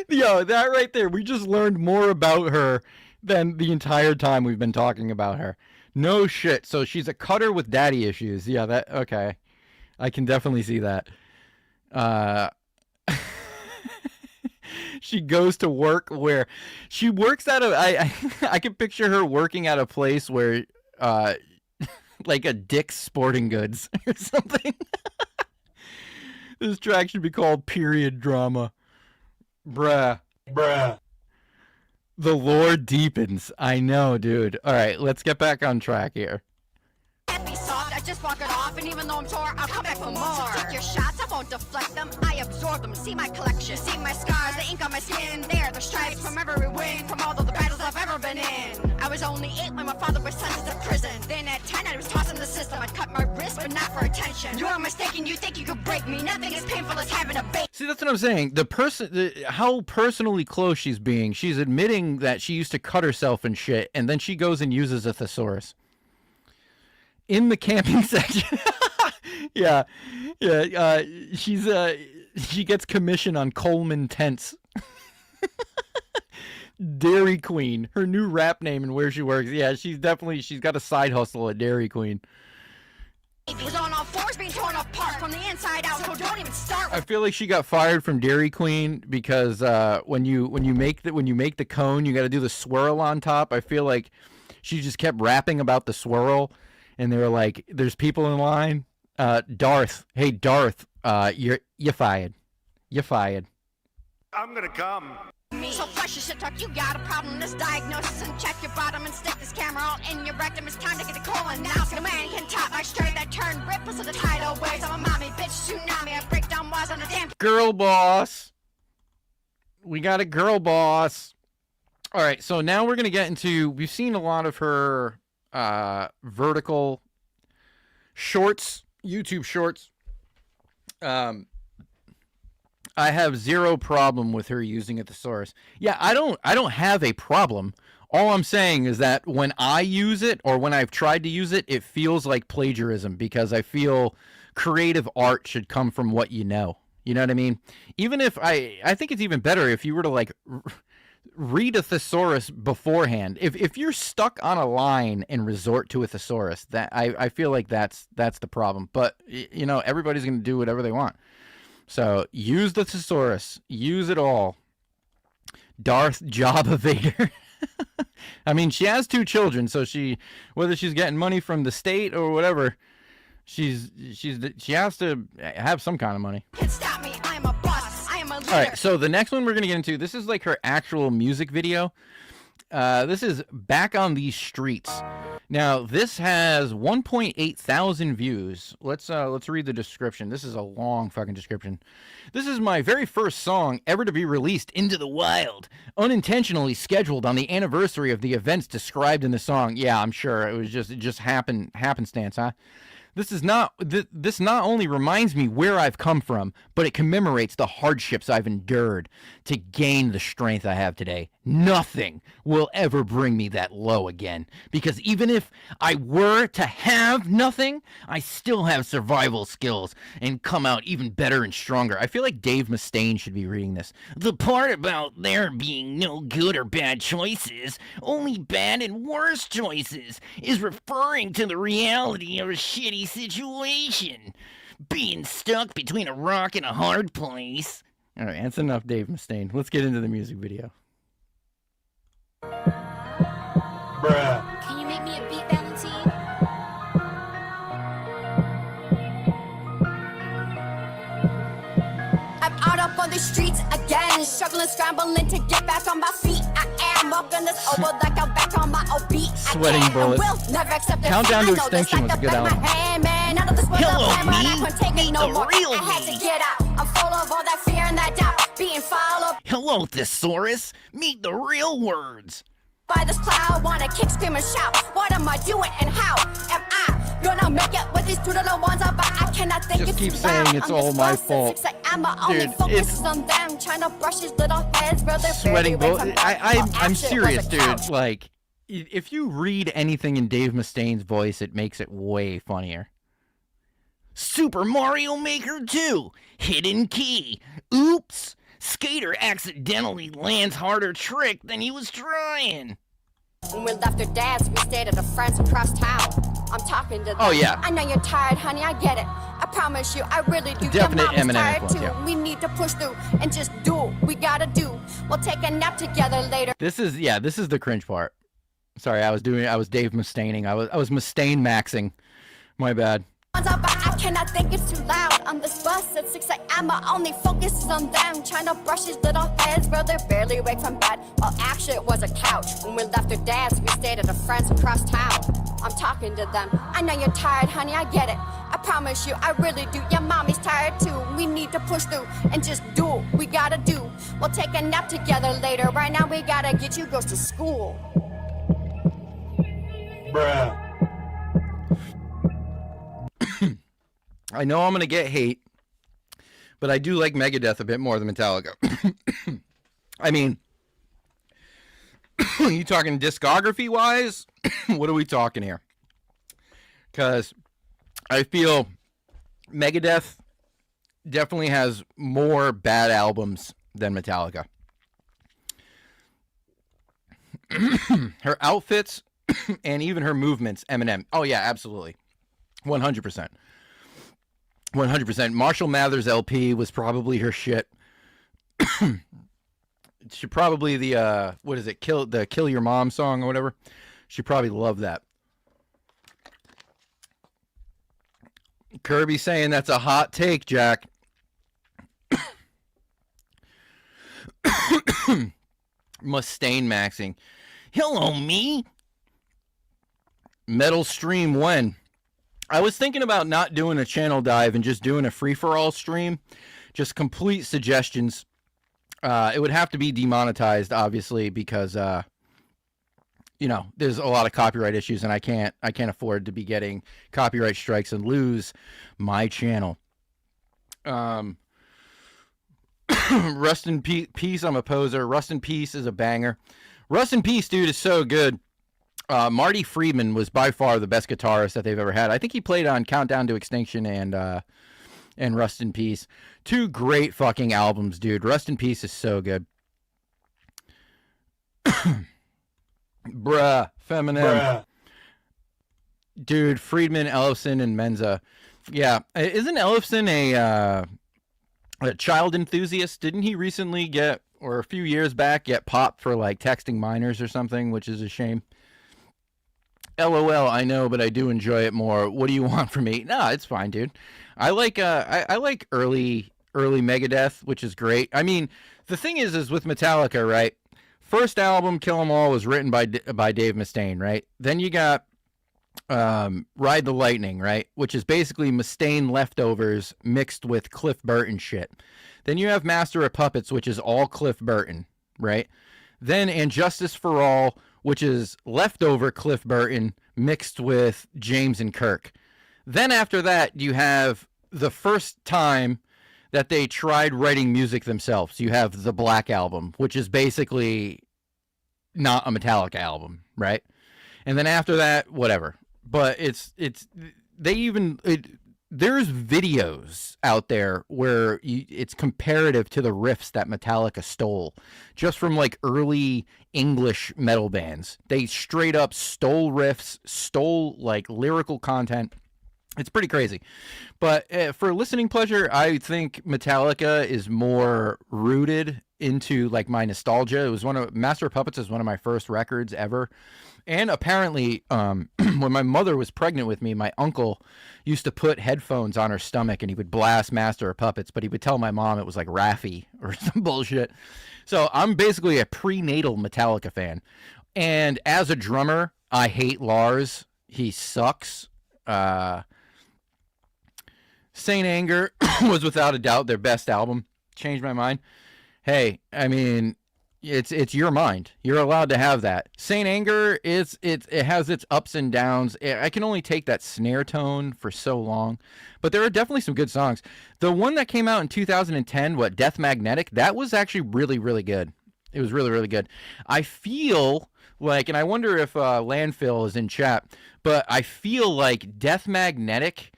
Yo, that right there. We just learned more about her than the entire time we've been talking about her. No shit. So she's a cutter with daddy issues. Yeah, that okay. I can definitely see that. She goes to work where she works at I can picture her working at a place where like a Dick's Sporting Goods or something. This track should be called Period Drama. Bruh. The lore deepens. I know, dude. All right, let's get back on track here. I just walk it off, and even though I'm sore, I'll come back for more. So take your shots, I won't deflect them, I absorb them. See my collection, see my scars, the ink on my skin. There, the stripes from every win, from all of the battles I've ever been in. I was only 8 when my father was sentenced to prison. Then at 10, I was tossed in the system. I'd cut my wrist, but not for attention. You're mistaken, you think you could break me. Nothing as painful as having a baby. See, that's what I'm saying. How personally close she's being. She's admitting that she used to cut herself and shit, and then she goes and uses a thesaurus in the camping section. Yeah. She gets commission on Coleman tents. Dairy Queen, her new rap name and where she works. Yeah, she's got a side hustle at Dairy Queen. Was on all fours being torn apart from the inside out, so don't even start. I feel like she got fired from Dairy Queen because when you make the cone, you got to do the swirl on top. I feel like she just kept rapping about the swirl, and they were like, "There's people in line." Darth, hey Darth, you're fired. You're fired. I'm gonna come. So flush your shit talk, you got a problem. This diagnosis and check your bottom and stick this camera all in your rectum. It's time to get the colon now. So the man can top my straight that turn ripples of the tidal waves. I'm a mommy, bitch, tsunami. I break down walls on the damn Girl boss. We got a girl boss. All right, so now we're gonna get into. We've seen a lot of her vertical shorts, YouTube shorts. I have zero problem with her using a thesaurus. Yeah, I don't have a problem. All I'm saying is that when I use it or when I've tried to use it, it feels like plagiarism because I feel creative art should come from what you know. You know what I mean? Even if I think it's even better if you were to like read a thesaurus beforehand. If you're stuck on a line and resort to a thesaurus, that I feel like that's the problem. But you know, everybody's going to do whatever they want. So use the thesaurus. Use it all. Darth job evader. I mean, she has 2 children, so whether she's getting money from the state or whatever, she has to have some kind of money. Can't stop me, I am a boss, I am a leader. All right, so the next one we're gonna get into. This is like her actual music video. This is Back on These Streets. Now, this has 1.8 thousand views. Let's read the description. This is a long fucking description. This is my very first song ever to be released into the wild, unintentionally scheduled on the anniversary of the events described in the song. Yeah, I'm sure it just happenstance, huh? This not only reminds me where I've come from, but it commemorates the hardships I've endured to gain the strength I have today. Nothing will ever bring me that low again, because even if I were to have nothing, I still have survival skills and come out even better and stronger. I feel like Dave Mustaine should be reading this. The part about there being no good or bad choices, only bad and worse choices, is referring to the reality of a shitty situation. Being stuck between a rock and a hard place. All right, that's enough, Dave Mustaine. Let's get into the music video. Bruh. Can you make me a beat, Valentine? I'm out up on the streets again, struggling, scrambling to get back on my feet. I am walking this over like I'm back on my OB. Sweating bullets. Countdown to Extinction was a good album. Hello, me, the real me. I had to get out. I'm full of all that fear and that doubt. Being followed. Hello, thesaurus. Meet the real words. By this cloud, wanna kick, scream, and shout. What am I doing and how am I gonna make it with these 2 little ones? But I cannot think. Just keep saying it's all my fault. Dude, it's on them, trying to brush his little heads, where they're sweating bullets. I'm serious, dude. Like, if you read anything in Dave Mustaine's voice, it makes it way funnier. Super Mario Maker 2, hidden key. Oops. Skater accidentally lands harder trick than he was trying. When we left our dads, we stayed at a friend's across town. I'm talking to them. Oh, yeah. I know you're tired, honey, I get it. I promise you, I really do. Definite Your mama's Eminem tired influence, too. yeah. We need to push through and just do what we gotta do. We'll take a nap together later. This is the cringe part. Sorry, I was Dave Mustaining. I was Mustaine maxing. My bad. I cannot think it's too loud. On this bus at 6 a.m. my only focus is on them. Trying to brush his little heads, bro, they're barely awake from bed. Well, actually, it was a couch. When we left our dads, we stayed at a friend's across town. I'm talking to them. I know you're tired, honey, I get it. I promise you, I really do. Your mommy's tired too. We need to push through and just do what we gotta do. We'll take a nap together later. Right now we gotta get you girls to school. Bruh. I know I'm going to get hate, but I do like Megadeth a bit more than Metallica. I mean, you talking discography-wise? What are we talking here? Because I feel Megadeth definitely has more bad albums than Metallica. Her outfits and even her movements, Eminem. Oh, yeah, absolutely. 100%. 100%. Marshall Mathers LP was probably her shit. She probably the what is it? Kill Your Mom song or whatever. She probably loved that. Kirby saying that's a hot take, Jack. Mustaine maxing. Hello, me. Metal stream when? I was thinking about not doing a channel dive and just doing a free-for-all stream. Just complete suggestions. It would have to be demonetized, obviously, because, you know, there's a lot of copyright issues, and I can't afford to be getting copyright strikes and lose my channel. Rust in Peace, I'm a poser. Rust in Peace is a banger. Rust in Peace, dude, is so good. Marty Friedman was by far the best guitarist that they've ever had. I think he played on Countdown to Extinction and Rust in Peace. Two great fucking albums, dude. Rust in Peace is so good. Bruh, Feminem. Bruh. Dude, Friedman, Ellefson, and Menza. Yeah, isn't Ellefson a child enthusiast? Didn't he recently get, or a few years back, get popped for like texting minors or something, which is a shame. LOL, I know, but I do enjoy it more. What do you want from me? Nah, it's fine, dude. I like I like early Megadeth, which is great. I mean, the thing is with Metallica, right? First album, Kill 'Em All, was written by Dave Mustaine, right? Then you got Ride the Lightning, right? Which is basically Mustaine leftovers mixed with Cliff Burton shit. Then you have Master of Puppets, which is all Cliff Burton, right? Then And Justice for All, which is leftover Cliff Burton mixed with James and Kirk. Then after that, you have the first time that they tried writing music themselves. You have the Black Album, which is basically not a Metallica album, right? And then after that, whatever. But there's videos out there where it's comparative to the riffs that Metallica stole just from like early English metal bands. They straight up stole riffs, stole like lyrical content. It's pretty crazy. But for listening pleasure, I think Metallica is more rooted into like my nostalgia. It was Master of Puppets is one of my first records ever. And apparently, when my mother was pregnant with me, my uncle used to put headphones on her stomach and he would blast Master of Puppets, but he would tell my mom it was like Raffi or some bullshit. So I'm basically a prenatal Metallica fan. And as a drummer, I hate Lars. He sucks. Saint Anger was without a doubt their best album. Changed my mind. Hey, I mean, it's your mind. You're allowed to have that. Saint Anger it has its ups and downs. I can only take that snare tone for so long, but there are definitely some good songs. The one that came out in 2010, Death Magnetic, that was actually really, really good. It was really, really good. I feel like, and I wonder if Landfill is in chat, but I feel like Death Magnetic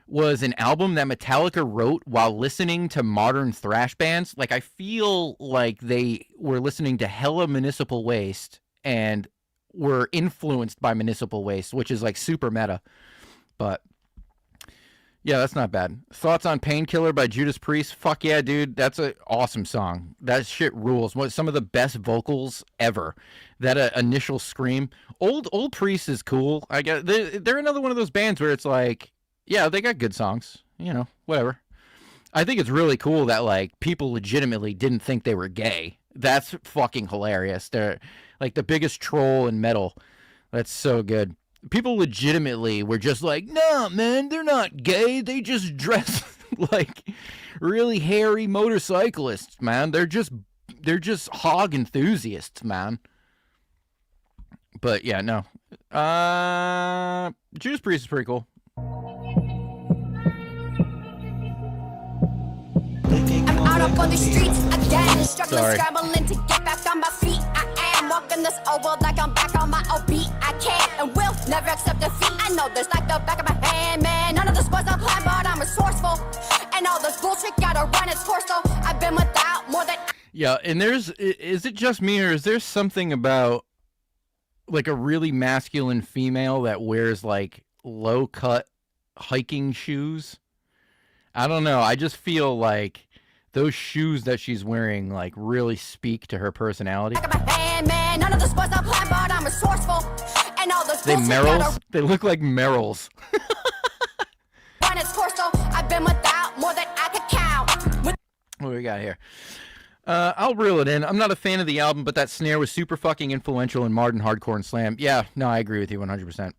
was an album that Metallica wrote while listening to modern thrash bands. Like, I feel like they were listening to hella Municipal Waste and were influenced by Municipal Waste, which is like super meta. But yeah, that's not bad. Thoughts on Painkiller by Judas Priest? Fuck yeah, dude. That's an awesome song. That shit rules. Some of the best vocals ever. That initial scream. Old Priest is cool. I guess they're another one of those bands where it's like, yeah, they got good songs, you know, whatever. I think it's really cool that, like, people legitimately didn't think they were gay. That's fucking hilarious. They're, like, the biggest troll in metal. That's so good. people legitimately were just like, "No, man, they're not gay. They just dress like really hairy motorcyclists, man. They're just hog enthusiasts, man." But yeah, no. Judas Priest is pretty cool. I'm out up on the streets again, struggling, Sorry. scrambling to get back on my feet. I am walking this old world like I'm back on my OB. I can't and will never accept defeat. I know this like the back of my hand, man. None of this was a plan, but I'm resourceful. And all this bullshit gotta run its course, though. I've been without more than. Yeah, and is it just me, or is there something about like a really masculine female that wears like low cut hiking shoes? I don't know. I just feel like those shoes that she's wearing like really speak to her personality. Hand, man. None of this was a plan, but I'm resourceful. And all this They bullshit Merrills? gotta They look like Merrills. run its course, though. I've been without more than I could count. What do we got here? I'll reel it in. I'm not a fan of the album, but that snare was super fucking influential in modern hardcore and slam. Yeah, no, I agree with you 100%.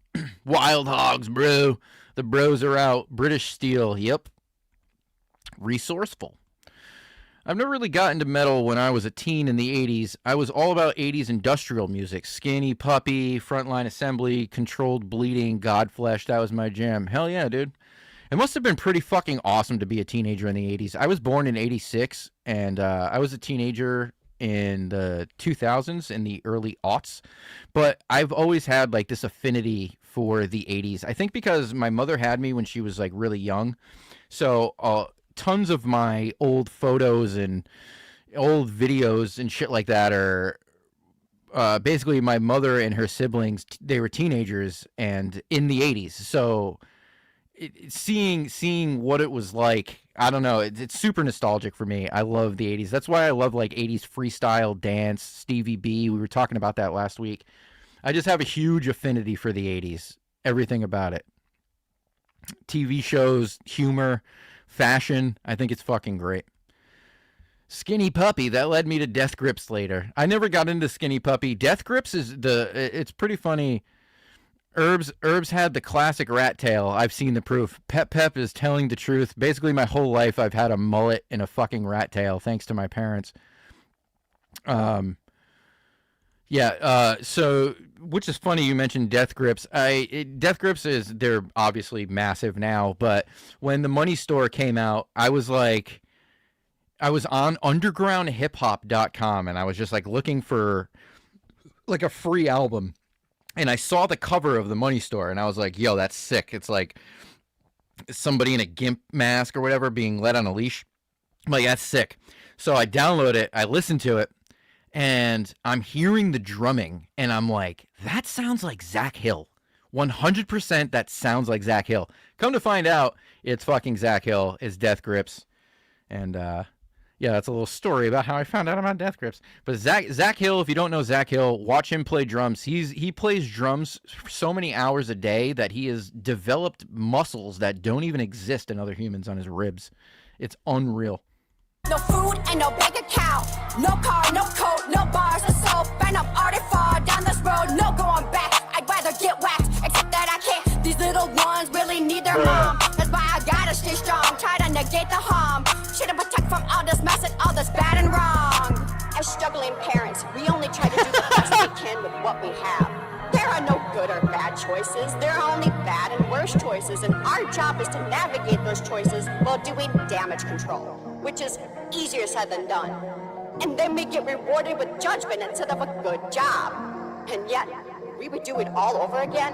Wild Hogs, bro. The bros are out. British Steel. Yep. Resourceful. I've never really got into metal when I was a teen in the 80s. I was all about 80s industrial music. Skinny Puppy, Frontline Assembly, Controlled Bleeding, Godflesh. That was my jam. Hell yeah, dude. It must have been pretty fucking awesome to be a teenager in the 80s. I was born in 86, and I was a teenager in the 2000s, in the early aughts. But I've always had like this affinity for the 80s. I think because my mother had me when she was like really young. So tons of my old photos and old videos and shit like that are basically my mother and her siblings. They were teenagers and in the 80s. So seeing what it was like, I don't know, it's super nostalgic for me. I love the 80s. That's why I love like 80s freestyle dance, Stevie B. We were talking about that last week. I just have a huge affinity for the 80s. Everything about it. TV shows, humor, fashion. I think it's fucking great. Skinny Puppy, that led me to Death Grips later. I never got into Skinny Puppy. Death Grips it's pretty funny. Herbs had the classic rat tail. I've seen the proof. Pep is telling the truth. Basically, my whole life I've had a mullet and a fucking rat tail, thanks to my parents. So, which is funny you mentioned Death Grips. Death Grips they're obviously massive now, but when the Money Store came out, I was on undergroundhiphop.com and I was just like looking for like a free album. And I saw the cover of the Money Store, and I was like, yo, that's sick. It's like somebody in a gimp mask or whatever being led on a leash. I'm like, that's sick. So I download it, I listen to it, and I'm hearing the drumming, and I'm like, that sounds like Zach Hill. 100% that sounds like Zach Hill. Come to find out, it's fucking Zach Hill. It's Death Grips. And, yeah, that's a little story about how I found out about Death Grips. But Zach Hill, if you don't know Zach Hill, watch him play drums. He plays drums for so many hours a day that he has developed muscles that don't even exist in other humans on his ribs. It's unreal. No food and no bank account. No car, no coat, no bars or soap. And I'm already far down this road, no going back. I'd rather get whacked, except that I can't. These little ones really need their mom. That's why I gotta stay strong, try to negate the harm. Should have protect from all this mess and all this bad and wrong. As struggling parents, we only try to do the best we can with what we have. There are no good or bad choices. There are only bad and worse choices, and our job is to navigate those choices while doing damage control, which is easier said than done. And then we get rewarded with judgment instead of a good job. And yet, we would do it all over again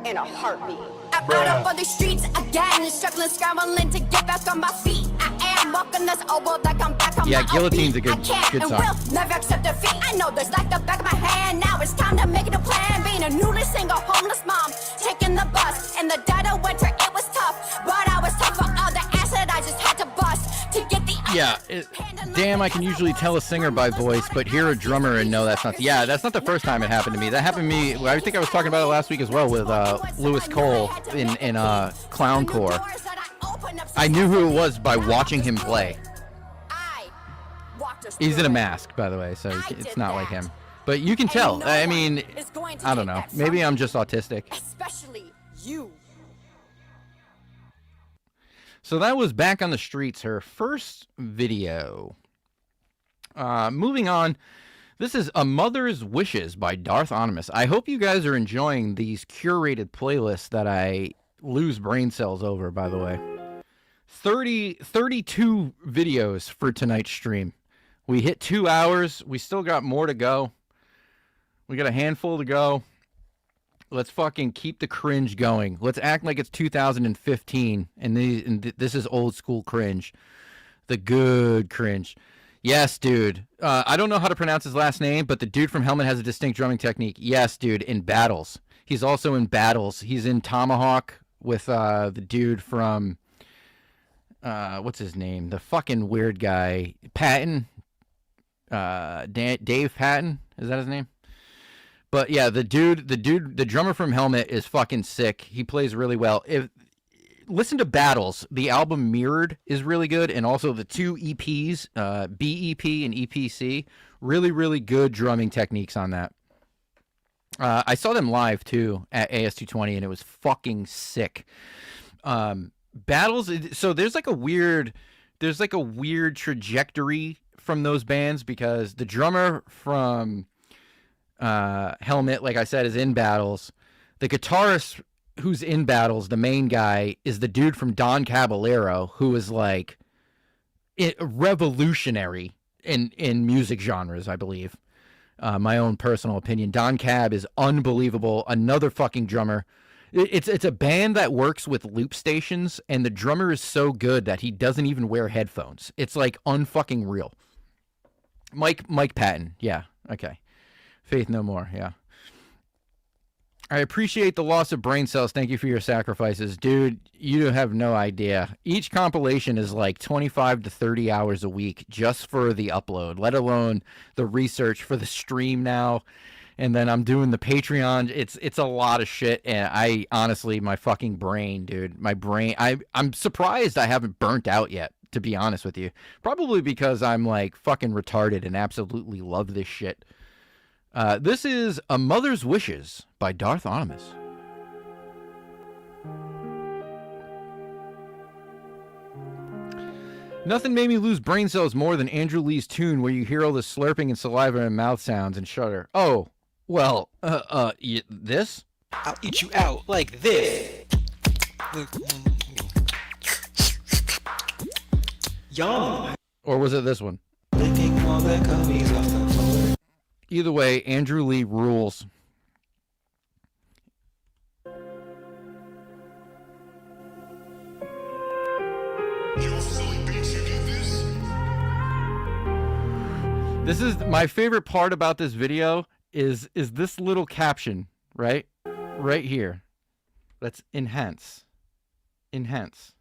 in a heartbeat. I'm out up on the streets again, struggling, scrambling to get back on my feet. I am walking this old world like I'm back on my Guillotine's a good I can't and song. will never accept defeat. I know this like the back of my hand. Now it's time to make it a plan. Being a newly single homeless mom, taking the bus in the dead of winter. It was tough, but I was tough for all the acid I just had to bust to get the. Damn, I can usually tell a singer by voice, but hear a drummer and know that's not. That's not the first time it happened to me. That happened to me. I think I was talking about it last week as well with Lewis Cole in Clowncore. I knew who it was by watching him play. He's in a mask, by the way, so it's not like him. But you can tell. I mean, I don't know. Maybe I'm just autistic. you. So that was Back on the Streets, her first video. Moving on, this is A Mother's Wishes by Darth Omynous. I hope you guys are enjoying these curated playlists that I lose brain cells over, by the way. 32 videos for tonight's stream. We hit 2 hours. We still got more to go. We got a handful to go. Let's fucking keep the cringe going. Let's act like it's 2015 and this is old school cringe. The good cringe. Yes, dude. I don't know how to pronounce his last name, but the dude from Helmet has a distinct drumming technique. Yes, dude, in Battles. He's also in Battles. He's in Tomahawk with the dude from what's his name? The fucking weird guy. Patton. Dave Patton. Is that his name? But yeah, the drummer from Helmet is fucking sick. He plays really well. Listen to Battles. The album Mirrored is really good, and also the 2 EPs, BEP and EPC, really, really good drumming techniques on that. I saw them live too at AS220, and it was fucking sick. Battles. So there's like a weird trajectory from those bands, because the drummer from Helmet, like I said, is in Battles. The guitarist who's in Battles, the main guy, is the dude from Don Caballero, who is like revolutionary in music genres, I believe. My own personal opinion. Don Cab is unbelievable. Another fucking drummer. It's a band that works with loop stations, and the drummer is so good that he doesn't even wear headphones. It's like unfucking real. Mike Patton. Yeah. Okay. Faith No More. Yeah. I appreciate the loss of brain cells. Thank you for your sacrifices. Dude, you have no idea. Each compilation is like 25 to 30 hours a week just for the upload, let alone the research for the stream now. And then I'm doing the Patreon. It's a lot of shit. And I honestly, my fucking brain, dude, my brain, I'm surprised I haven't burnt out yet, to be honest with you. Probably because I'm like fucking retarded and absolutely love this shit. This is A Mother's Wishes by Darth Omynous. Nothing made me lose brain cells more than Andrew Lee's tune where you hear all the slurping and saliva and mouth sounds and shudder. Oh, well, this? I'll eat you out like this. Yum. Or was it this one? Either way, Andrew Lee rules. This is my favorite part about this video is this little caption, right? Right here. Let's enhance. Enhance.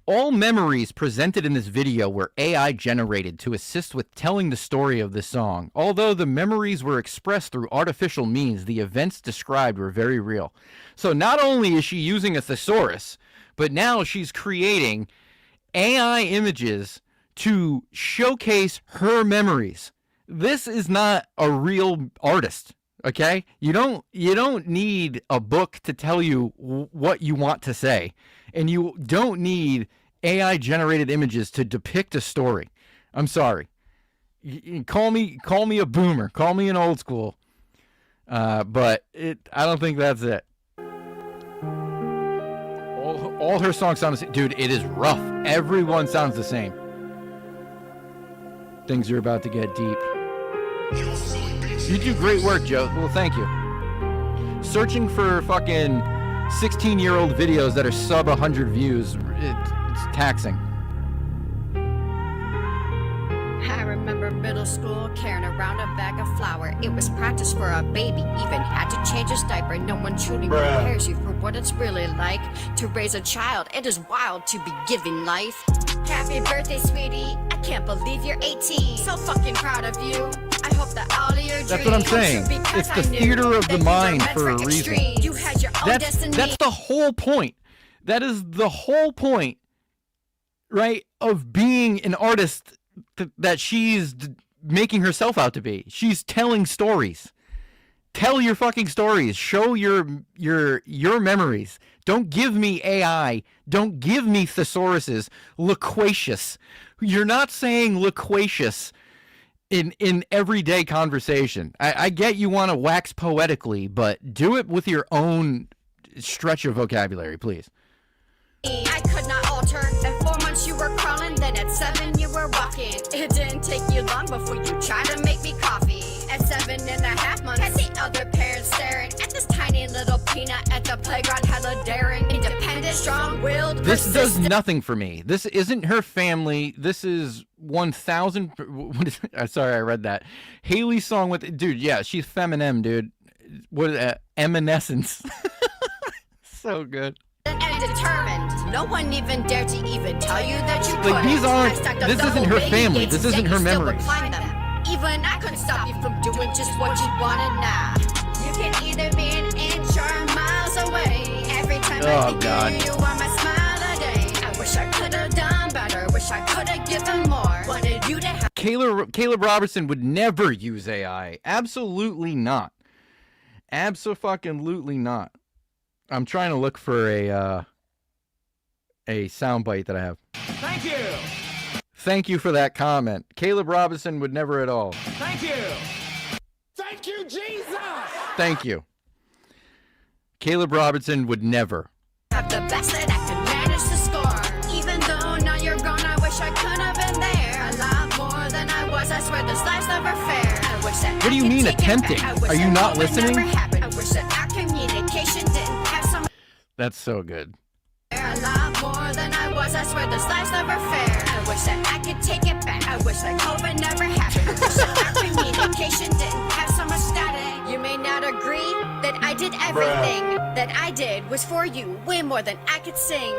All memories presented in this video were AI generated to assist with telling the story of the song. Although the memories were expressed through artificial means, the events described were very real. So not only is she using a thesaurus, but now she's creating AI images to showcase her memories. This is not a real artist, okay? You don't need a book to tell you what you want to say. And you don't need AI generated images to depict a story. I'm sorry. Call me a boomer. Call me an old school. But I don't think that's it. All her songs sound the same. Dude, it is rough. Everyone sounds the same. Things are about to get deep. You do great work, Joe. Well, thank you. Searching for fucking 16-year-old videos that are sub 100 views, it's taxing. I remember middle school carrying around a bag of flour. It was practice for a baby, even had to change his diaper. No one truly prepares you for what it's really like to raise a child. It is wild to be given life. Happy birthday, sweetie. I can't believe you're 18. So fucking proud of you. I hope that all of your dreams. That's what I'm saying. It's the theater of the mind for a reason. You had your own destiny. That's the whole point. That is the whole point, right, of being an artist that she's making herself out to be. She's telling stories. Tell your fucking stories. Show your memories. Don't give me AI. Don't give me thesauruses. Loquacious. You're not saying loquacious in everyday conversation. I get you want to wax poetically, but do it with your own stretch of vocabulary, please. I could not alter. At 4 months you were crawling, then at 7 you were walking. It didn't take you long before you tried to make me coffee. At 7.5 months, I see other parents staring at this tiny little peanut at the playground, hella daring, independent, strong-willed. This does nothing for me. This isn't her family. This is 1,000. Sorry, I read that. Haley's song with dude. Yeah, she's feminine, dude. What Eminescence. So good. And determined. No one even dared to even tell you that you couldn't. Like these aren't. This isn't her family. This isn't her memories. Even I couldn't stop you from doing just what you wanted now. You can either be an inch or miles away. Every time I think God. you are my smile a day. I wish I could have done better. Wish I could have given more. Wanted you to have. Caleb Robertson would never use AI. Absolutely not. Abso-fucking-lutely not. I'm trying to look for a soundbite that I have. Thank you. Thank you for that comment. Caleb Robinson would never at all. Thank you. Thank you, Jesus. Thank you. Caleb Robinson would never. Have the best that I could manage to score. Even though now you're gone, I wish I could have been there. A lot more than I was. I swear this life's never fair. I wish that What do you mean attempting? Are you not listening? I wish that our communication didn't have some. That's so good. A lot more than I was. I swear this life's never fair. I wish that I could take it back. I wish that COVID never happened. I wish that our communication didn't have so much static. You may not agree that I did everything that I did was for you, way more than I could sing.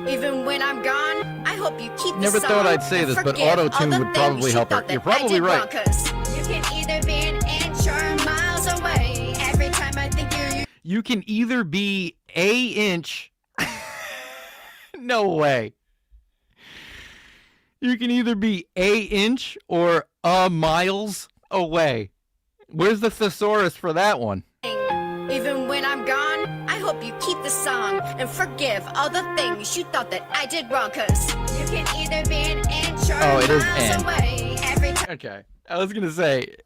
Even when I'm gone, I hope you keep the Never song thought I'd say and this, but forgive all auto-tune the would probably things help you her. thought that You're I probably did right. wrong, 'cause you can either be an inch or miles away. Every time I think you You can either be a inch. No way. You can either be a inch or a miles away. Where's the thesaurus for that one? Even when I'm gone, I hope you keep the song and forgive all the things you thought that I did wrong, 'cause you can either be an inch or Oh, it is miles N. away. Every time Okay. I was gonna say.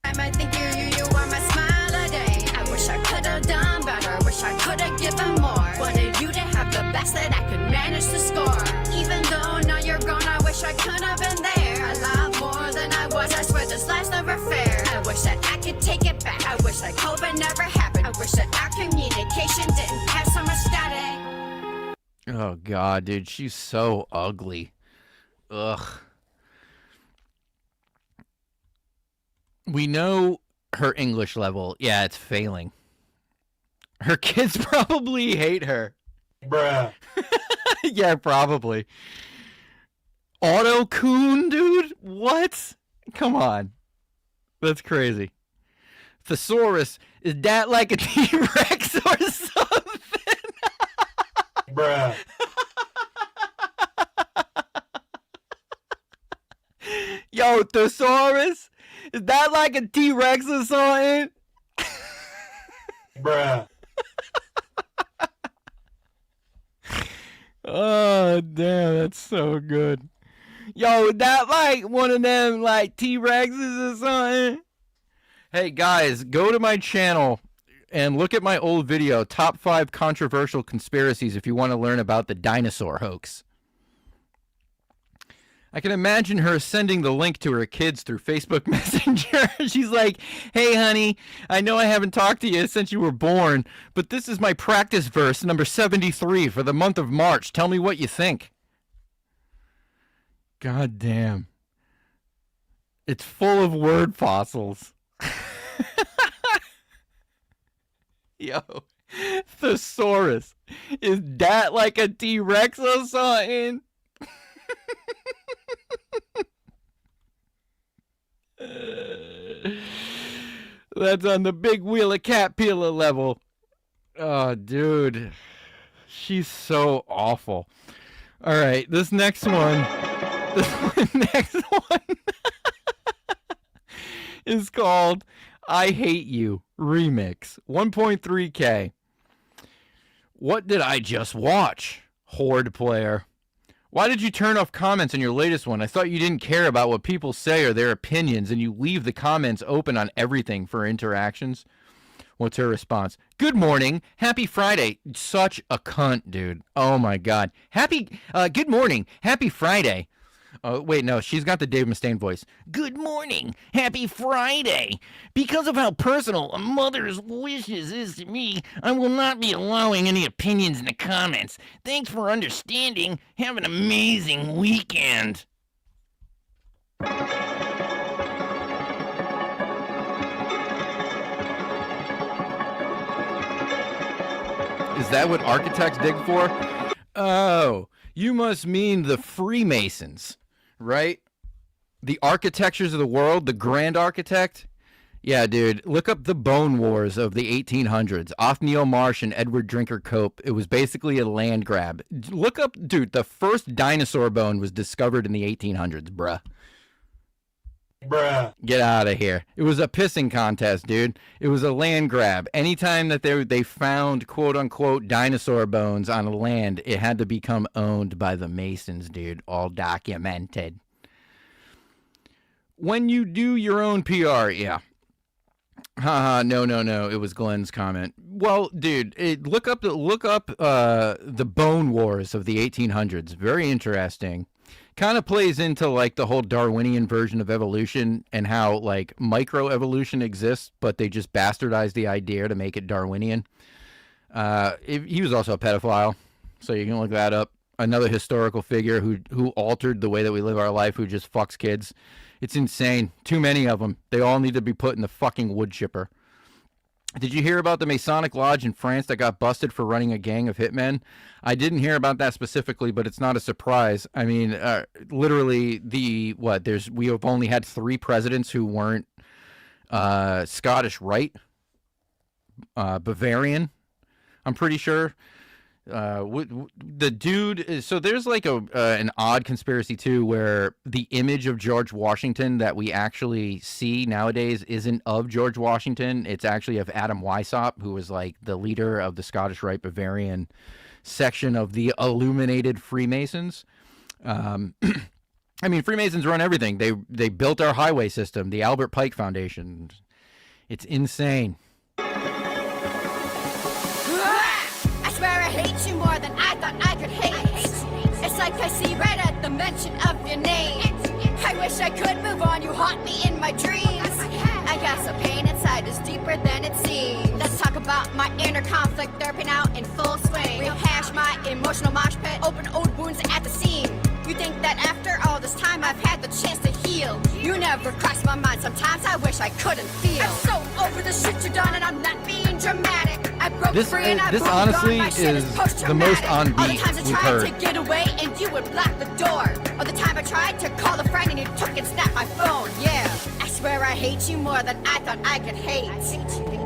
I think you are my smile a day. I wish I could have done better. Wish I could have given more. Wanted you to have the best that I could manage to score. Even though now you're gone, I wish I could have been there. A lot more than I was. I swear this life's never fair. I wish that I could take it back. I wish that COVID never happened. I wish that our communication didn't have so much static. Oh God, dude, she's so ugly. Ugh. We know her English level. Yeah, it's failing. Her kids probably hate her. Bruh. Yeah, probably. Auto-coon, dude? What? Come on. That's crazy. Thesaurus, is that like a T-Rex or something? Bruh. Yo, thesaurus, is that like a T-Rex or something? Bruh. Oh, damn, that's so good. Yo, is that like one of them like T-Rexes or something? Hey, guys, go to my channel and look at my old video, Top 5 Controversial Conspiracies, if you want to learn about the dinosaur hoax. I can imagine her sending the link to her kids through Facebook Messenger. She's like, hey, honey, I know I haven't talked to you since you were born, but this is my practice verse, number 73 for the month of March. Tell me what you think. God damn. It's full of word fossils. Yo, thesaurus. Is that like a T-Rex or something? That's on the big wheel of Caterpillar level. Oh, dude. She's so awful. All right, this next one. This next one is called I Hate You remix. 1.3K. What did I just watch? Horde player. Why did you turn off comments on your latest one? I thought you didn't care about what people say or their opinions, and you leave the comments open on everything for interactions. What's her response? Good morning. Happy Friday. Such a cunt, dude. Oh, my God. Good morning. Happy Friday. Oh, wait, no. She's got the Dave Mustaine voice. Good morning. Happy Friday. Because of how personal a mother's wishes is to me, I will not be allowing any opinions in the comments. Thanks for understanding. Have an amazing weekend. Is that what architects dig for? Oh, you must mean the Freemasons, right? The architectures of the world, the grand architect? Yeah, dude, look up the Bone Wars of the 1800s. Othniel Marsh and Edward Drinker Cope. It was basically a land grab. Look up, dude, the first dinosaur bone was discovered in the 1800s, bruh. Bruh. Get out of here. It was a pissing contest, dude. It was a land grab. Anytime that they found quote-unquote dinosaur bones on a land, it had to become owned by the Masons, dude. All documented. When you do your own PR, yeah. Haha, no. It was Glenn's comment. Well, dude, look up the Bone Wars of the 1800s. Very interesting. Kind of plays into like the whole Darwinian version of evolution and how like microevolution exists, but they just bastardized the idea to make it Darwinian. He was also a pedophile, so you can look that up. Another historical figure who altered the way that we live our life, who just fucks kids. It's insane. Too many of them. They all need to be put in the fucking wood chipper. Did you hear about the Masonic Lodge in France that got busted for running a gang of hitmen? I didn't hear about that specifically, but it's not a surprise. I mean, literally, we have only had 3 presidents who weren't Scottish Rite, Bavarian, I'm pretty sure. The dude, so there's like an odd conspiracy too, where the image of George Washington that we actually see nowadays isn't of George Washington. It's actually of Adam Weishaupt, who was like the leader of the Scottish Rite Bavarian section of the Illuminated Freemasons. I mean, Freemasons run everything. They built our highway system, the Albert Pike Foundation. It's insane. I swear I hate you more than I thought I could hate. It's like I see red at the mention of your name. I wish I could move on, you haunt me in my dreams. I guess the pain inside is deeper than it seems. Let's talk about my inner conflict derping out in full swing. Rehash my emotional mosh pit, open old wounds at the seam. You think that after all this time I've had the chance to heal? You never crossed my mind, sometimes I wish I couldn't feel. I'm so over the shit you've done and I'm not being dramatic. I broke free and I this moved honestly on. My shit is post-traumatic. the most on All the beat times I we've tried heard. to get away and you would block the door. Or the time I tried to call a friend and you took and snapped my phone. Yeah, I swear I hate you more than I thought I could hate.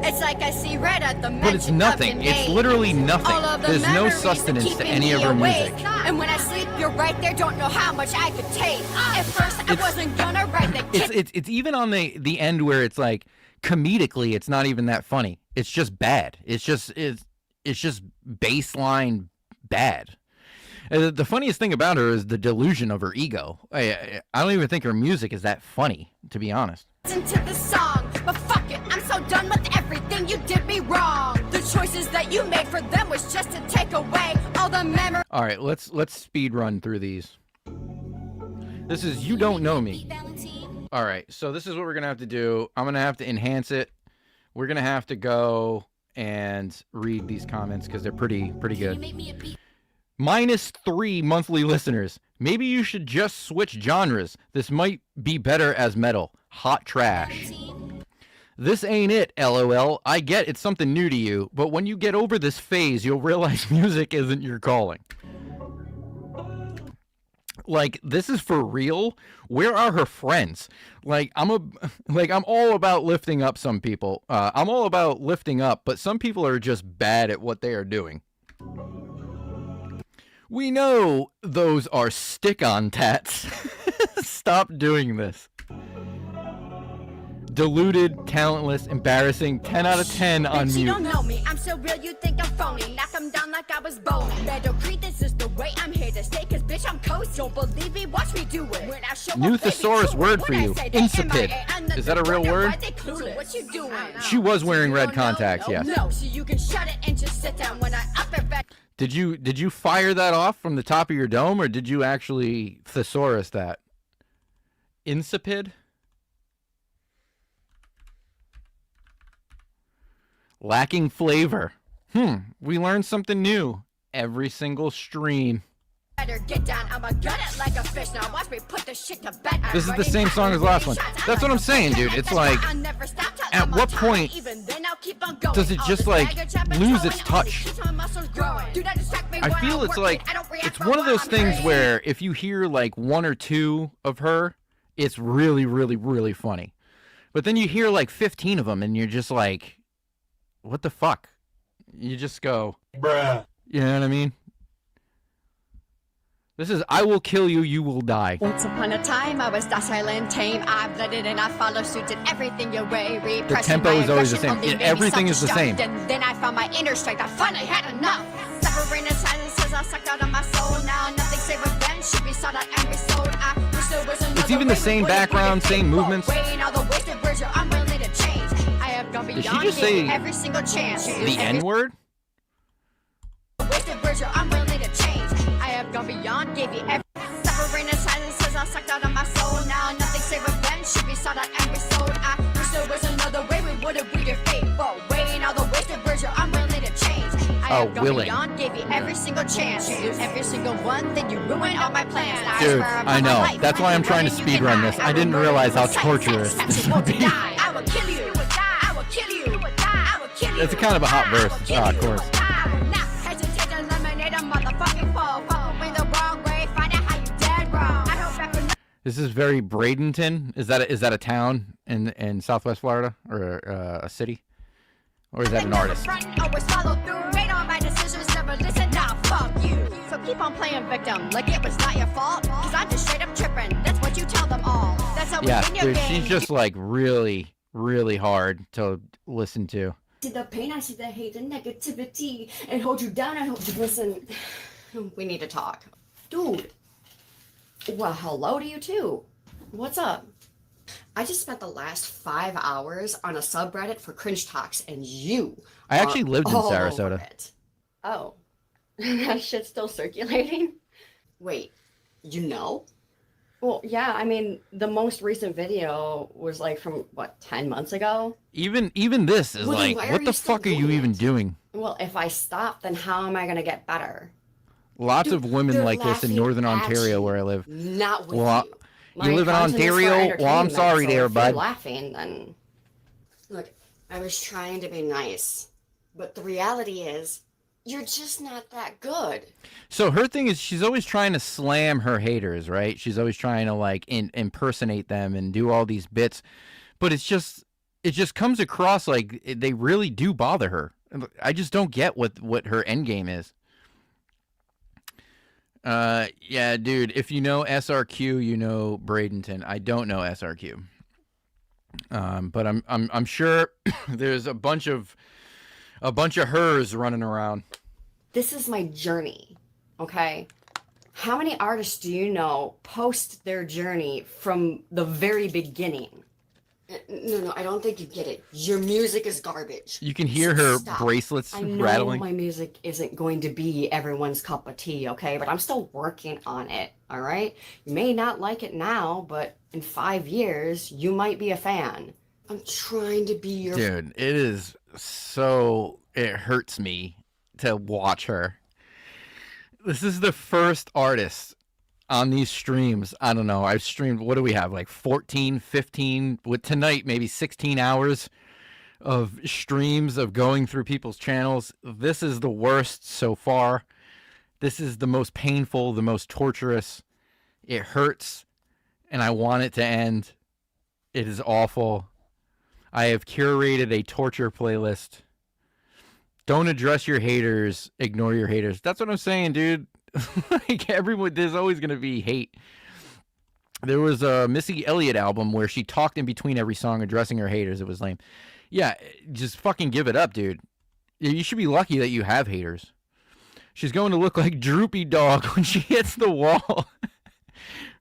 It's like I see red at the mention But it's nothing. of your It's name. literally nothing. All of the There's no memories sustenance keeping to any me of her awake. music. And when I sleep, you're right there, don't know how much I could take. At first, I wasn't gonna write the It's even on the end where it's like comedically, it's not even that funny. It's just bad. It's just baseline bad. The funniest thing about her is the delusion of her ego. I don't even think her music is that funny, to be honest. Listen to the song, but fuck it, I'm so done with everything you did me wrong. The choices that you made for them was just to take away all the memories. All right, let's speed run through these. This is You Don't Know Me. All right, so this is what we're gonna have to do. I'm gonna have to enhance it. We're gonna have to go and read these comments because they're pretty good. -3 monthly listeners. Maybe you should just switch genres. This might be better as metal. Hot trash. This ain't it, LOL. I get it's something new to you, but when you get over this phase, you'll realize music isn't your calling. Like, this is for real? Where are her friends? Like, I'm all about lifting up some people. I'm all about lifting up, but some people are just bad at what they are doing. We know those are stick-on tats. Stop doing this. deluded, talentless, embarrassing, 10 out of 10 on Bitch, you mute. don't know me. I'm so real, you think I'm phony. Knock 'em down like I was bowling. Better creed, this is the way I'm here to stay. Cause bitch, I'm cozy. Don't believe me, watch me do it. When I show New up, baby, thesaurus true. word When for I you. say they Insipid. MIA, I'm the Is that a real wonder word? why they clueless. What you doing? She was wearing red contacts, yes. No, so you can shut it and just sit down when I up and back. Did you fire that off from the top of your dome, or did you actually thesaurus that? Insipid? Lacking flavor. We learned something new every single stream. Better get down, I'ma gut it like a fish. Now watch me put the shit to bed. This is the same song as last one. That's what I'm saying, dude. It's like, at what point does it just like lose its touch? I feel it's like, it's one of those things where if you hear like one or two of her, it's really, really, really funny. But then you hear like 15 of them and you're just like, what the fuck? You just go, bruh. You know what I mean? This is I Will Kill You, You Will Die. Once upon a time, I was docile and tame. I blooded and I follow suit in everything your way. The tempo is always the same. Everything is the same. And then I found my inner strength. I finally had enough. Suffering in silence as I sucked out of my soul. Now nothing save revenge should be sought out and be sold. I wish there was another It's even the way same we would've background, been same faithful. movements. Weighing all the wasted words, you're unwilling to change. I have gone Did she beyond just giving say every single chance. the N-word? Wasted words, you're unwilling to change. I have gone beyond, gave you every suffering in silence as I sucked out of my soul. Now nothing save revenge should be sought out and be sold. I wish there was another way we would have read your faithful. Weighing all the wasted words, you're unwilling to change. I have gone willing. beyond, gave you every single chance. You lose every single one, then you ruin all my plans. Now Dude, swear upon I my know. life, That's why I'm trying to nothing you speedrun can this. hide. I didn't will realize how murder you, torturous sex, this sex, would won't be. die. I will kill you. I will kill you. I will kill you. It's a kind of a hot verse. Ah, of course. I will not hesitate to eliminate a motherfucking foe. Going the wrong way, find out how you dead wrong. I hope that for This is very Bradenton. Is that a town in Southwest Florida or a city, or is that an artist? always follow through. Made all my decisions, never listen. Nah, fuck you. So keep on playing victim like it was not your fault. Cause I'm just straight up tripping. That's what you tell them all. That's how Yeah, we win your dude, game. she's just like really, really hard to listen to. See the pain, I see the hate, the negativity, and hold you down. I hope you listen. We need to talk. Dude. Well, hello to you too. What's up? I just spent the last 5 hours on a subreddit for cringe talks, and you. I actually are lived in all over Sarasota. it. Oh. That shit's still circulating? Wait, you know? Well, yeah, I mean, the most recent video was like from, what, 10 months ago? Even this is Well, then like, why are what you the still fuck are you doing even it? doing? Well, if I stop, then how am I going to get better? Lots Dude, of women they're like this in laughing Northern at Ontario you, where I live. Not with Well, you. you live in content is for Ontario? Well, I'm entertainment, sorry so there, if bud. you're laughing, then... Look, I was trying to be nice, but the reality is, you're just not that good. So her thing is she's always trying to slam her haters, right? She's always trying to like impersonate them and do all these bits, but it just comes across like they really do bother her. I just don't get what her end game is. Yeah, dude, if you know SRQ, you know Bradenton. I don't know SRQ. But I'm sure there's a bunch of hers running around. This is my journey, okay? How many artists do you know post their journey from the very beginning? No, I don't think you get it. Your music is garbage. You can hear her Stop. bracelets I know rattling. my music isn't going to be everyone's cup of tea, okay? But I'm still working on it, all right? You may not like it now, but in 5 years, you might be a fan. I'm trying to be your... Dude, it is so... It hurts me to watch her. This is the first artist on these streams. I don't know. I've streamed, what do we have? Like 14, 15, with tonight, maybe 16 hours of streams of going through people's channels. This is the worst so far. This is the most painful, the most torturous. It hurts, and I want it to end. It is awful. I have curated a torture playlist. Don't address your haters. Ignore your haters. That's what I'm saying, dude. Like everyone, there's always going to be hate. There was a Missy Elliott album where she talked in between every song addressing her haters. It was lame. Yeah, just fucking give it up, dude. You should be lucky that you have haters. She's going to look like Droopy Dog when she hits the wall.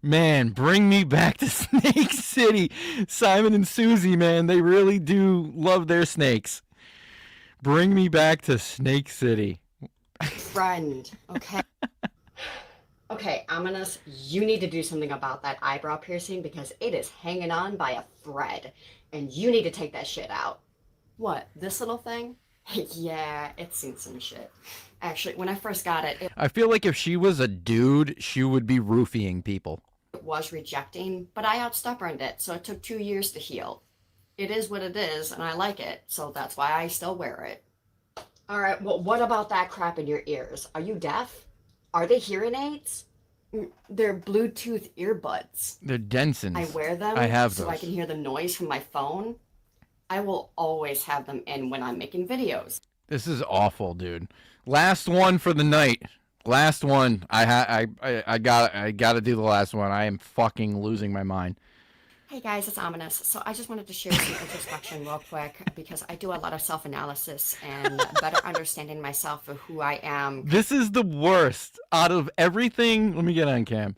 Man, bring me back to Snake City. Simon and Susie, man, they really do love their snakes. Bring me back to Snake City. Friend, okay? Okay, Omynous, you need to do something about that eyebrow piercing because it is hanging on by a thread, and you need to take that shit out. What, this little thing? Yeah, it's seen some shit. Actually, when I first got it, I feel like if she was a dude, she would be roofying people. it was rejecting, but I outstubborned it, so it took 2 years to heal. It is what it is, and I like it, so that's why I still wear it. Alright, well, what about that crap in your ears? Are you deaf? Are they hearing aids? They're Bluetooth earbuds. They're Densons. I wear them I have so those. I can hear the noise from my phone. I will always have them in when I'm making videos. This is awful, dude. Last one for the night. Last one. I gotta do the last one. I am fucking losing my mind. Hey guys, it's Omynous. So I just wanted to share some introspection real quick because I do a lot of self-analysis and better understanding myself for who I am. This is the worst out of everything. Let me get on cam.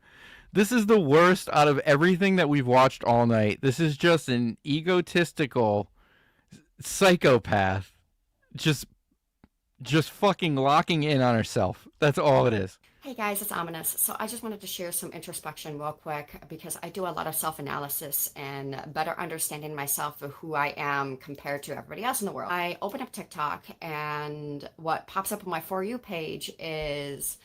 This is the worst out of everything that we've watched all night. This is just an egotistical psychopath. Just fucking locking in on herself. That's all it is. Hey guys, it's Omynous. So I just wanted to share some introspection real quick because I do a lot of self-analysis and better understanding myself for who I am compared to everybody else in the world. I open up TikTok and what pops up on my For You page is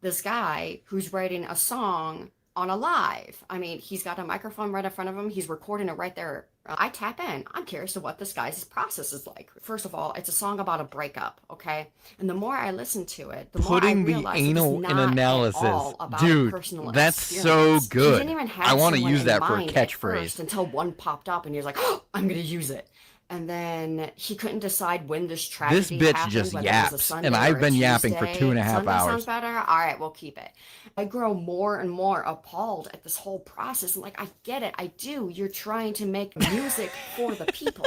this guy who's writing a song on a live. I mean, he's got a microphone right in front of him. He's recording it right there. I tap in. I'm curious to what this guy's process is like. First of all, it's a song about a breakup, okay? And the more I listen to it, the more I Putting the realize anal it's in not analysis. at all about Dude, personal that's so experience. He good. didn't even have I want to someone use in that for a mind at catchphrase. first until one popped up and he was like, oh, I'm going to use it. And then he couldn't decide when this tragedy bitch happened, just whether it was a yaps, Sunday and or I've a been yapping for Tuesday. 2.5 Sunday hours. sounds better? All right, we'll keep it. I grow more and more appalled at this whole process. I'm like, I get it. I do. You're trying to make music for the people.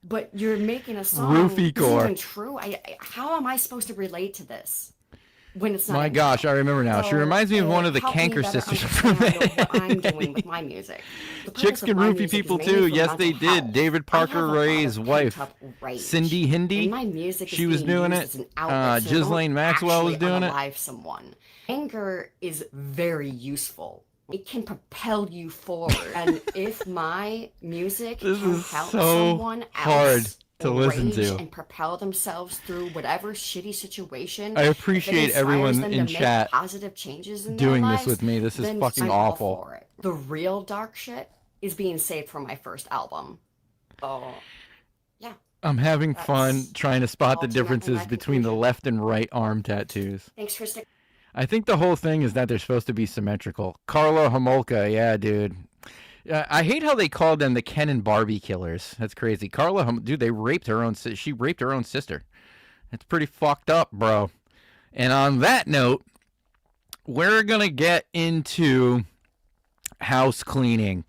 But you're making a song. Roofie This isn't core. even true. How am I supposed to relate to this when it's not? My in gosh, I remember now. She So, reminds me of one of the help me Canker better sisters from understand what I'm doing with my music. The Chicks purpose of can my roofie music is people mainly too. for Yes, they mental did. health. David I have Parker a lot Ray's of wife, pent-up rage, Cindy Hindi. and my music is She was being doing used it. as an outlet, so I don't Ghislaine Maxwell was actually doing it. unalive someone. Anger is very useful. It can propel you forward, and if my music This can is help so someone hard else to listen rage to. and propel themselves through whatever shitty situation, I if it appreciate inspires everyone them in to make chat positive changes in doing their this lives, with me. This is then fucking I'm all awful. for it. The real dark shit is being saved for my first album. Oh, yeah. I'm having fun That's trying to spot the ultimately differences my between the left and right arm tattoos. Thanks for sticking. I think the whole thing is that they're supposed to be symmetrical. Carla Homolka, yeah, dude. I hate how they called them the Ken and Barbie killers. That's crazy. Dude, they raped her own. She raped her own sister. It's pretty fucked up, bro. And on that note, we're gonna get into house cleaning.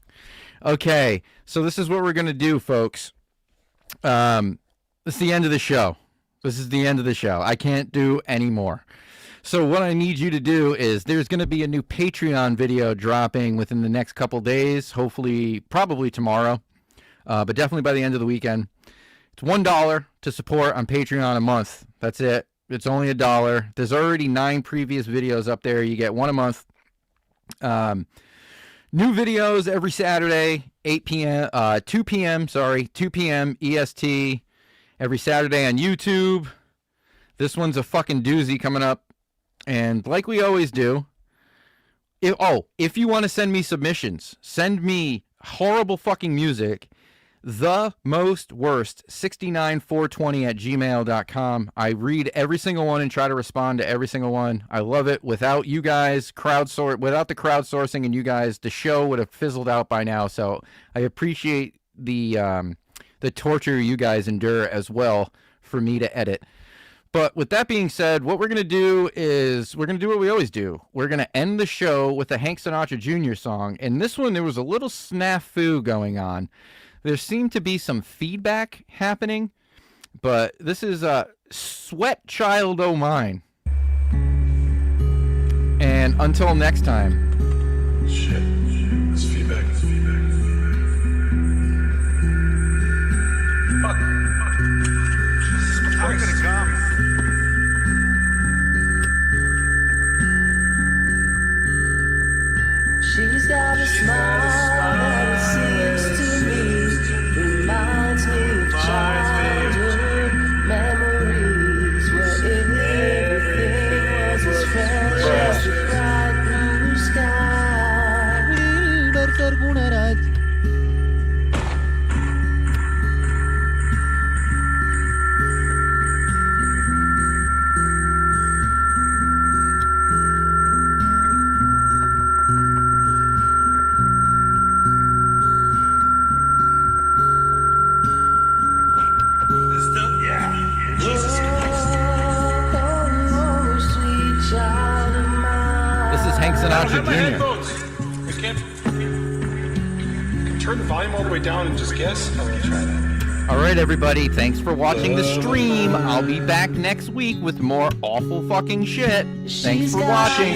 Okay, so this is what we're gonna do, folks. This is the end of the show. This is the end of the show. I can't do any more. So what I need you to do is there's going to be a new Patreon video dropping within the next couple days, hopefully, probably tomorrow, but definitely by the end of the weekend. It's $1 to support on Patreon a month. That's it. It's only $1. There's already 9 previous videos up there. You get one a month. New videos every Saturday, 2 p.m. EST, every Saturday on YouTube. This one's a fucking doozy coming up. And like we always do, if you want to send me submissions, send me horrible fucking music, the most worst 69420@gmail.com. I read every single one and try to respond to every single one. I love it. Without you guys, without the crowdsourcing and you guys, the show would have fizzled out by now. So I appreciate the torture you guys endure as well for me to edit. But with that being said, what we're going to do is we're going to do what we always do. We're going to end the show with a Hank Sinatra Jr. song. And this one, there was a little snafu going on. There seemed to be some feedback happening. But this is Sweat Child O' Mine. And until next time. Shit. This feedback is feedback. Fuck. I'm gonna come. She's got a smile that it seems to me reminds me of childhood memories where everything was as fresh as the bright blue sky. Darth Gunaraj. This is Hank Sinatra Jr. I can't turn the volume all the way down and just guess. I'm gonna try that. All right, everybody. Thanks for watching the stream. I'll be back next week with more awful fucking shit. Thanks for watching.